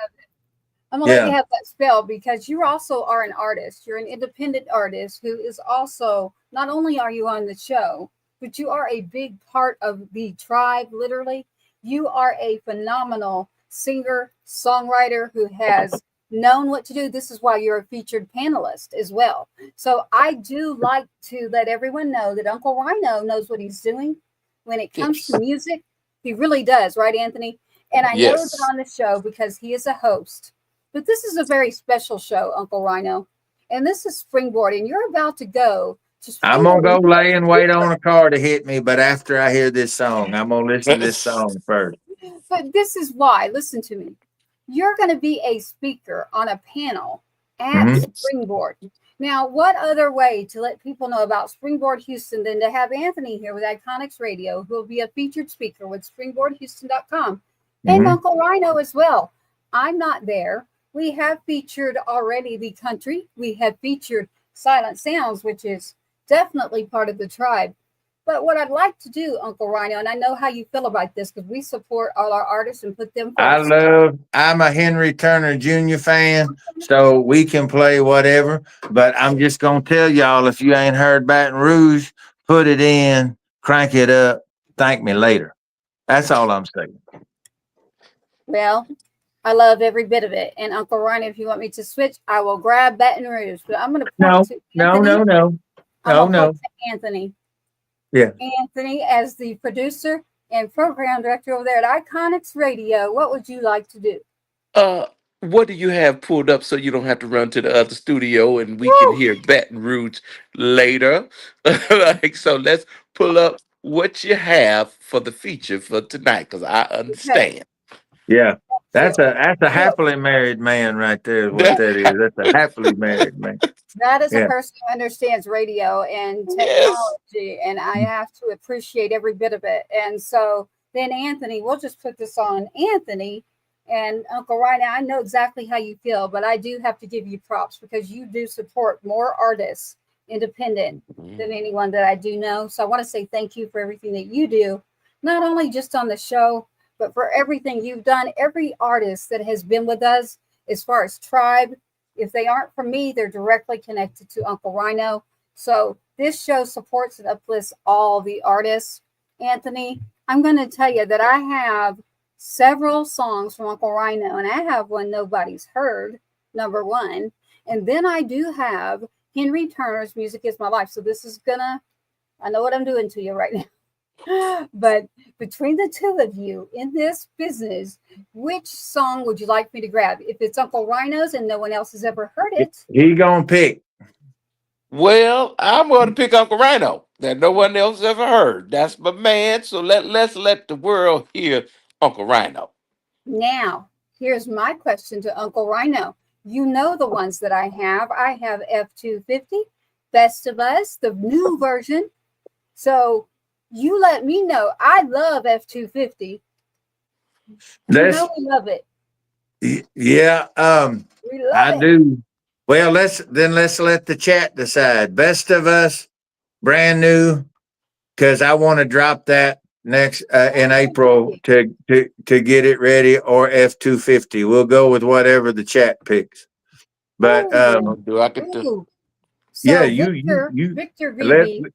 C: I'm gonna let
D: Yeah.
C: you have that spell because you also are an artist. You're an independent artist who is also, not only are you on the show, but you are a big part of the tribe, literally. You are a phenomenal singer, songwriter who has known what to do. This is why you're a featured panelist as well. So I do like to let everyone know that Uncle Rhino knows what he's doing when it comes to
F: Yes.
C: music. He really does, right, Anthony? And I know
F: Yes.
C: that on the show because he is a host. But this is a very special show, Uncle Rhino. And this is Springboard. And you're about to go to
D: I'm gonna
C: Springboard.
D: go lay and wait on a car to hit me, but after I hear this song, I'm gonna listen to this song first.
C: But this is why. Listen to me. You're going to be a speaker on a panel at
D: Mhm.
C: Springboard. Now, what other way to let people know about Springboard Houston than to have Anthony here with Iconix Radio, who will be a featured speaker with springboardhouston.com, and
D: Mhm.
C: Uncle Rhino as well. I'm not there. We have featured already the country. We have featured Silent Sounds, which is definitely part of the tribe. But what I'd like to do, Uncle Rhino, and I know how you feel about this because we support all our artists and put them first.
D: I'm a Henry Turner Jr. fan, so we can play whatever. But I'm just gonna tell y'all, if you ain't heard Baton Rouge, put it in, crank it up, thank me later. That's all I'm saying.
C: Well, I love every bit of it. And Uncle Rhino, if you want me to switch, I will grab Baton Rouge. But I'm going to point to Anthony. I'm gonna point to Anthony.
D: Yeah.
C: Anthony, as the producer and program director over there at Iconix Radio, what would you like to do?
F: What do you have pulled up so you don't have to run to the other studio and we can hear Baton Rouge later? Like, so let's pull up what you have for the feature for tonight, because I understand.
D: Yeah. That's
C: So,
D: a happily married man right there, is what that is. That's a happily married man.
C: that is a
D: Yeah.
C: person who understands radio and
F: Yes.
C: technology, and I have to appreciate every bit of it. And so then Anthony, we'll just put this on Anthony and Uncle Rhino. I know exactly how you feel, but I do have to give you props because you do support more artists independent than anyone that I do know. So I want to say thank you for everything that you do, not only just on the show, but for everything you've done. Every artist that has been with us as far as tribe, if they aren't from me, they're directly connected to Uncle Rhino. So this show supports and uplifts all the artists. Anthony, I'm going to tell you that I have several songs from Uncle Rhino, and I have one nobody's heard, number one. And then I do have Henry Turner's Music Is My Life. So this is I know what I'm doing to you right now. But between the two of you in this business, which song would you like me to grab? If it's Uncle Rhino's and no one else has ever heard it.
D: He gonna pick.
F: Well, I'm going to pick Uncle Rhino that no one else ever heard. That's my man. So let's let the world hear Uncle Rhino.
C: Now, here's my question to Uncle Rhino. You know the ones that I have. I have F250, Best of Us, the new version. So you let me know. I love F250. You know we love it.
D: Yeah,
C: We love
D: I
C: it.
D: do. Well, let's let the chat decide. Best of Us, brand new, because I want to drop that next in April to get it ready, or F250. We'll go with whatever the chat picks. But
F: Do I get to?
C: Ooh. So
D: yeah,
C: Victor
D: let,
C: VB,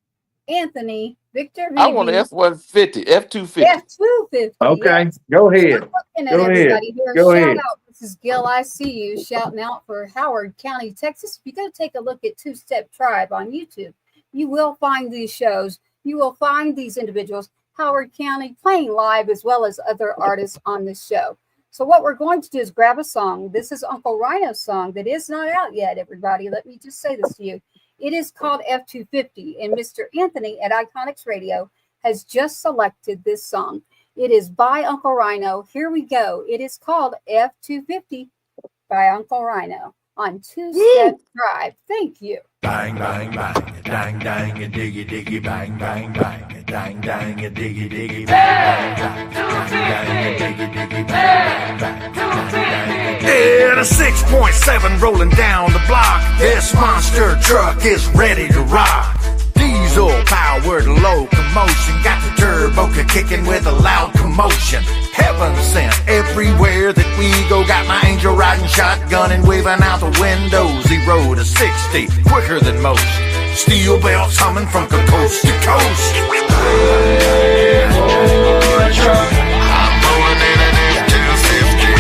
C: Anthony, Victor
F: I want an
C: VB,
F: F-150, F-250.
C: F250.
D: okay,
C: Yes.
D: go
C: I'm
D: ahead.
C: looking at
D: Go ahead.
C: everybody here.
D: Go
C: Shout
D: ahead.
C: out. This is Gil. I see you shouting out for Howard County, Texas. If you go take a look at Two Step Tribe on YouTube, you will find these shows. You will find these individuals, Howard County, playing live as well as other artists on this show. So what we're going to do is grab a song. This is Uncle Rhino's song that is not out yet, everybody. Let me just say this to you. It is called F250, and Mr. Anthony at Iconix Radio has just selected this song. It is by Uncle Rhino. Here we go. It is called F250 by Uncle Rhino on Two Step Drive. Thank you.
A: Bang, bang, bang, dang, dang, a diggy, diggy, bang, bang, bang, dang, dang, a diggy, diggy, bang, bang, bang, dang, a diggy, diggy, bang, bang, bang, dang,
H: Yeah, the 6.7 rolling down the block. This monster truck is ready to rock. Diesel powered locomotion, got the turbo kicking with a loud commotion. Heaven sent everywhere that we go. Got my angel riding shotgun and waving out the windows. 0 to 60 quicker than most. Steel belts humming from coast to coast. I'm rolling in an F250.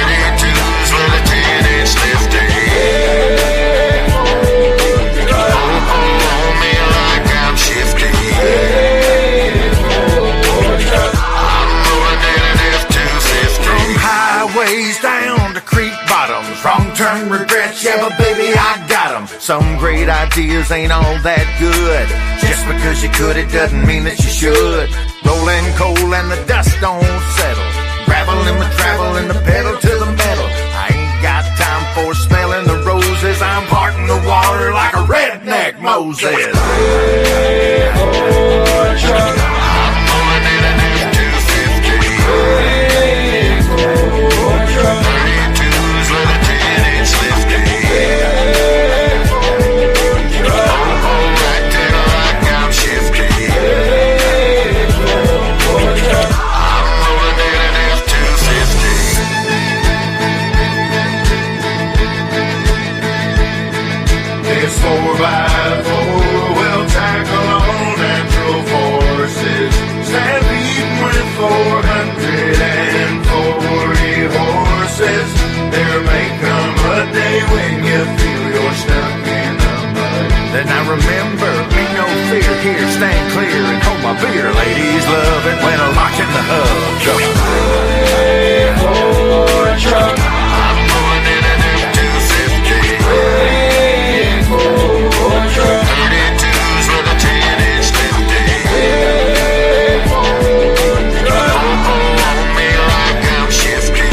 H: 32s with a 10-inch lifty. On me like I'm shifty. I'm rolling in an F250. From highways down to creek bottoms, wrong turn regrets, yeah, but baby, I got them. Some great ideas ain't all that good. Just because you could, it doesn't mean that you should. Rolling coal and the dust don't settle. Gravel in my travel and the pedal to the metal. I ain't got time for smelling the roses. I'm parting the water like a redneck Moses. I'm rolling in an F250. 32s with a 10-inch lifty. Acting like I'm shifty. I'm rolling in an F250. This 4x4 will tackle all natural forces. Stampeding with 440 horses. There may come a day when you feel you're stuck in the mud. Then I remember, ain't no fear here, stand clear and hold my beer. Ladies love it when I lock in the hub. I'm going in an F250. 32s with a 10-inch lifty. On me like I'm shifty.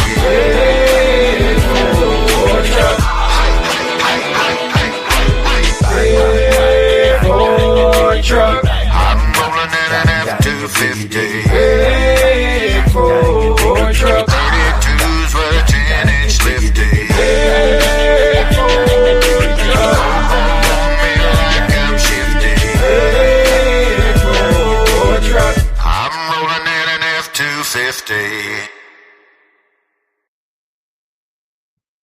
H: I'm rolling in an F250. 32s with a 10-inch lifty. On me like I'm shifty. I'm rolling in an F250.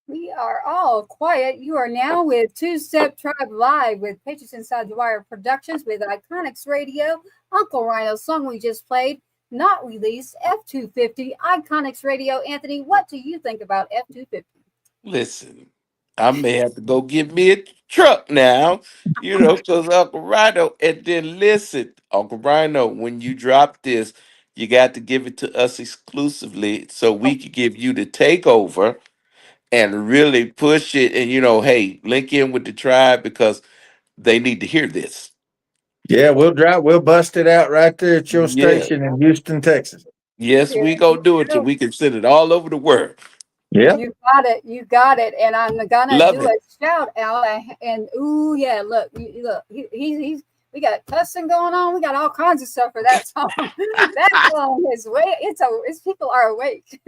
C: We are all quiet. You are now with Two Step Tribe Live with Patriots Inside the Wire Productions with Iconix Radio. Uncle Rhino's song we just played, not released, F250, Iconix Radio. Anthony, what do you think about F250?
F: Listen, I may have to go get me a truck now, because Uncle Rhino. And then listen, Uncle Rhino, when you drop this, you got to give it to us exclusively so we can give you the takeover and really push it. And hey, link in with the tribe because they need to hear this.
D: Yeah, we'll bust it out right there at your
F: Yeah.
D: station in Houston, Texas.
F: Yes,
C: Yeah,
F: we gonna do it till
C: you
F: we can send it all over the world.
D: Yeah.
C: you got it. You got it. And I'm gonna
F: Love
C: do
F: it.
C: a shout out. And ooh, yeah, look, look, he's we got cussing going on. We got all kinds of stuff for that song. That song is it's people are awake.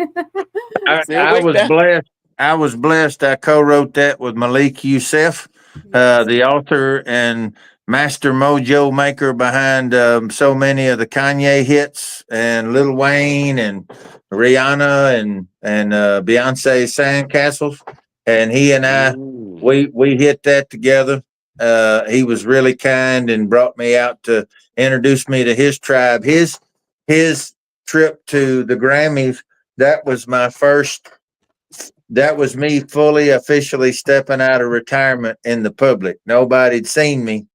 F: Say
D: I
F: wait
D: was
F: now.
D: blessed. I was blessed. I co-wrote that with Malik Youssef,
C: Yes.
D: the author and master mojo maker behind so many of the Kanye hits and Lil Wayne and Rihanna and Beyonce Sandcastles. And he and I,
F: Ooh.
D: we hit that together. He was really kind and brought me out to introduce me to his tribe. His trip to the Grammys, that was my first. That was me fully officially stepping out of retirement in the public. Nobody'd seen me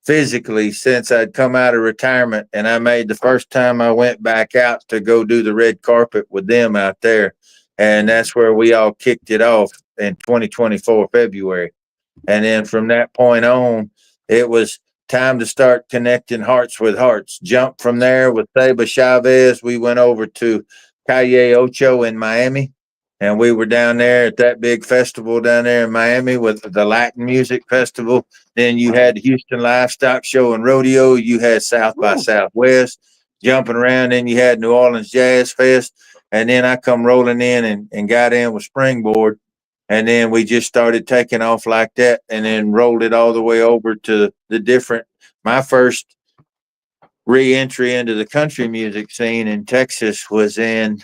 D: physically since I'd come out of retirement, and I made the first time I went back out to go do the red carpet with them out there. And that's where we all kicked it off in 2024 February. And then from that point on, it was time to start connecting hearts with hearts. Jump from there with Seba Chavez. We went over to Calle Ocho in Miami. And we were down there at that big festival down there in Miami with the Latin Music Festival. Then you had the Houston Livestock Show and Rodeo. You had South by
F: Ooh.
D: Southwest jumping around. Then you had New Orleans Jazz Fest. And then I come rolling in and got in with Springboard. And then we just started taking off like that and then rolled it all the way over to the different. My first re-entry into the country music scene in Texas was in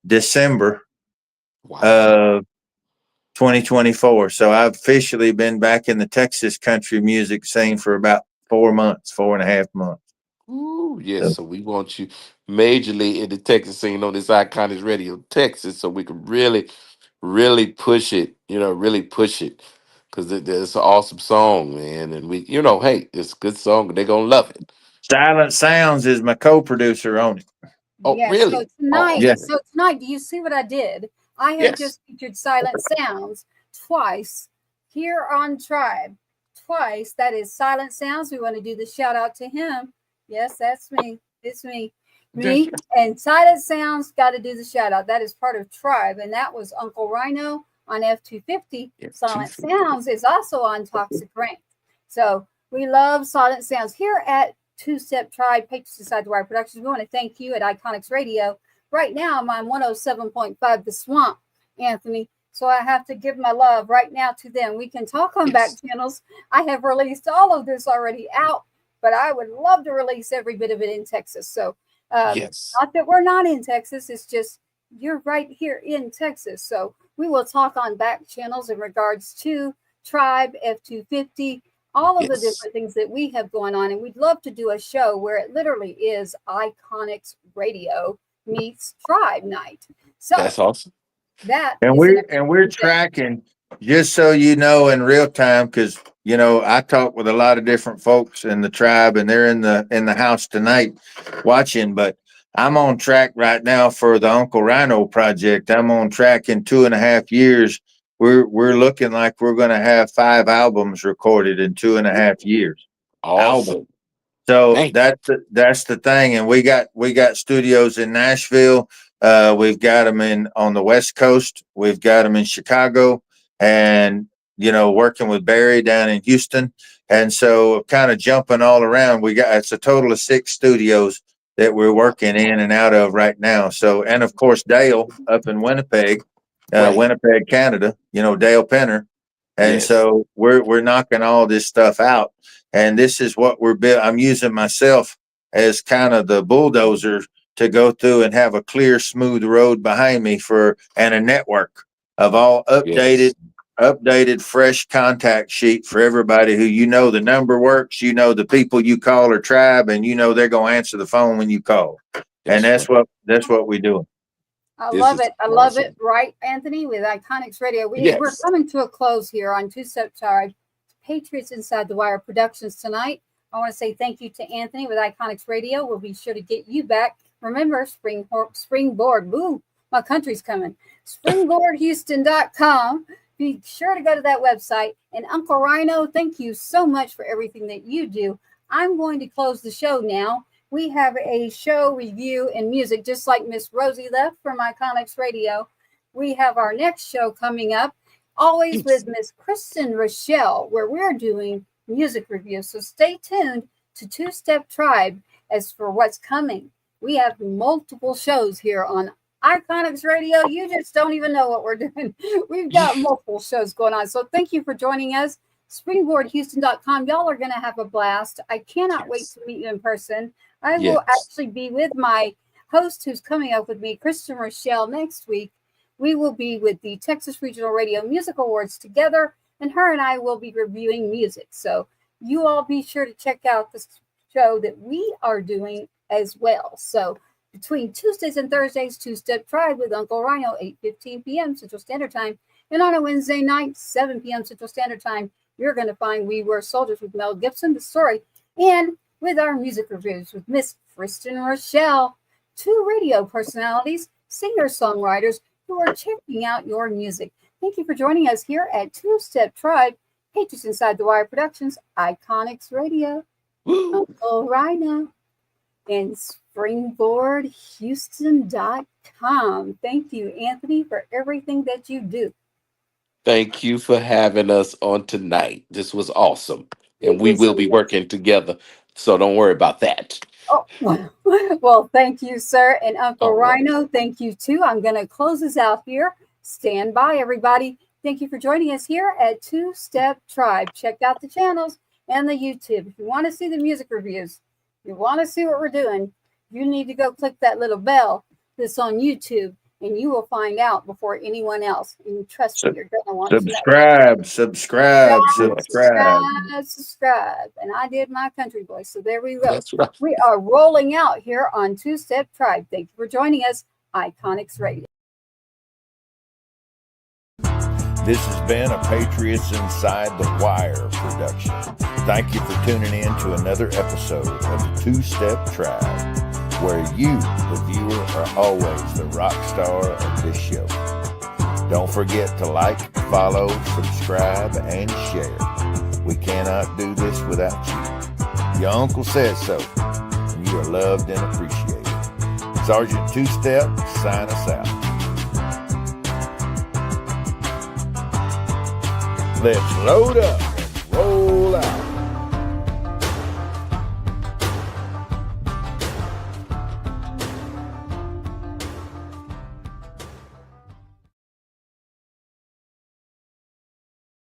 D: December
F: Wow.
D: of 2024. So I've officially been back in the Texas country music scene for about 4 months, 4.5 months.
F: Ooh, yes.
D: So
F: So we want you majorly in the Texas scene on this Iconics Radio Texas, so we can really push it. Really push it because it's an awesome song, man. And hey, it's a good song. They're gonna love it.
D: Silent Sounds is my co-producer on it.
F: Oh,
C: Yeah,
F: really?
D: Yeah.
C: so tonight, do you see what I did? I have
F: Yes.
C: just featured Silent Sounds twice here on Tribe. Twice. That is Silent Sounds. We want to do the shout out to him. Yes, that's me. It's me. Me. And Silent Sounds got to do the shout out. That is part of Tribe. And that was Uncle Rhino on F250. Silent Sounds is also on Toxic Rain. So we love Silent Sounds here at Two-Step Tribe, Patriots Inside the Wire Productions. We want to thank you at Iconix Radio. Right now, I'm on 107.5 The Swamp, Anthony. So I have to give my love right now to them. We can talk on back channels. I have released all of this already out, but I would love to release every bit of it in Texas. So
F: Yes.
C: not that we're not in Texas. It's just you're right here in Texas. So we will talk on back channels in regards to Tribe, F250, all of the
F: Yes.
C: different things that we have going on. And we'd love to do a show where it literally is Iconix Radio meets Tribe Night. So
F: That's awesome.
C: that
D: And
C: is an
D: we're
C: amazing thing.
D: tracking, just so you know, in real time, because I talk with a lot of different folks in the tribe, and they're in the house tonight watching. But I'm on track right now for the Uncle Rhino project. I'm on track in 2.5 years. We're looking like we're going to have 5 albums recorded in 2.5 years.
F: Awesome.
D: So
F: Thank
D: that's the thing, and we got studios in Nashville. We've got them on the West Coast. We've got them in Chicago, and working with Barry down in Houston. And so, kind of jumping all around. It's a total of 6 studios that we're working in and out of right now. So, and of course Dale up in Winnipeg,
F: Right.
D: Winnipeg, Canada. Dale Penner. And
F: Yes.
D: so we're knocking all this stuff out. And this is what we're building. I'm using myself as kind of the bulldozer to go through and have a clear, smooth road behind me and a network of all
F: Yes.
D: updated, fresh contact sheet for everybody who the number works, the people you call are tribe, and they're gonna answer the phone when you call. And that's
F: right.
D: what we do.
C: I
F: This
C: love
F: is
C: it. I love
F: awesome.
C: it. Right, Anthony, with Iconix Radio. We're
F: Yes.
C: coming to a close here on Two Step Tribe, Patriots Inside the Wire Productions tonight. I want to say thank you to Anthony with Iconix Radio. We'll be sure to get you back. Remember, Springboard. Woo, my country's coming. SpringboardHouston.com. Be sure to go to that website. And Uncle Rhino, thank you so much for everything that you do. I'm going to close the show now. We have a show review and music, just like Miss Rosie left from Iconix Radio. We have our next show coming up, always with Miss Kristen Rochelle, where we're doing music reviews. So stay tuned to Two Step Tribe as for what's coming. We have multiple shows here on Iconix Radio. You just don't even know what we're doing. We've got multiple shows going on. So thank you for joining us. SpringboardHouston.com. Y'all are going to have a blast. I cannot wait to meet you in person. I will actually be with my host who's coming up with me, Kristen Rochelle, next week. We will be with the Texas Regional Radio Music Awards together, and her and I will be reviewing music. So you all be sure to check out the show that we are doing as well. So between Tuesdays and Thursdays, Two Step Tribe with Uncle Rhino, 8:15 p.m. Central Standard Time. And on a Wednesday night, 7 p.m. Central Standard Time, you're going to find We Were Soldiers with Mel Gibson, the story, and with our music reviews with Miss Kristen Rochelle, two radio personalities, singer-songwriters who are checking out your music. Thank you for joining us here at Two Step Tribe, Patriots Inside the Wire Productions, Iconix Radio, Uncle Rhino, and SpringboardHouston.com. Thank you, Anthony, for everything that you do.
F: Thank you for having us on tonight. This was awesome. And we will be working together. So don't worry about that.
C: Oh, well, thank you, sir. And Uncle Rhino, thank you too. I'm going to close this out here. Stand by, everybody. Thank you for joining us here at Two Step Tribe. Check out the channels and the YouTube. If you want to see the music reviews, if you want to see what we're doing, you need to go click that little bell that's on YouTube, and you will find out before anyone else. And trust me, you're going to want to
D: subscribe.
C: And I did my country voice. So there we go.
F: That's right.
C: We are rolling out here on Two Step Tribe. Thank you for joining us, Iconix Radio.
A: This has been a Patriots Inside the Wire production. Thank you for tuning in to another episode of the Two Step Tribe, where you, the viewer, are always the rock star of this show. Don't forget to like, follow, subscribe, and share. We cannot do this without you. Your uncle says so, and you are loved and appreciated. Sergeant Two Step, sign us out. Let's load up and roll out.